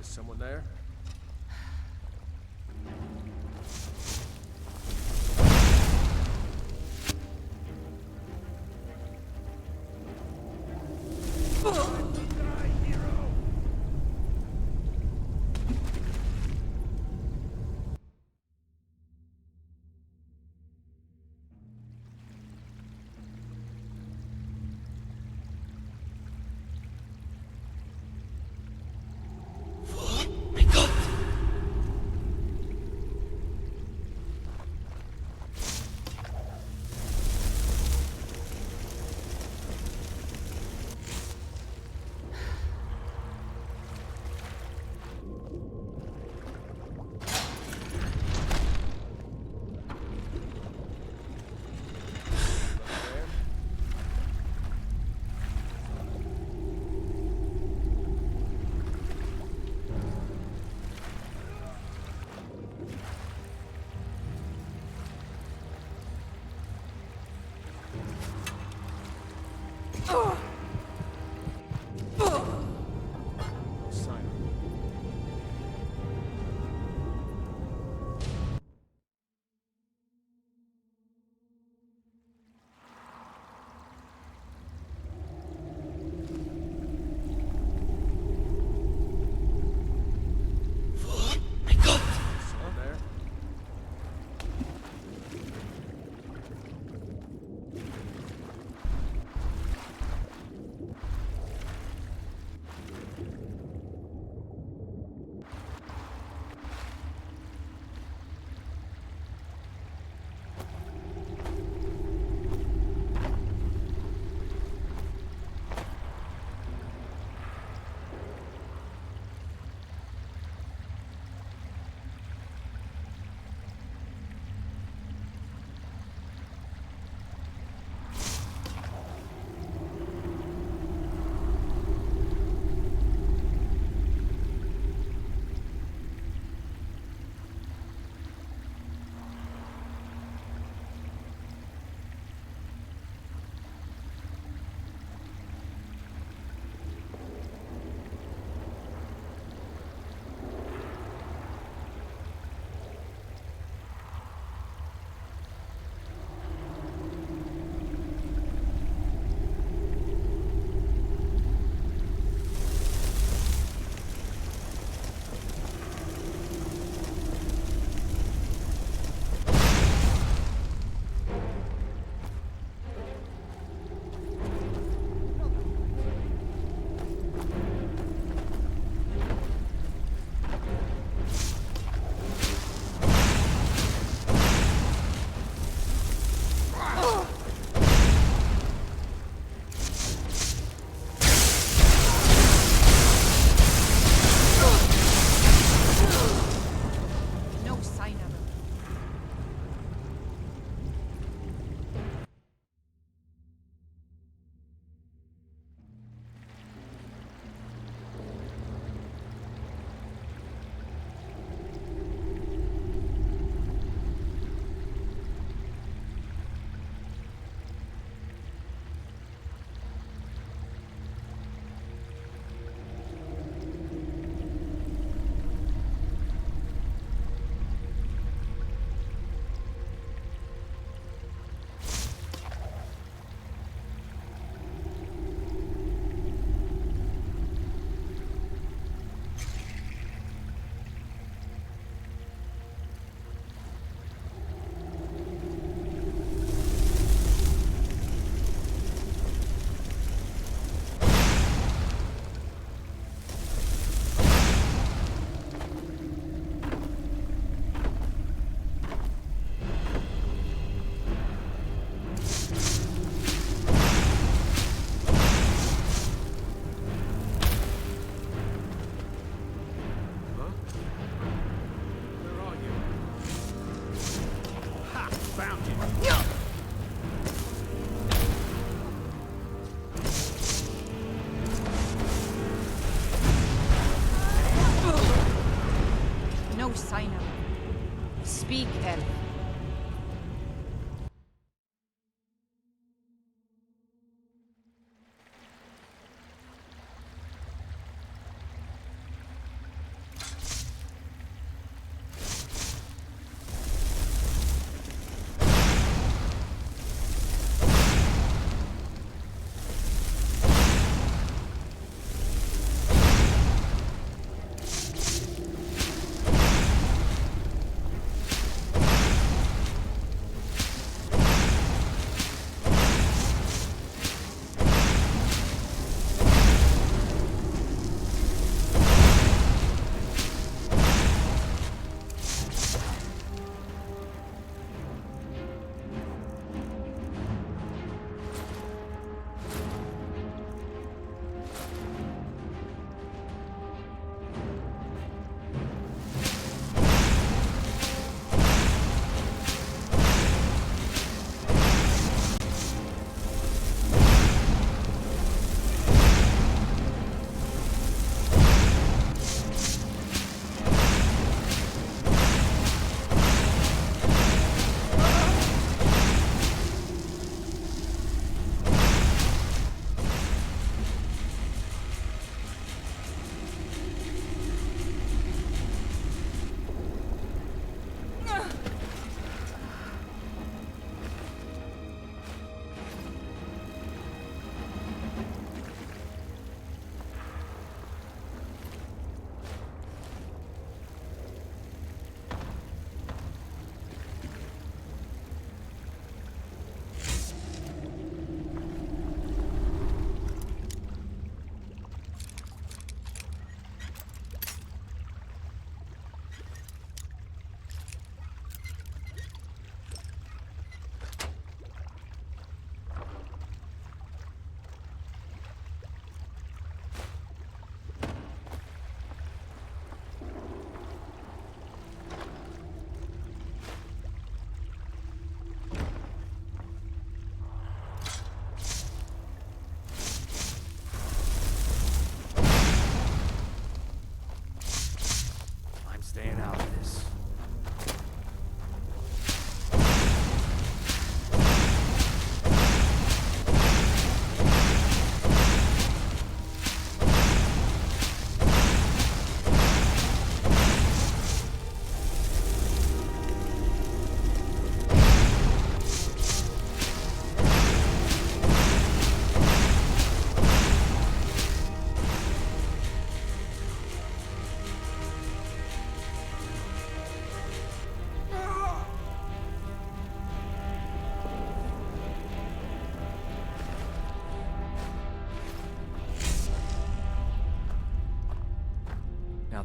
Someone there? My God!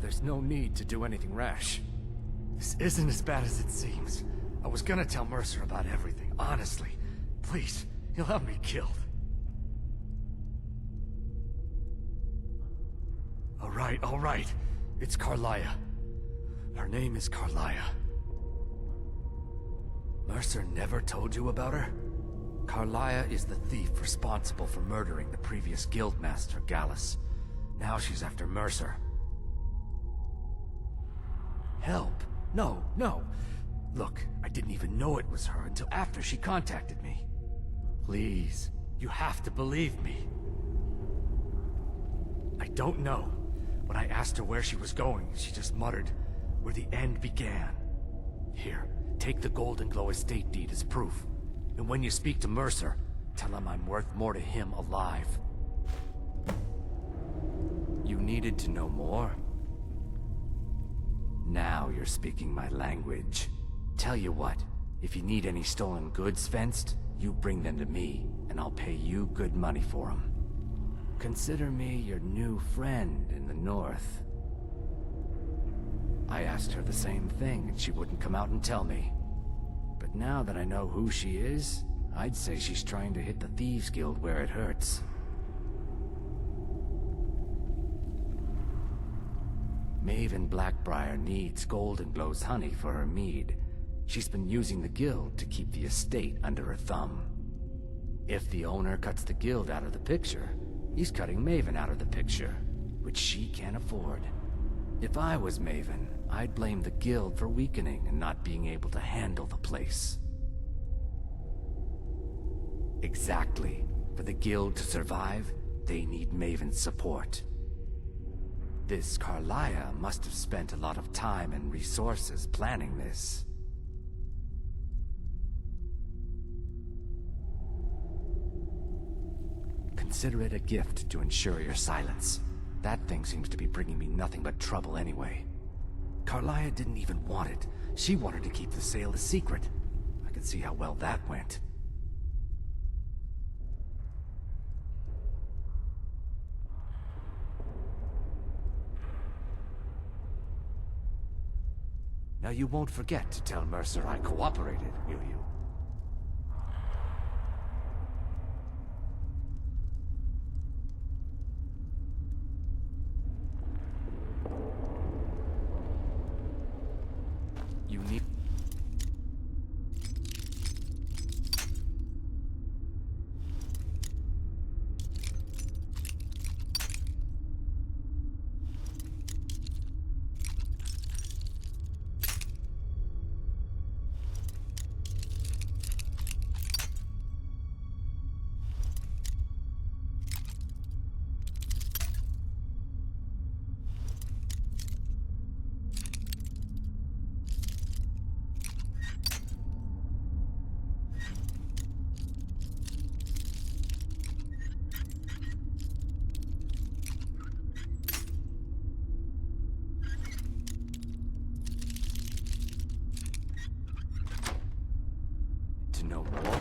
there's no need to do anything rash. This isn't as bad as it seems. I was gonna tell Mercer about everything, honestly. Please, he'll have me killed. All right. It's Carlia. Her name is Carlia. Mercer never told you about her? Carlia is the thief responsible for murdering the previous guildmaster, Gallus. Now she's after Mercer. Help? No. Look, I didn't even know it was her until after she contacted me. Please, you have to believe me. I don't know. When I asked her where she was going, she just muttered, "Where the end began." Here, take the Golden Glow estate deed as proof. And when you speak to Mercer, tell him I'm worth more to him alive. You needed to know more? Now you're speaking my language. Tell you what, if you need any stolen goods fenced, you bring them to me, and I'll pay you good money for them. Consider me your new friend in the north. I asked her the same thing, and she wouldn't come out and tell me. But now that I know who she is, I'd say she's trying to hit the Thieves Guild where it hurts. Maven Blackbriar needs Golden Glow's honey for her mead. She's been using the guild to keep the estate under her thumb. If the owner cuts the guild out of the picture, he's cutting Maven out of the picture, which she can't afford. If I was Maven, I'd blame the guild for weakening and not being able to handle the place. Exactly. For the guild to survive, they need Maven's support. This Carlia must have spent a lot of time and resources planning this. Consider it a gift to ensure your silence. That thing seems to be bringing me nothing but trouble anyway. Carlia didn't even want it. She wanted to keep the sale a secret. I can see how well that went. Now you won't forget to tell Mercer I cooperated, will you? You need... know more.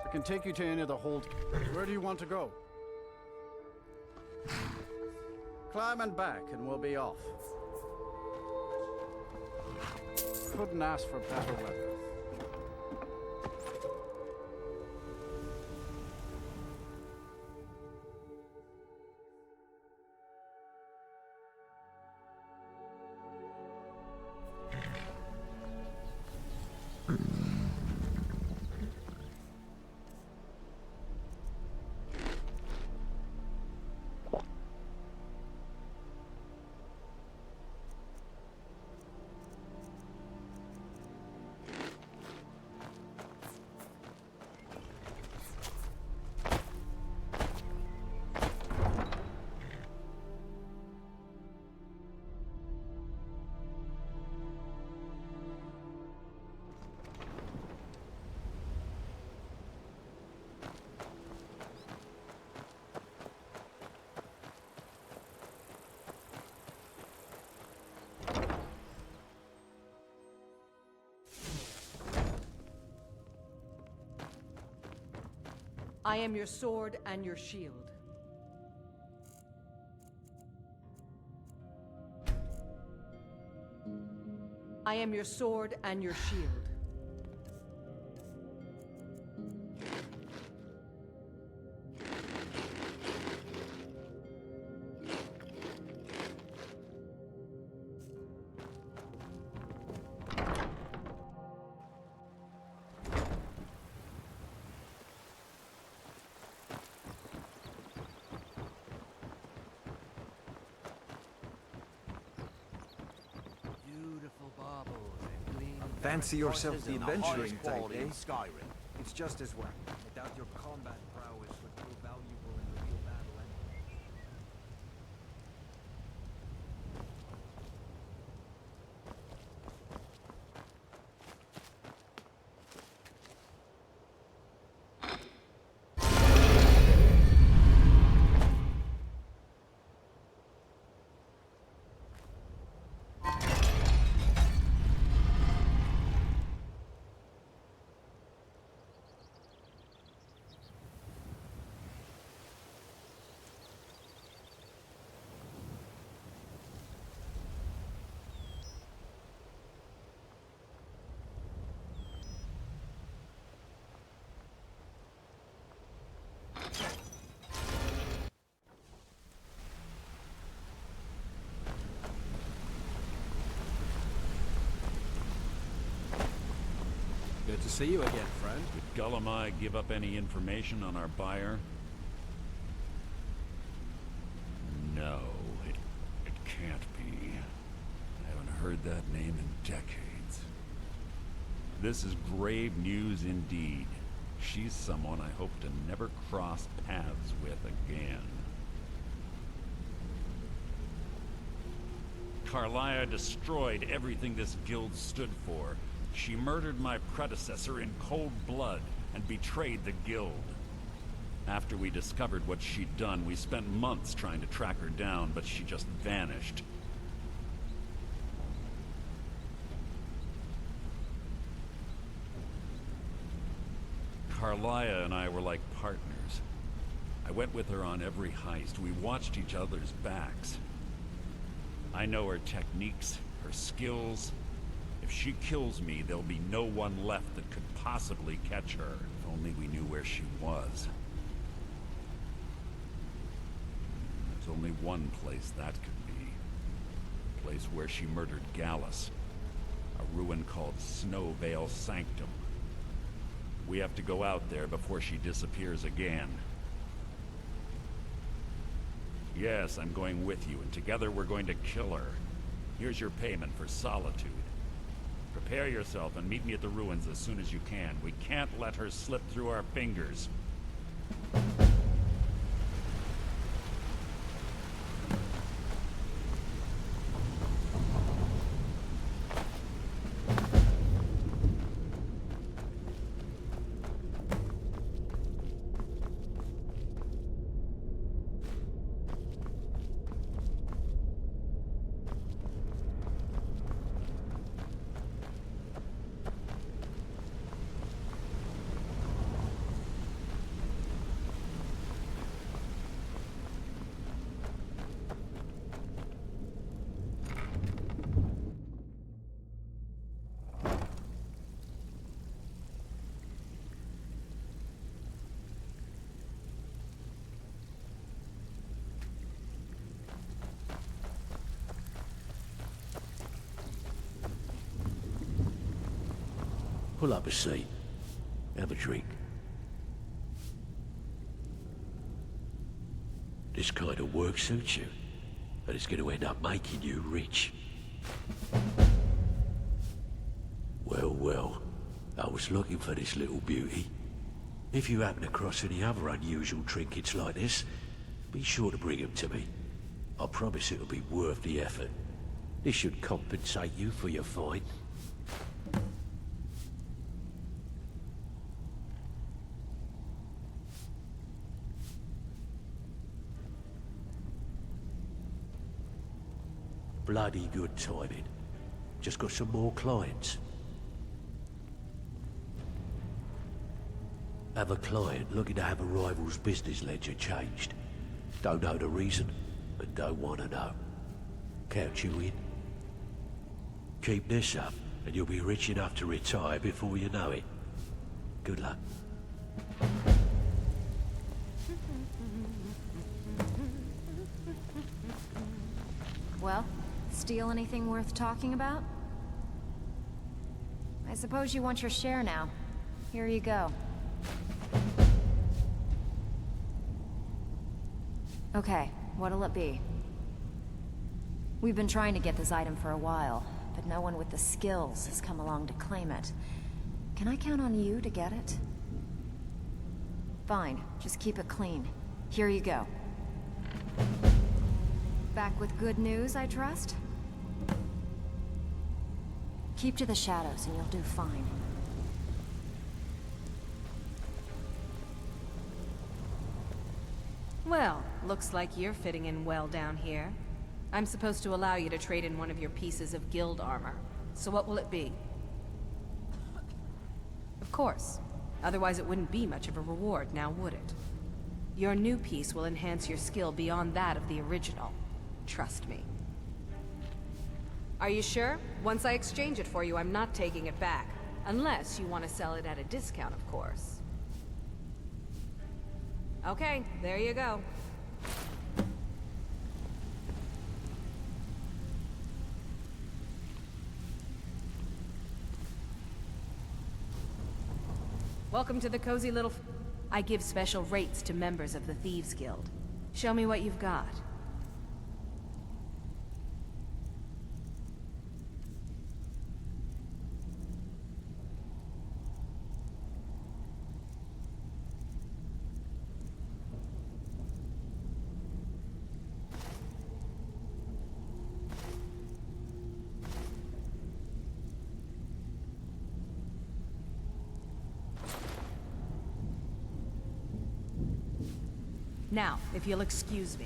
I can take you to any of the hold. Where do you want to go? Climb and back, and we'll be off. Couldn't ask for better weather. I am your sword and your shield. I am your sword and your shield. Fancy yourself the adventuring type, eh? Skyrim. It's just as well. I doubt your combat prowess would prove valuable in the real battle anyway. Good to see you again, friend. Did Gullamai give up any information on our buyer? No, it can't be. I haven't heard that name in decades. This is grave news indeed. She's someone I hope to never cross paths with again. Carlia destroyed everything this guild stood for. She murdered my predecessor in cold blood and betrayed the guild. After we discovered what she'd done, we spent months trying to track her down, but she just vanished. Carlia and I were like partners. I went with her on every heist. We watched each other's backs. I know her techniques, her skills. If she kills me, there'll be no one left that could possibly catch her. If only we knew where she was. There's only one place that could be. A place where she murdered Gallus. A ruin called Snowvale Sanctum. We have to go out there before she disappears again. Yes, I'm going with you, and together we're going to kill her. Here's your payment for solitude. Prepare yourself and meet me at the ruins as soon as you can. We can't let her slip through our fingers. Pull up a seat. Have a drink. This kind of work suits you, and it's going to end up making you rich. Well, well, I was looking for this little beauty. If you happen across any other unusual trinkets like this, be sure to bring them to me. I promise it'll be worth the effort. This should compensate you for your find. Bloody good timing. Just got some more clients. Have a client looking to have a rival's business ledger changed. Don't know the reason, but don't want to know. Count you in. Keep this up, and you'll be rich enough to retire before you know it. Good luck. Well, steal anything worth talking about? I suppose you want your share now. Here you go. Okay, what'll it be? We've been trying to get this item for a while, but no one with the skills has come along to claim it. Can I count on you to get it? Fine, just keep it clean. Here you go. Back with good news, I trust? Keep to the shadows and you'll do fine. Well, looks like you're fitting in well down here. I'm supposed to allow you to trade in one of your pieces of guild armor. So what will it be? Of course. Otherwise it wouldn't be much of a reward, now would it? Your new piece will enhance your skill beyond that of the original. Trust me. Are you sure? Once I exchange it for you, I'm not taking it back. Unless you want to sell it at a discount, of course. Okay, there you go. Welcome to the cozy little... I give special rates to members of the Thieves Guild. Show me what you've got. Now, if you'll excuse me.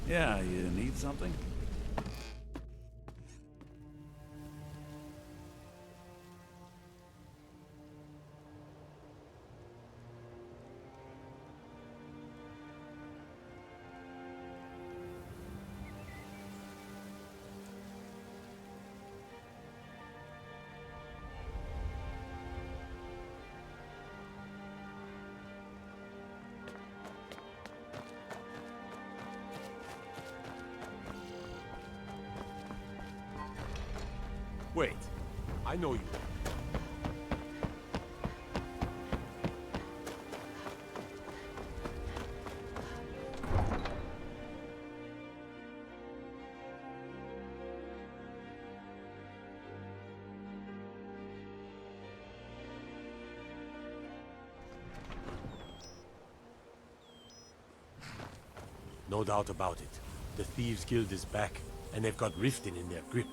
Yeah, you need something? Wait, I know you. No doubt about it. The Thieves Guild is back, and they've got Riften in their grip.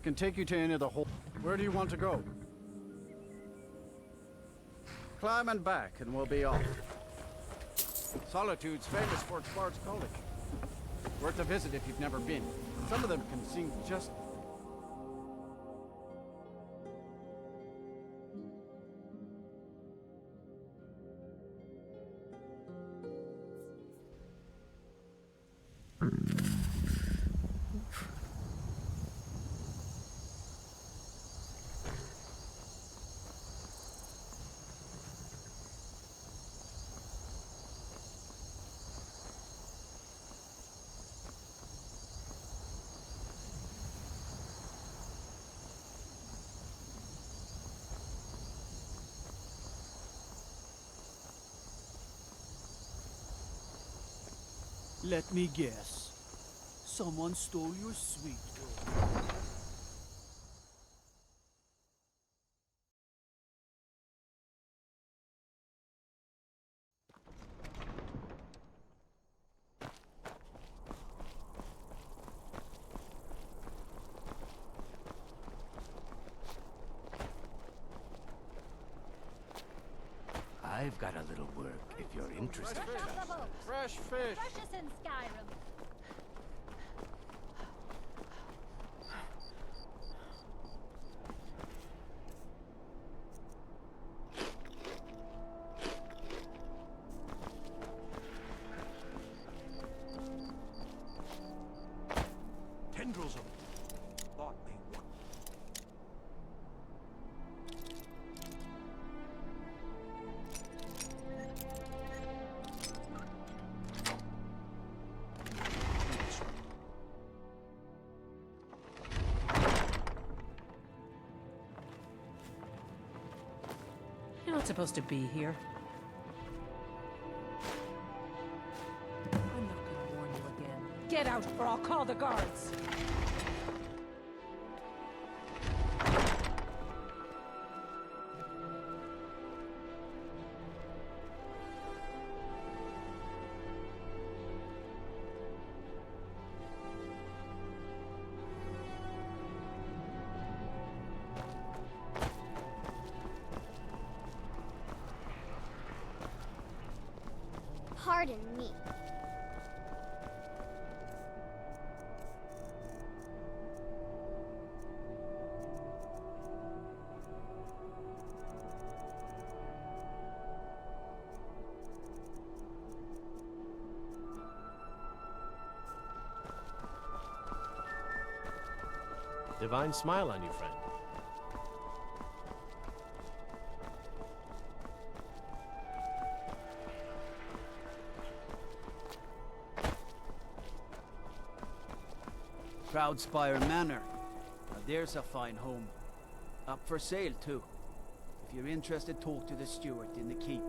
can take you to any of the hole. Where do you want to go? Climb and back, and we'll be off. Solitude's famous for its large college. Worth a visit if you've never been. Some of them can sing just... Let me guess. Someone stole your sweet girl. I've got a little work if you're interested. Fresh fish! Precious in Skyrim. Tendrils of it. Thought they were. You're not supposed to be here. I'm not gonna warn you again. Get out, or I'll call the guards! Pardon me. Divine smile on you, friend. Proudspire Manor. Now there's a fine home. Up for sale, too. If you're interested, talk to the steward in the keep.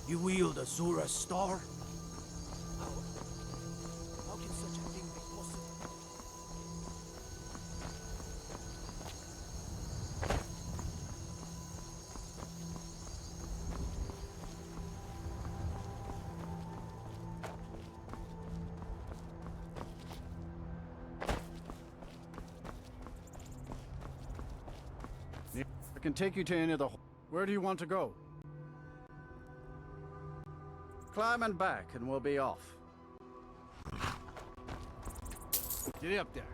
You wield a Zura star? How can such a thing be possible? I can take you to any of the... Where do you want to go? Climb and back, and we'll be off. Get up there.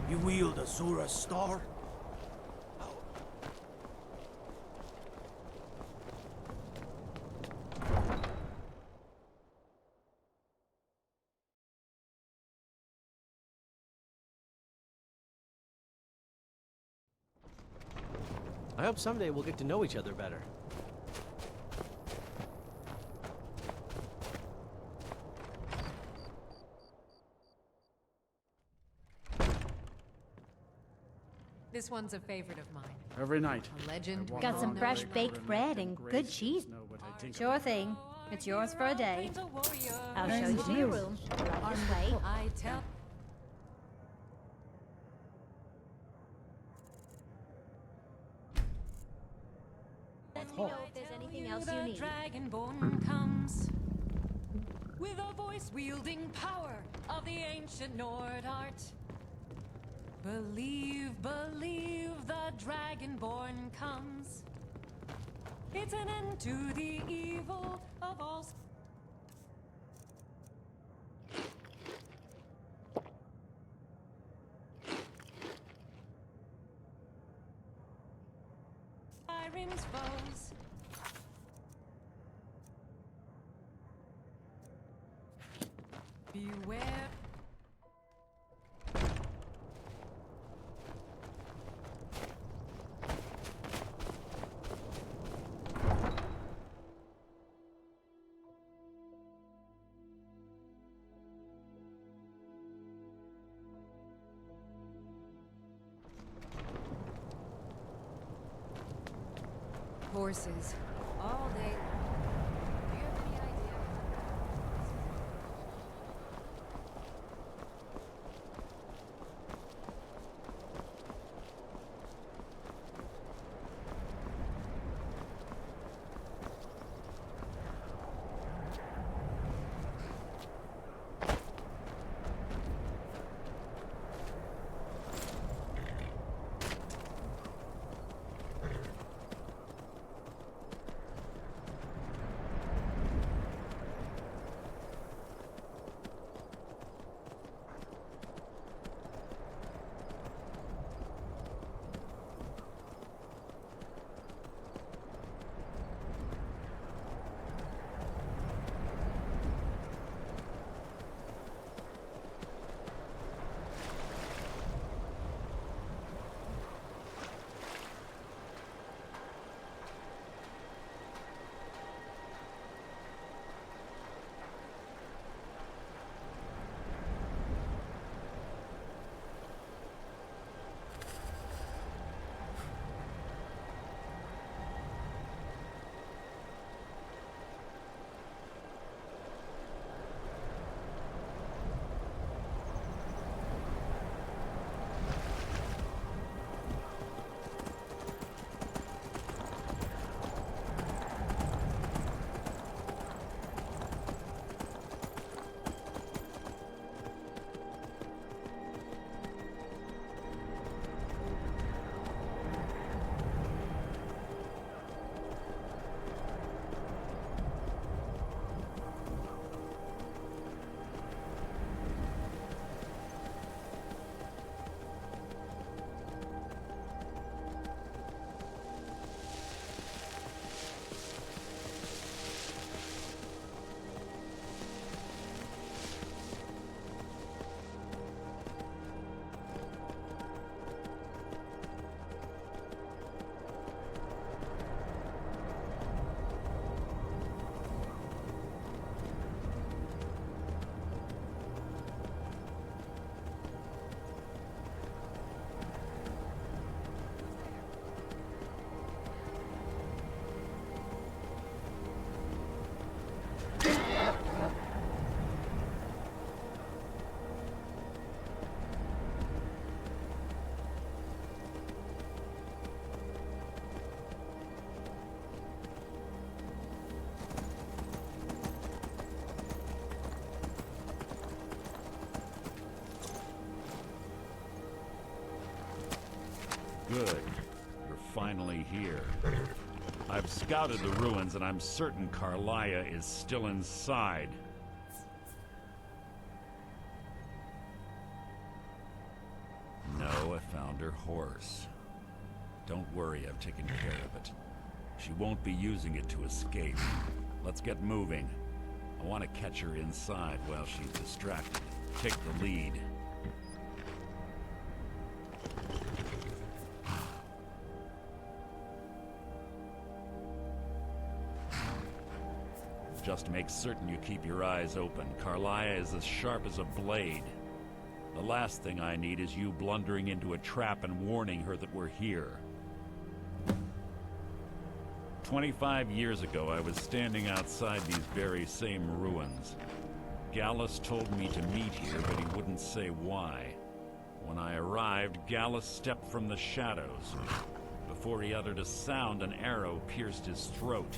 You wield a Zura star? How I hope someday we'll get to know each other better. This one's a favorite of mine. Every night. A legend. Got some fresh baked bread and good cheese. Sure thing. It's yours for a day. I'll show you to your room. Right this way. I tell. Let me know if there's anything else you need. Dragonborn comes with a voice wielding power of the ancient Nord art. Believe, believe the Dragonborn comes. It's an end to the evil of all. Skyrim's foes. Beware. Horses. All day long. Do you have any idea? Good. You're finally here. I've scouted the ruins and I'm certain Carlia is still inside. No, I found her horse. Don't worry, I've taken care of it. She won't be using it to escape. Let's get moving. I want to catch her inside while she's distracted. Take the lead. Just make certain you keep your eyes open. Carlia is as sharp as a blade. The last thing I need is you blundering into a trap and warning her that we're here. 25 years ago, I was standing outside these very same ruins. Gallus told me to meet here, but he wouldn't say why. When I arrived, Gallus stepped from the shadows. Before he uttered a sound, an arrow pierced his throat.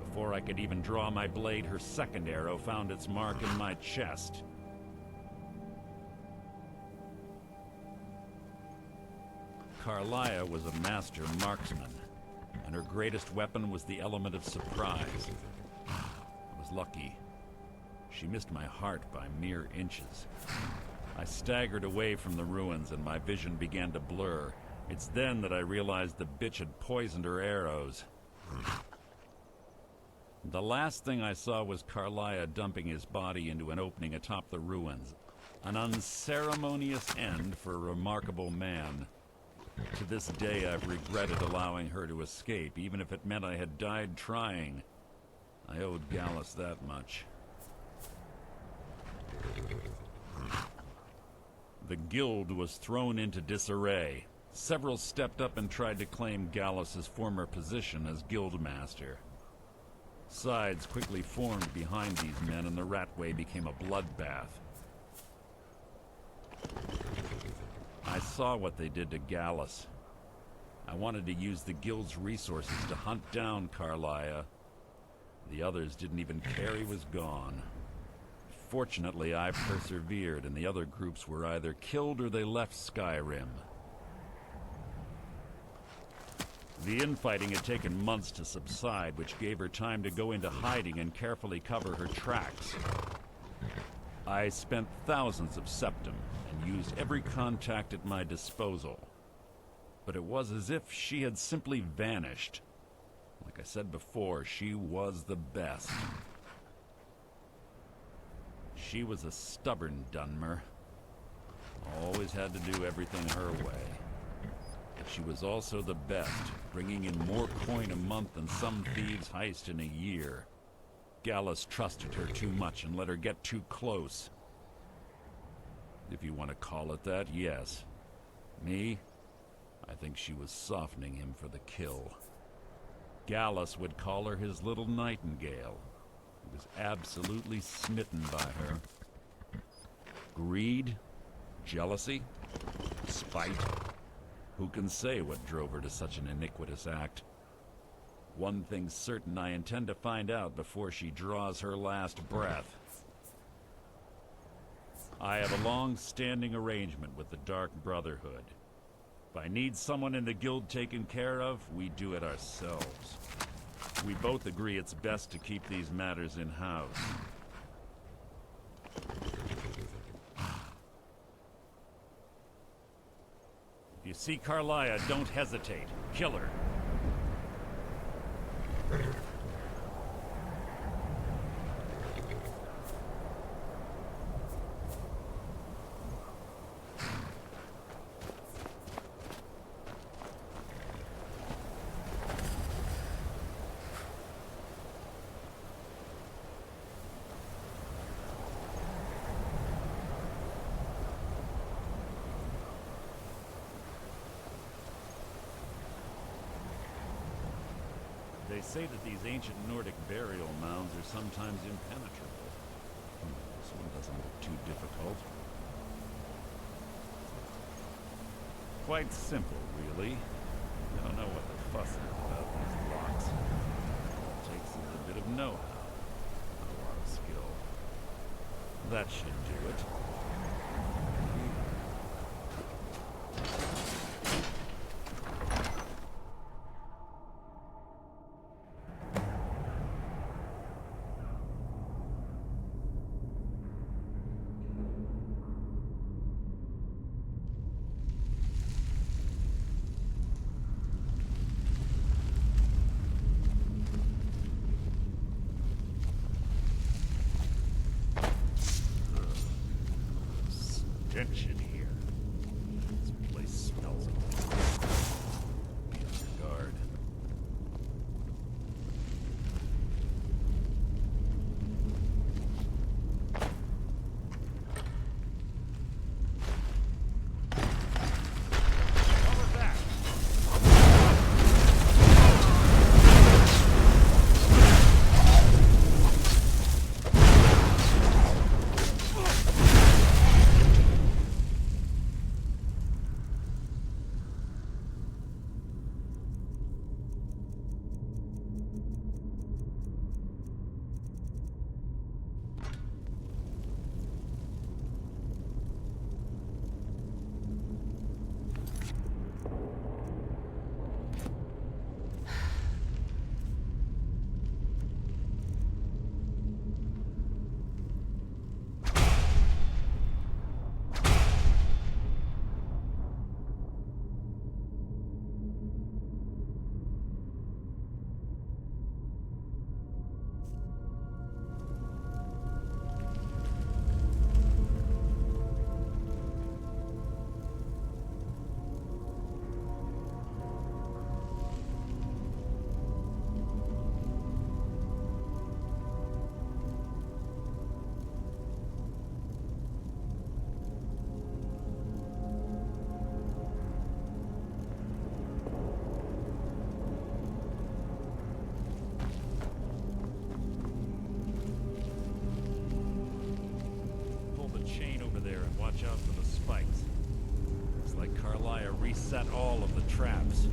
Before I could even draw my blade, her second arrow found its mark in my chest. Carlia was a master marksman, and her greatest weapon was the element of surprise. I was lucky. She missed my heart by mere inches. I staggered away from the ruins and my vision began to blur. It's then that I realized the bitch had poisoned her arrows. The last thing I saw was Carlia dumping his body into an opening atop the ruins. An unceremonious end for a remarkable man. To this day, I've regretted allowing her to escape, even if it meant I had died trying. I owed Gallus that much. The guild was thrown into disarray. Several stepped up and tried to claim Gallus's former position as guildmaster. Sides quickly formed behind these men, and the Ratway became a bloodbath. I saw what they did to Gallus. I wanted to use the guild's resources to hunt down Carlia. The others didn't even care he was gone. Fortunately, I persevered, and the other groups were either killed or they left Skyrim. The infighting had taken months to subside, which gave her time to go into hiding and carefully cover her tracks. I spent thousands of septum and used every contact at my disposal. But it was as if she had simply vanished. Like I said before, she was the best. She was a stubborn Dunmer. Always had to do everything her way. But she was also the best, bringing in more coin a month than some thieves heist in a year. Gallus trusted her too much and let her get too close. If you want to call it that, yes. Me? I think she was softening him for the kill. Gallus would call her his little nightingale. He was absolutely smitten by her. Greed? Jealousy? Spite? Who can say what drove her to such an iniquitous act? One thing's certain, I intend to find out before she draws her last breath. I have a long-standing arrangement with the Dark Brotherhood. If I need someone in the guild taken care of, we do it ourselves. We both agree it's best to keep these matters in-house. If you see Carlia, don't hesitate. Kill her. They say that these ancient Nordic burial mounds are sometimes impenetrable. This one doesn't look too difficult. Quite simple, really. I don't know what the fuss is about these blocks. All it takes is a bit of know-how. Not a lot of skill. That should do it. watch out for the spikes. Looks like Carlia reset all of the traps.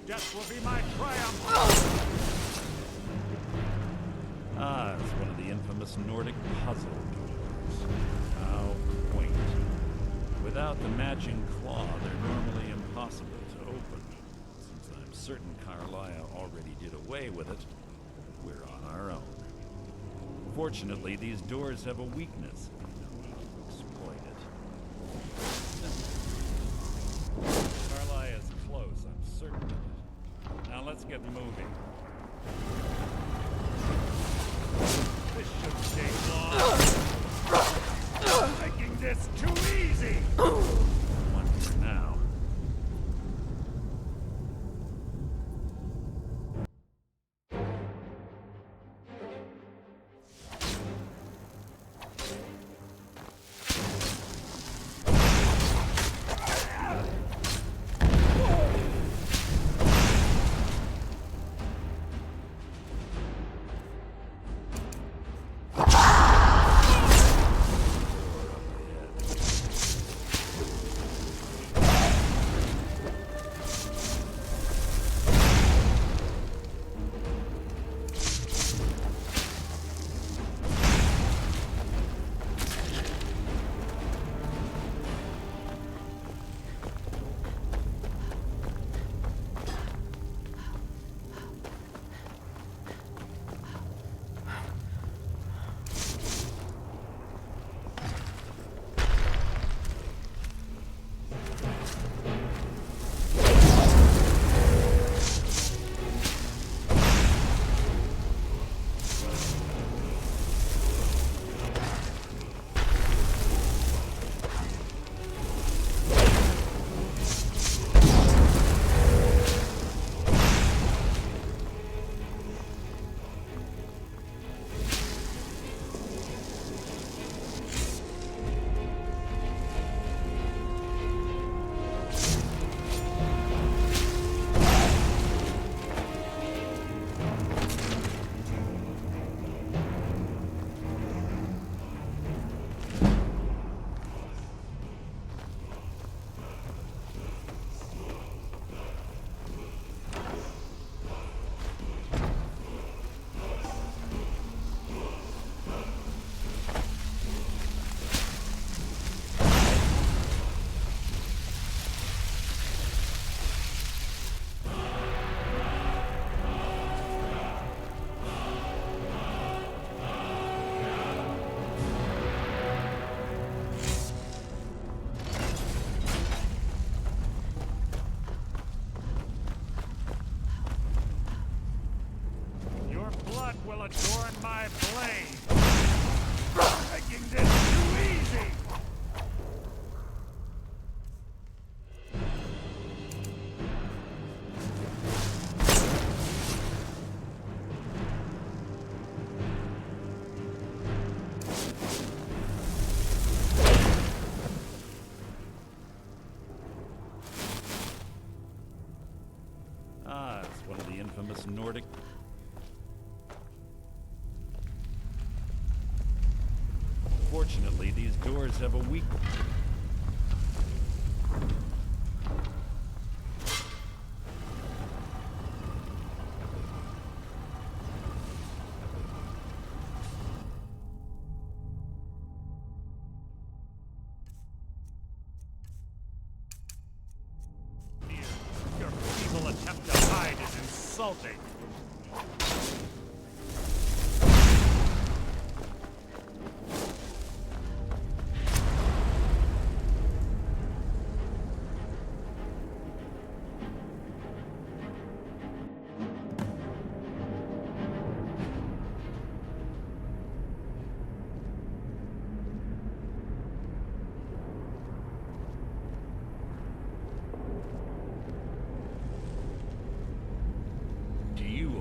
death will be my triumph! Ah, it's one of the infamous Nordic puzzle doors. How quaint. Without the matching claw, they're normally impossible to open. Since I'm certain Carlisle already did away with it, we're on our own. Fortunately, these doors have a weakness. I know how to exploit it. Carlisle is close, I'm certain of it. Now let's get moving. This shouldn't take long. Making this too easy! One for now. Will adorn my blade, making this too easy. Ah, it's one of the infamous Nordic. Fortunately, these doors have a weak... Your feeble attempt to hide is insulting.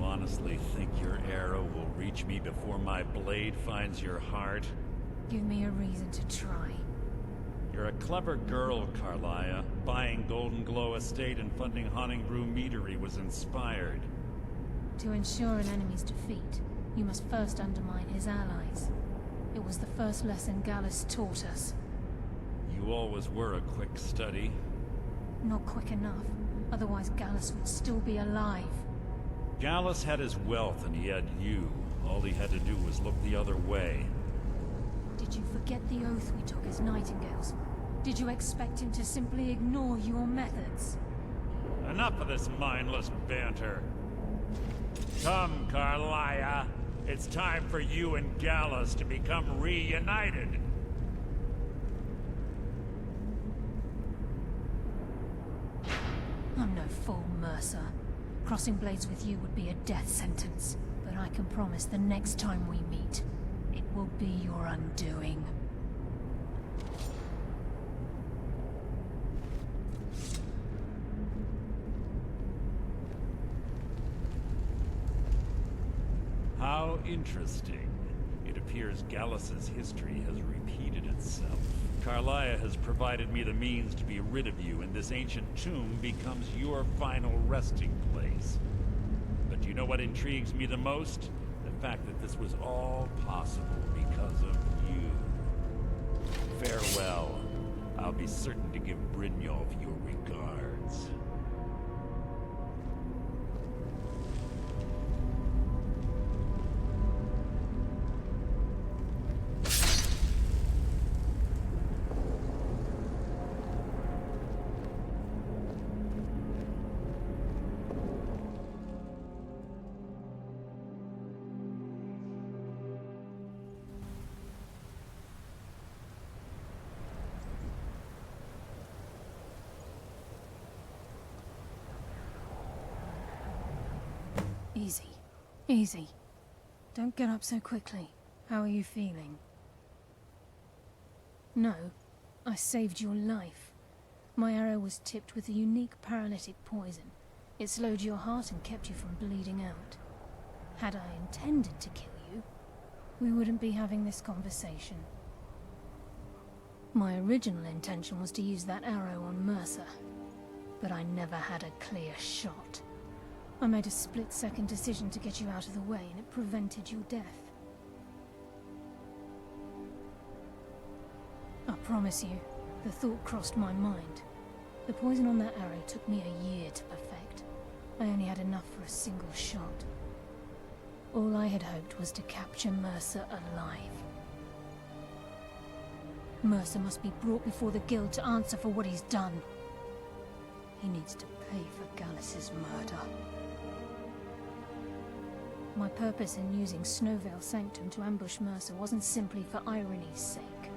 Honestly think your arrow will reach me before my blade finds your heart? Give me a reason to try. You're a clever girl, Carlia. Buying Golden Glow Estate and funding Honningbrew Meadery was inspired. To ensure an enemy's defeat, you must first undermine his allies. It was the first lesson Gallus taught us. You always were a quick study. Not quick enough. Otherwise Gallus would still be alive. Gallus had his wealth and he had you. All he had to do was look the other way. Did you forget the oath we took as Nightingales? Did you expect him to simply ignore your methods? Enough of this mindless banter. Come, Carlia. It's time for you and Gallus to become reunited. I'm no fool, Mercer. Crossing blades with you would be a death sentence. But I can promise the next time we meet, it will be your undoing. How interesting. It appears Gallus's history has repeated itself. Carlia has provided me the means to be rid of you, and this ancient tomb becomes your final resting place. But do you know what intrigues me the most? The fact that this was all possible because of you. Farewell. I'll be certain to give Brynjolf your regards. Easy. Easy. Don't get up so quickly. How are you feeling? No, I saved your life. My arrow was tipped with a unique paralytic poison. It slowed your heart and kept you from bleeding out. Had I intended to kill you, we wouldn't be having this conversation. My original intention was to use that arrow on Mercer, but I never had a clear shot. I made a split-second decision to get you out of the way, and it prevented your death. I promise you, the thought crossed my mind. The poison on that arrow took me a year to perfect. I only had enough for a single shot. All I had hoped was to capture Mercer alive. Mercer must be brought before the Guild to answer for what he's done. He needs to pay for Gallus's murder. My purpose in using Snowvale Sanctum to ambush Mercer wasn't simply for irony's sake.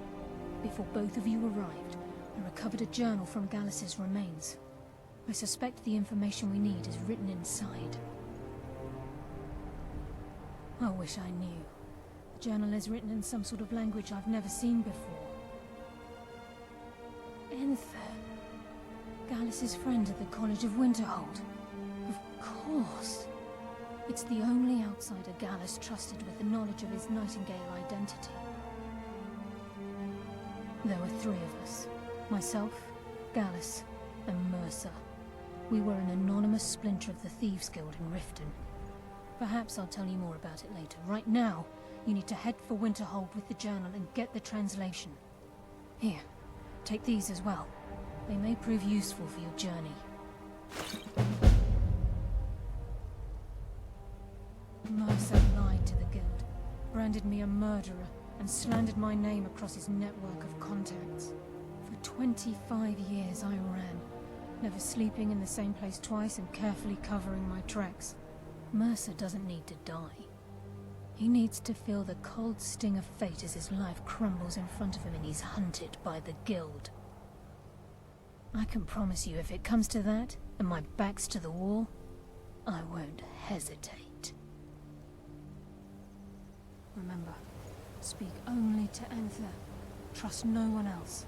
Before both of you arrived, I recovered a journal from Gallus's remains. I suspect the information we need is written inside. I wish I knew. The journal is written in some sort of language I've never seen before. Enther. Gallus's friend at the College of Winterhold. Of course. It's the only outsider Gallus trusted with the knowledge of his Nightingale identity. There were three of us. Myself, Gallus, and Mercer. We were an anonymous splinter of the Thieves Guild in Riften. Perhaps I'll tell you more about it later. Right now, you need to head for Winterhold with the journal and get the translation. Here, take these as well. They may prove useful for your journey. Mercer lied to the Guild, branded me a murderer, and slandered my name across his network of contacts. For 25 years I ran, never sleeping in the same place twice and carefully covering my tracks. Mercer doesn't need to die. He needs to feel the cold sting of fate as his life crumbles in front of him and he's hunted by the Guild. I can promise you if it comes to that, and my back's to the wall, I won't hesitate. Remember, speak only to Enther. Trust no one else.